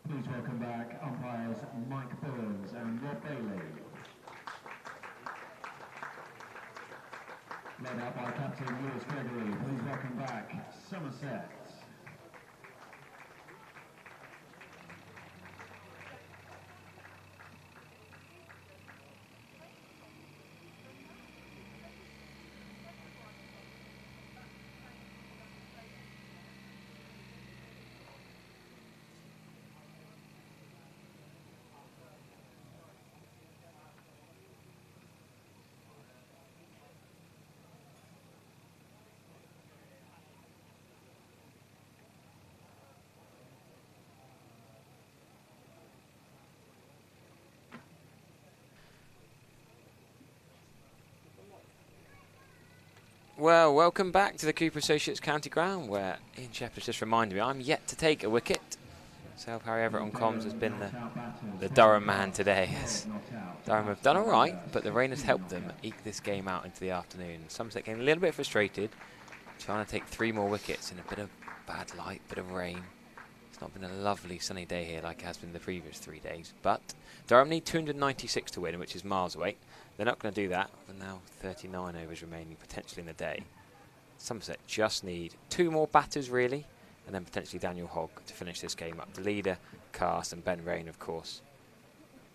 Please welcome back umpires Mike Burns and Rob Bailey. Led out by Captain Lewis Gregory. Please welcome back Somerset. Well, welcome back to the Cooper Associates County Ground, where Ian Shepherd's just reminded me I'm yet to take a wicket. Sale Parry Everett on comms has been the Durham man today. Durham have done all right, but the rain has helped them eke this game out into the afternoon. Somerset getting a little bit frustrated, trying to take 3 more wickets in a bit of bad light, bit of rain. It's not been a lovely sunny day here like it has been the previous 3 days, but Durham need 296 to win, which is miles away. They're not going to do that, with now 39 overs remaining potentially in the day. Somerset just need 2 more batters really, and then potentially Daniel Hogg to finish this game up. The leader, Cast, and Ben Rain, of course.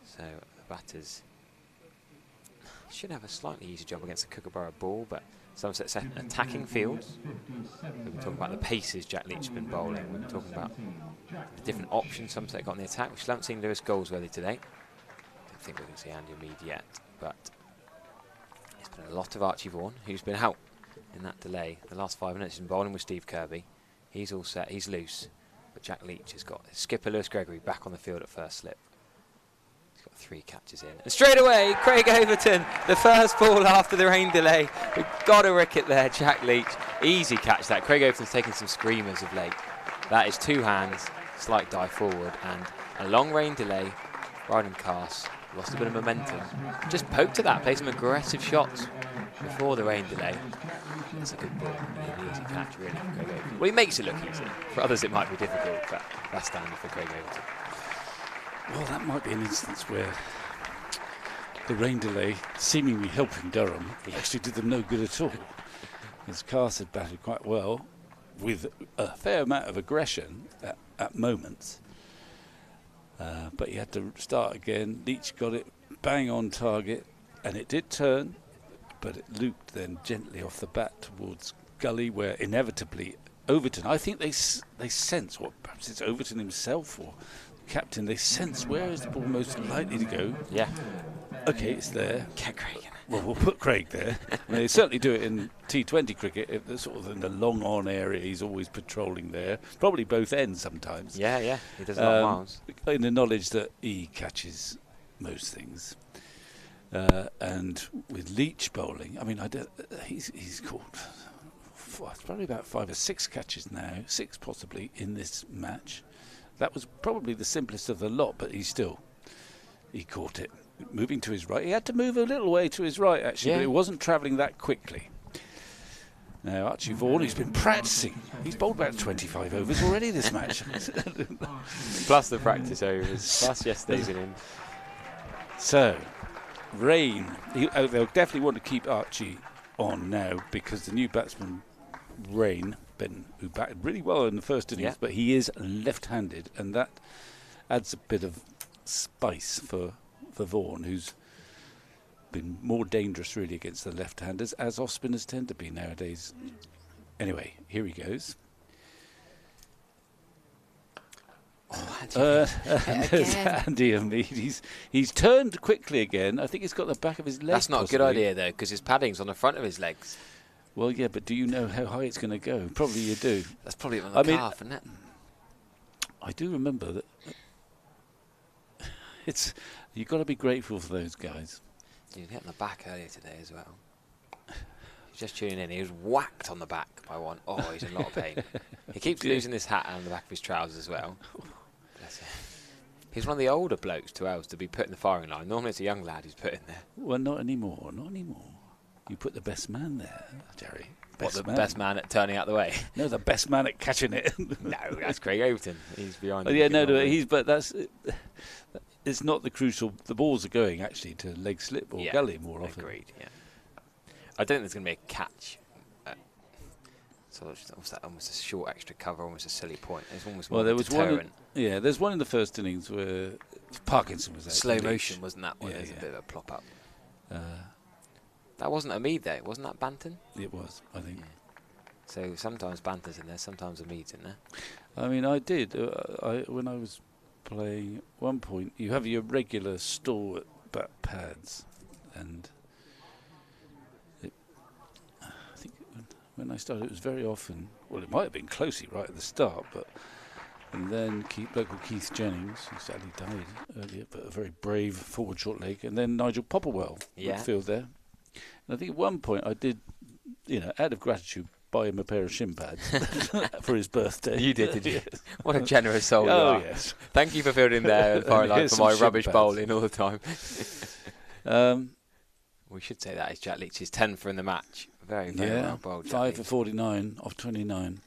So the batters should have a slightly easier job against the Kookaburra ball, but Somerset set an attacking field. We've been talking about the paces Jack Leach has been bowling. We've been talking about the different options Somerset got in the attack. We still haven't seen Lewis Goldsworthy today. Don't think we're going to see Andy Mead yet, but it's been a lot of Archie Vaughan, who's been out in that delay. The last 5 minutes he's been bowling with Steve Kirby. He's all set, he's loose, but Jack Leach has got his skipper Lewis Gregory back on the field at first slip. He's got 3 catches in. And straight away, Craig Overton, the first ball after the rain delay. We've got a wicket there, Jack Leach. Easy catch that. Craig Overton's taken some screamers of late. That is 2 hands, slight dive forward, and a long rain delay. Ryden Cast lost a bit of momentum. Just poked at that, played some aggressive shots before the rain delay. That's a good ball, an easy catch really for Craig Overton. Well, he makes it look easy. For others it might be difficult, but that's standard for Craig Overton. Well, that might be an instance where the rain delay, seemingly helping Durham, actually did them no good at all. His Cast had batted quite well, with a fair amount of aggression at moments. But he had to start again. Leach got it bang on target, and it did turn, but it looped then gently off the bat towards Gully, where inevitably Overton, I think they sense, what perhaps it's Overton himself or the captain, they sense where is the ball most likely to go. Yeah. Okay, it's there. Get Craig in. Well, we'll put Craig there. They certainly do it in T20 cricket. If they're sort of in the long on area, he's always patrolling there. Probably both ends sometimes. Yeah, he does a lot of miles. In the knowledge that he catches most things. And with Leach bowling, I mean, he's caught probably about 5 or 6 catches now, 6 possibly in this match. That was probably the simplest of the lot, but he caught it. Moving to his right. He had to move a little way to his right, actually, but it wasn't travelling that quickly. Now, Archie Vaughan, who's been practising. He's bowled about 25 overs already this match. Plus the practice overs, plus yesterday's innings. So, rain. They'll definitely want to keep Archie on now because the new batsman, Rain, Ben, who batted really well in the first innings, but he is left-handed, and that adds a bit of spice for Vaughan, who's been more dangerous really against the left-handers, as off-spinners tend to be nowadays. Anyway, here he goes. Andy Mead. He's turned quickly again. I think he's got the back of his leg. That's not a good idea though, because his padding's on the front of his legs. Well, yeah, but do you know how high it's going to go? Probably you do. That's probably on the calf, isn't it? I do remember that. You've got to be grateful for those guys. He was hit on the back earlier today as well. He's just tuning in. He was whacked on the back by one. Oh, he's in a lot of pain. He keeps losing his hat and the back of his trousers as well. Bless him. He's one of the older blokes to be put in the firing line. Normally it's a young lad who's put in there. Well, not anymore. Not anymore. You put the best man there, Jerry. Best man at turning out the way? No, the best man at catching it. No, that's Craig Overton. He's behind. Oh, yeah, no, but that's. It's not the crucial. The balls are going actually to leg slip or gully more often. Agreed. Yeah. I don't think there's going to be a catch. So it's almost a short extra cover, almost a silly point. It's almost more there was deterrent. one. Yeah, there's one in the first innings where Parkinson was out. Slow motion, wasn't that one? There's a bit of a plop up. That wasn't Amid though, wasn't that Banton? It was, I think. Yeah. So sometimes Banton's in there, sometimes Amid's in there. I mean, I did. When I was playing at one point, you have your regular stalwart bat pads, and I think when I started, it was very often. Well, it might have been Closey right at the start, and then local Keith Jennings, who sadly died earlier, but a very brave forward short leg, and then Nigel Popplewell midfield there. And I think at one point I did, out of gratitude, buy him a pair of shin pads for his birthday. You did you? Yes. What a generous soul you Oh, are. yes. Thank you for fielding there and firing line Here's for some my shin rubbish pads. bowling all the time. Um, We should say that is Jack Leach's 10th in the match. Very, very well bowled. Jack 5 for Leach, 49 off 29.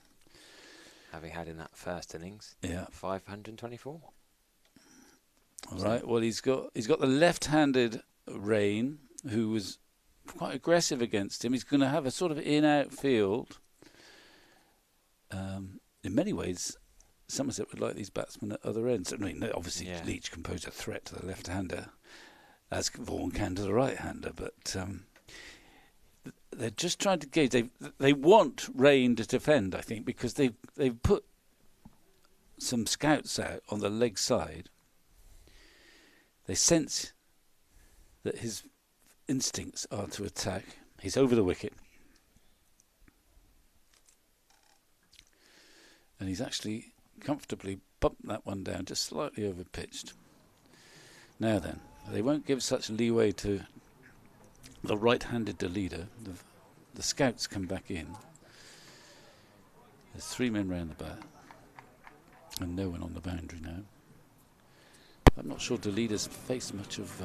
having had in that first innings. Yeah. 524. All right. Well, he's got the left-handed Rain, who was quite aggressive against him. He's going to have a sort of in-out field. In many ways, Somerset would like these batsmen at other ends. I mean, obviously, Leach can pose a threat to the left-hander, as Vaughan can to the right-hander. But they're just trying to gauge. They want Rain to defend, I think, because they've put some scouts out on the leg side. They sense that his instincts are to attack. He's over the wicket. And he's actually comfortably bumped that one down, just slightly over pitched. Now then, they won't give such leeway to the right-handed leader. The scouts come back in. There's 3 men round the bat. And no one on the boundary now. I'm not sure the leader's faced much of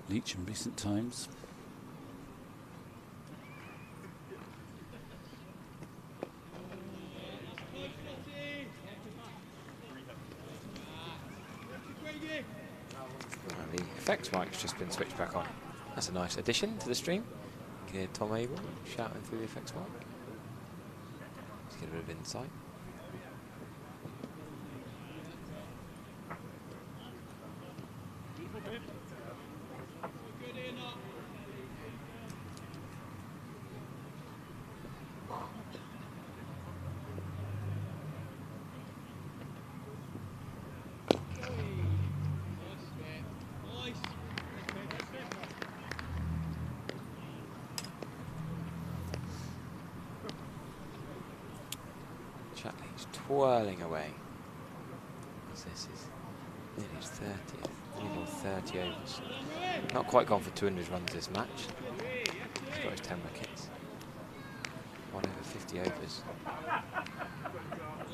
Leach in recent times. The effects mic's just been switched back on. That's a nice addition to the stream. You can hear Tom Abel shouting through the effects mic. Let's get a bit of insight. Chatley's twirling away. This is nearly his 30th, nearly 30 overs. Not quite gone for 200 runs this match. He's got his 10 wickets. 1 over 50 overs.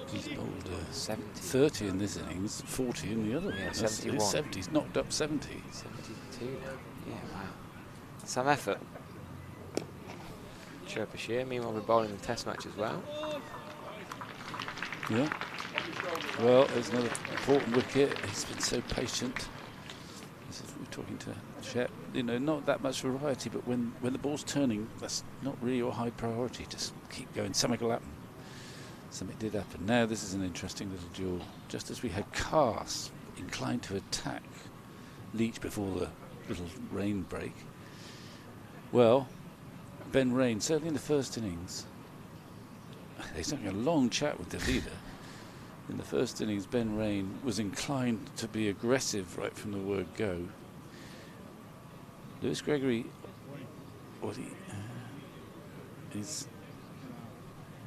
He's bowled 70. 30 in this innings, 40 in the other. Yeah, That's 71. 70. He's knocked up 70. 72 now. Yeah, wow. Some effort. Sherpa meanwhile we're bowling the test match as well. Yeah. Well, there's another important wicket. He's been so patient. As if we're talking to Shep, not that much variety, but when the ball's turning, that's not really your high priority. Just keep going. Something will happen. Something did happen. Now this is an interesting little duel. Just as we had Cars inclined to attack Leach before the little rain break. Well, Ben Rain, certainly in the first innings, he's having a long chat with the leader. In the first innings, Ben Rain was inclined to be aggressive right from the word go. Lewis Gregory, is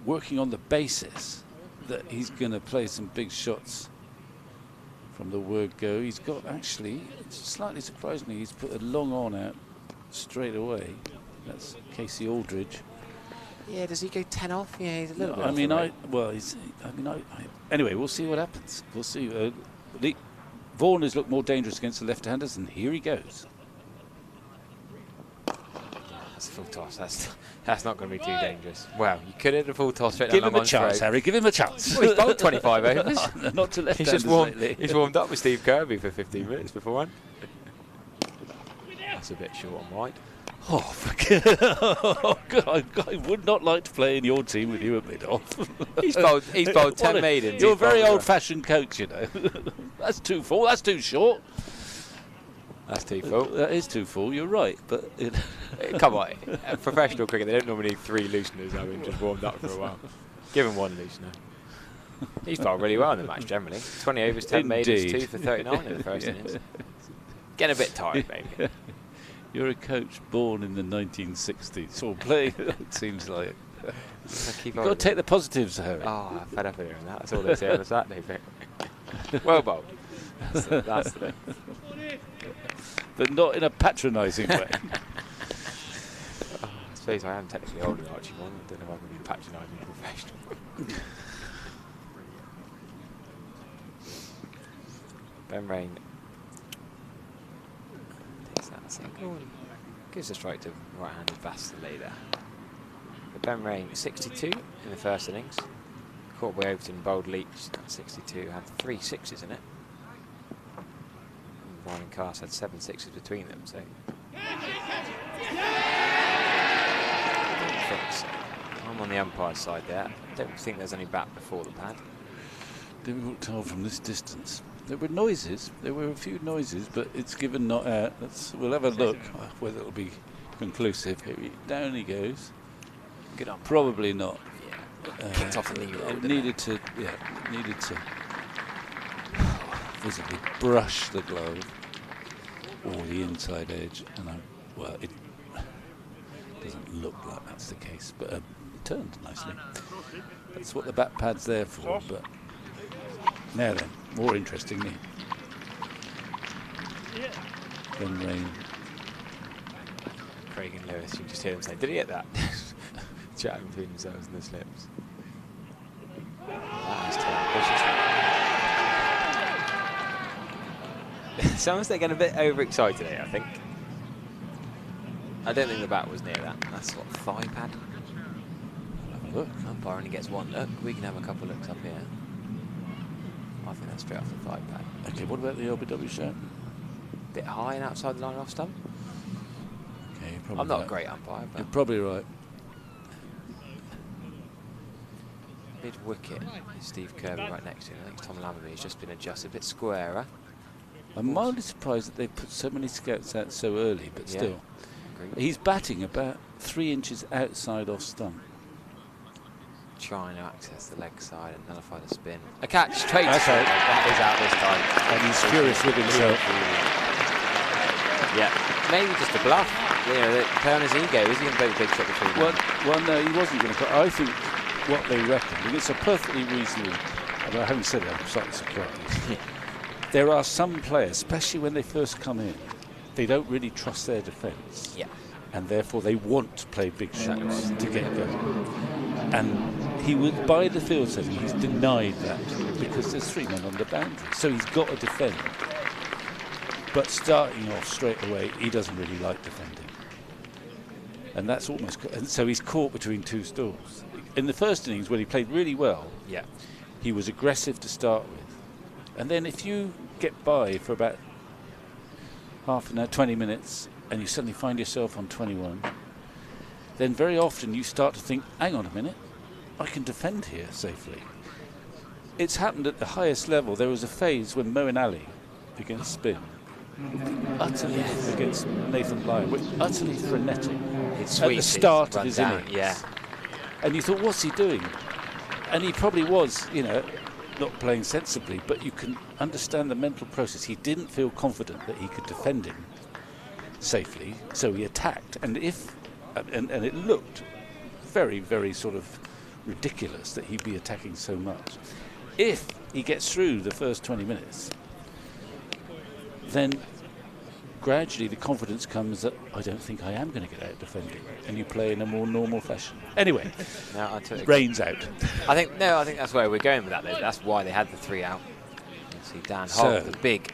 working on the basis that he's going to play some big shots from the word go. He's got, actually, slightly surprisingly, he's put a long on out straight away. That's Casey Aldridge. Yeah, does he go 10 off? Yeah, he's a little bit I off mean, the rate. anyway, we'll see what happens. We'll see. Vaughan has looked more dangerous against the left-handers, and here he goes. That's a full toss. That's not going to be too dangerous. Well, you could hit a full toss straight Give down him a Longman's chance, throat. Harry. Give him a chance. Well, he's bowled 25 overs. Not to left-handers lately. He's warmed up with Steve Kirby for 15 minutes beforehand. That's a bit short and wide. Oh, God, I would not like to play in your team with you at mid-off. He's bowled 10 maidens. You're a very old-fashioned coach, That's too full. That's too short. That's too full. That is too full. You're right, but come on, professional cricket, they don't normally need 3 looseners having just warmed up for a while. Give him 1 loosener. He's bowled really well in the match generally. 20 overs, 10 maidens, 2 for 39 in the first innings. Getting a bit tired, maybe. You're a coach born in the 1960s, or playing, it seems like. You've got to take the positives, Harry. Oh, I'm fed up of hearing that. That's all they say on a Saturday thing. Well bowled. That's the thing. But not in a patronising way. It's suppose I am technically older than Archie Bond. I don't know if I'm going to be patronising professional. Ben Rain takes that single and gives the strike to right-handed Vasily there. But Ben Rain 62 in the first innings. Caught by Overton, bowled Leach at 62, had 3 sixes in it. Warren and Cast had 7 sixes between them, so. I'm on the umpire's side there. I don't think there's any bat before the pad. Difficult to tell from this distance. There were noises. There were a few noises, but it's given not out. We'll have a look whether it'll be conclusive. Down he goes. Good on. Probably not. Yeah. Kicked off the knee. Needed to visibly brush the glove or the inside edge, and it doesn't look like that's the case, but it turned nicely. That's what the bat pad's there for. But now then, more interestingly, Ben Rain. Craig and Lewis, you just hear them say, "Did he hit that?" Chatting between themselves in the slips. That is terrible. Somerset getting a bit overexcited here, I think. I don't think the bat was near that. That's what, 5 pad? Look, umpire only gets 1 look. We can have a couple looks up here. I think that's straight off the 5 pad. Okay, what about the LBW shot? Bit high and outside the line off stump. Okay, you're probably I'm not right. a great umpire, but You're probably right. mid wicket. Steve Kirby right next to him. I think Tom Lamberby has just been adjusted, a bit squarer. I'm mildly surprised that they put so many scouts out so early, but still. He's batting about 3 inches outside off stump. Trying to access the leg side and nullify the spin. A catch straight. That's out. That is out this time. And he's furious with himself. Yeah, maybe just a bluff. You know, play on his ego. Is he going to play the big shot between them? Well, no, he wasn't going to. I think what they reckon, and it's a perfectly reasonable. Although I haven't said that, I'm slightly surprised. There are some players, especially when they first come in, they don't really trust their defence. Yeah. And therefore they want to play big shots to get going. And he would, by the field setting, he's denied that because there's 3 men on the boundary. So he's got to defend. But starting off straight away, he doesn't really like defending. And that's almost, and so he's caught between 2 stools. In the first innings, when he played really well, he was aggressive to start with. And then if you get by for about half an hour, 20 minutes, and you suddenly find yourself on 21, then very often you start to think, hang on a minute, I can defend here safely. It's happened at the highest level. There was a phase when Moeen Ali against spin, utterly against Nathan Lyon, utterly frenetic at the start of his innings. Yeah. And you thought, what's he doing? And he probably was, you know, not playing sensibly, but you can understand the mental process. He didn't feel confident that he could defend him safely, so he attacked. And it looked very, very sort of ridiculous that he'd be attacking so much. If he gets through the first 20 minutes, then gradually the confidence comes that I don't think I am going to get out defending, and you play in a more normal fashion. Anyway, rains out. I think that's where we're going with that. That's why they had the 3 out. You see Dan Hogg, the big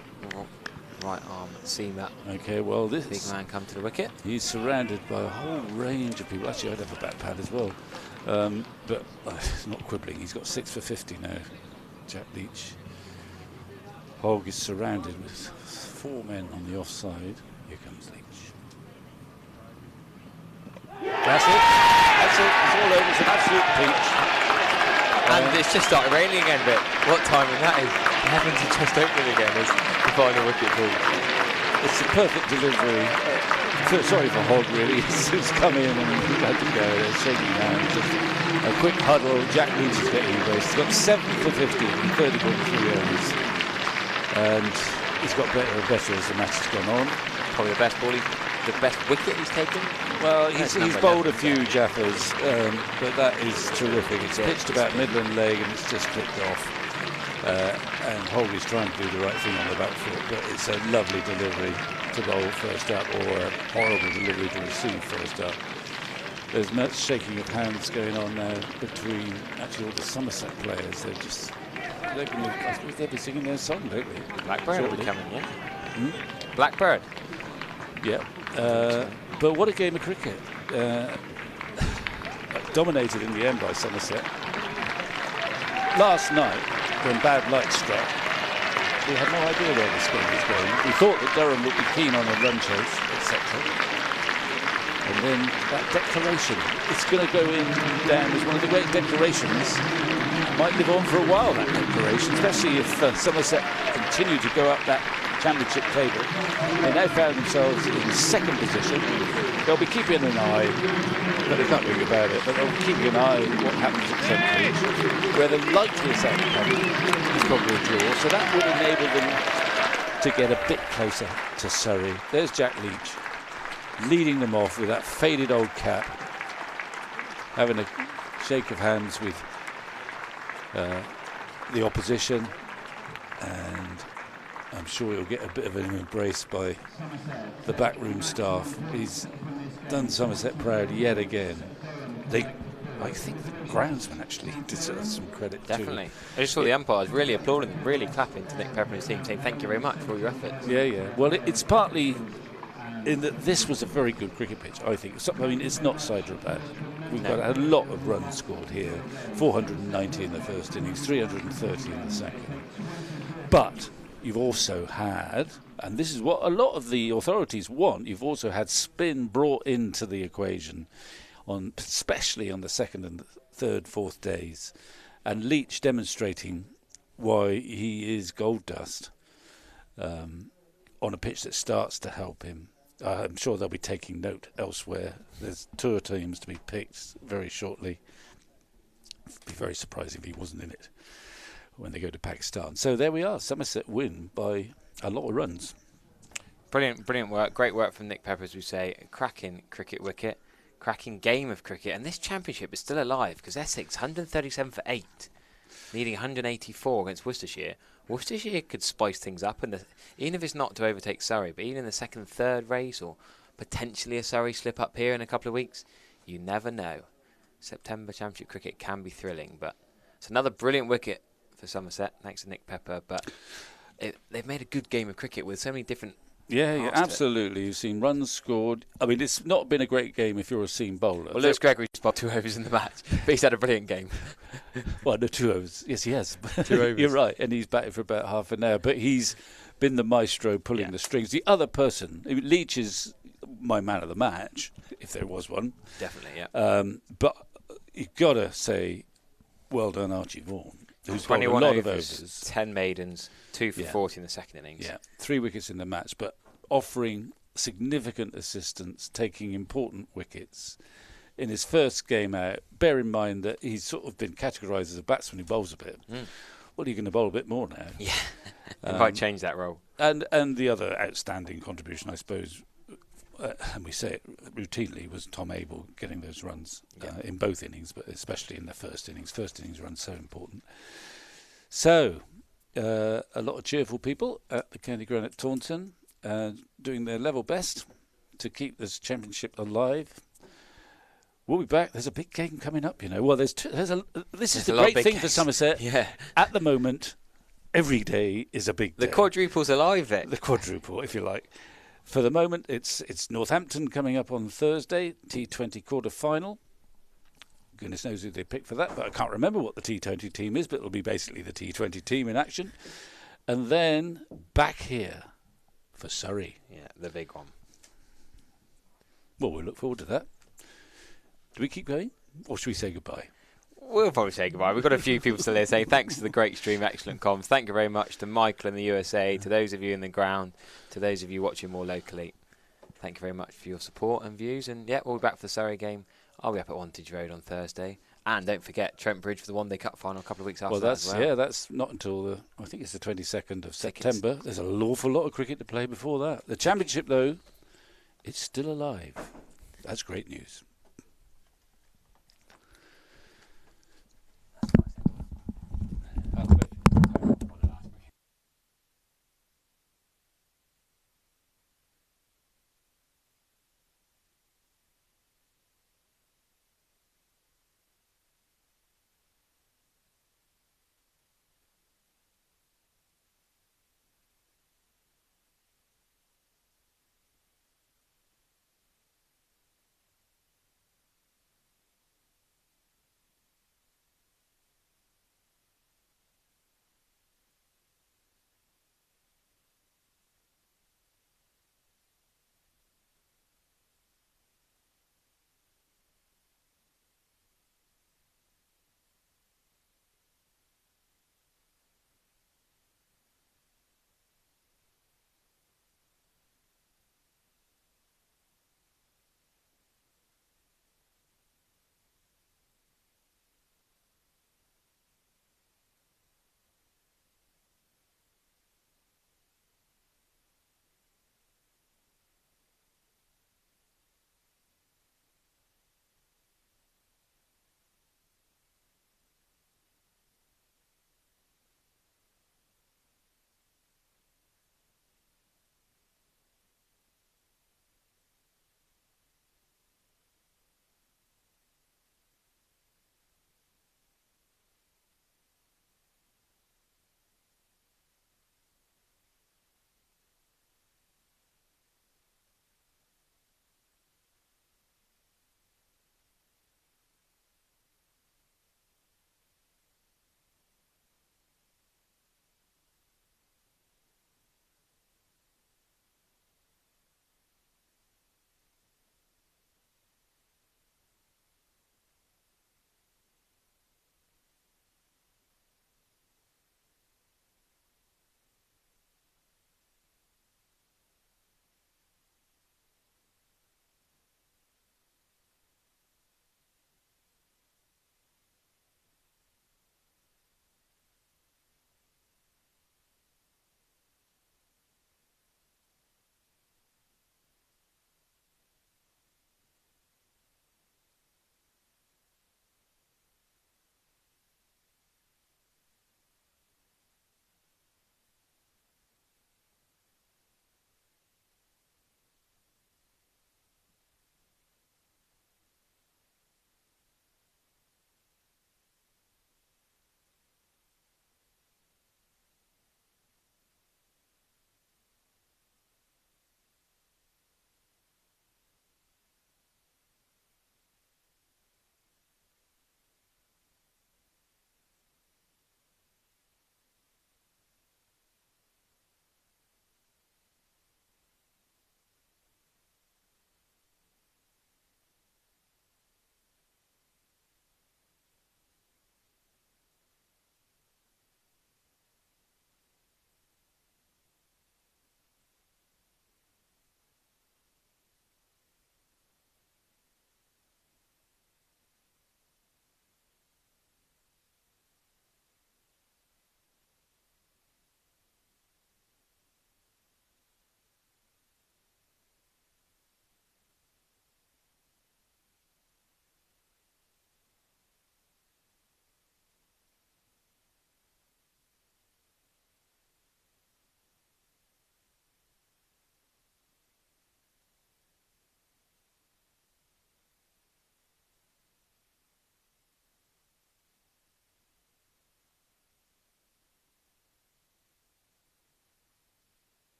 right arm seamer. Okay, well, this big man come to the wicket. He's surrounded by a whole range of people. Actually, I'd have a bat pad as well, but it's not quibbling. He's got 6 for 50 now. Jack Leach. Hogg is surrounded with 4 men on the offside. Here comes Leach. That's it. That's it. It's all over. It's an absolute peach. And it's just started raining again, but what timing that is. The heavens are just opening again as the final wicket falls. It's a perfect delivery. Sorry for Hogg, really. He's come in and he's had to go. They're shaking hands. Just a quick huddle. Jack Leach is getting embraced. He's got 7 for 50 in 30 ball 3 overs. And he's got better and better as the match has gone on. Probably the best wicket he's taken. Well, he's bowled a few jaffers, but that is terrific. It's pitched about Midland leg and it's just clipped off. And Hogg is trying to do the right thing on the back foot, but it's a lovely delivery to bowl first up, or a horrible delivery to receive first up. There's much shaking of hands going on now between actually all the Somerset players. They're going to, I suppose they'll be singing their song, don't they? Blackbird will be Shortly. coming, yeah. Blackbird. Yeah. But what a game of cricket. Dominated in the end by Somerset. Last night, when bad light struck, we had no idea where this game was going. We thought that Durham would be keen on a run chase, etc. And then that declaration, it's going to go in down as one of the great declarations. Might live on for a while, that declaration, especially if Somerset continue to go up that championship table. They now found themselves in second position. They'll be keeping an eye, but there's nothing about it, but they'll be keeping an eye on what happens at Central, where the likeliest outcome is probably a draw, so that would enable them to get a bit closer to Surrey. There's Jack Leach leading them off with that faded old cap, having a shake of hands with the opposition, and I'm sure he'll get a bit of an embrace by the backroom staff. He's done Somerset proud yet again. I think the groundsman actually deserves some credit Definitely. too. I just saw the umpires really applauding them, really clapping to Nick Pepper and his team, saying thank you very much for all your efforts. Yeah. Well, it's partly in that this was a very good cricket pitch, I think. So, I mean, it's not Hyderabad. We've got a lot of runs scored here. 490 in the first innings, 330 in the second. But you've also had, and this is what a lot of the authorities want, you've also had spin brought into the equation, especially on the second and third, fourth days. And Leach demonstrating why he is gold dust on a pitch that starts to help him. I'm sure they'll be taking note elsewhere. There's tour teams to be picked very shortly. It'd be very surprising if he wasn't in it when they go to Pakistan. So there we are. Somerset win by a lot of runs. Brilliant work. Great work from Nick Pepper, as we say. Cracking cricket wicket. Cracking game of cricket. And this championship is still alive because Essex, 137 for 8, needing 184 against Worcestershire. Worcestershire could spice things up, even if it's not to overtake Surrey, but even in the second, third race, or potentially a Surrey slip up here in a couple of weeks, you never know. September Championship cricket can be thrilling, but it's another brilliant wicket for Somerset, thanks to Nick Pepper. But they've made a good game of cricket with so many different. Yeah, absolutely. You've seen runs scored. I mean, it's not been a great game if you're a seam bowler. Well, Lewis Gregory's bowled 2 overs in the match, but he's had a brilliant game. Well, no, 2 overs. Yes, he has. 2 overs. You're right, and he's batted for about half an hour. But he's been the maestro pulling the strings. The other person, Leach is my man of the match, if there was one. Definitely, yeah. But you've got to say, well done, Archie Vaughan, who's bowled a 21 lot of overs, overs. 10 maidens, 2 for 40 in the second innings. Yeah, 3 wickets in the match, but offering significant assistance, taking important wickets in his first game out. Bear in mind that he's sort of been categorised as a batsman who bowls a bit. Well, you're going to bowl a bit more now. Yeah, he might change that role. And the other outstanding contribution, I suppose, and we say it routinely, was Tom Abel getting those runs in both innings, but especially in the first innings. First innings runs so important. So, a lot of cheerful people at the County Ground at Taunton, doing their level best to keep this championship alive. We'll be back. There's a big game coming up, you know. Well, this is the great thing for Somerset. Yeah. At the moment, every day is a big day. The quadruple's alive, Vic. The quadruple, if you like. For the moment, it's Northampton coming up on Thursday, T20 quarter-final. Goodness knows who they picked for that, but I can't remember what the T20 team is, but it'll be basically the T20 team in action. And then back here for Surrey. Yeah, the big one. Well, we'll look forward to that. Do we keep going, or should we say goodbye? We'll probably say goodbye. We've got a few people still there saying thanks to the great stream, excellent comms. Thank you very much to Michael in the USA, to those of you in the ground, to those of you watching more locally. Thank you very much for your support and views. And yeah, we'll be back for the Surrey game. I'll be up at Wantage Road on Thursday. And don't forget Trent Bridge for the One Day Cup final a couple of weeks after that. That's not until I think it's the 22nd of September. There's an awful lot of cricket to play before that. The championship, though, it's still alive. That's great news.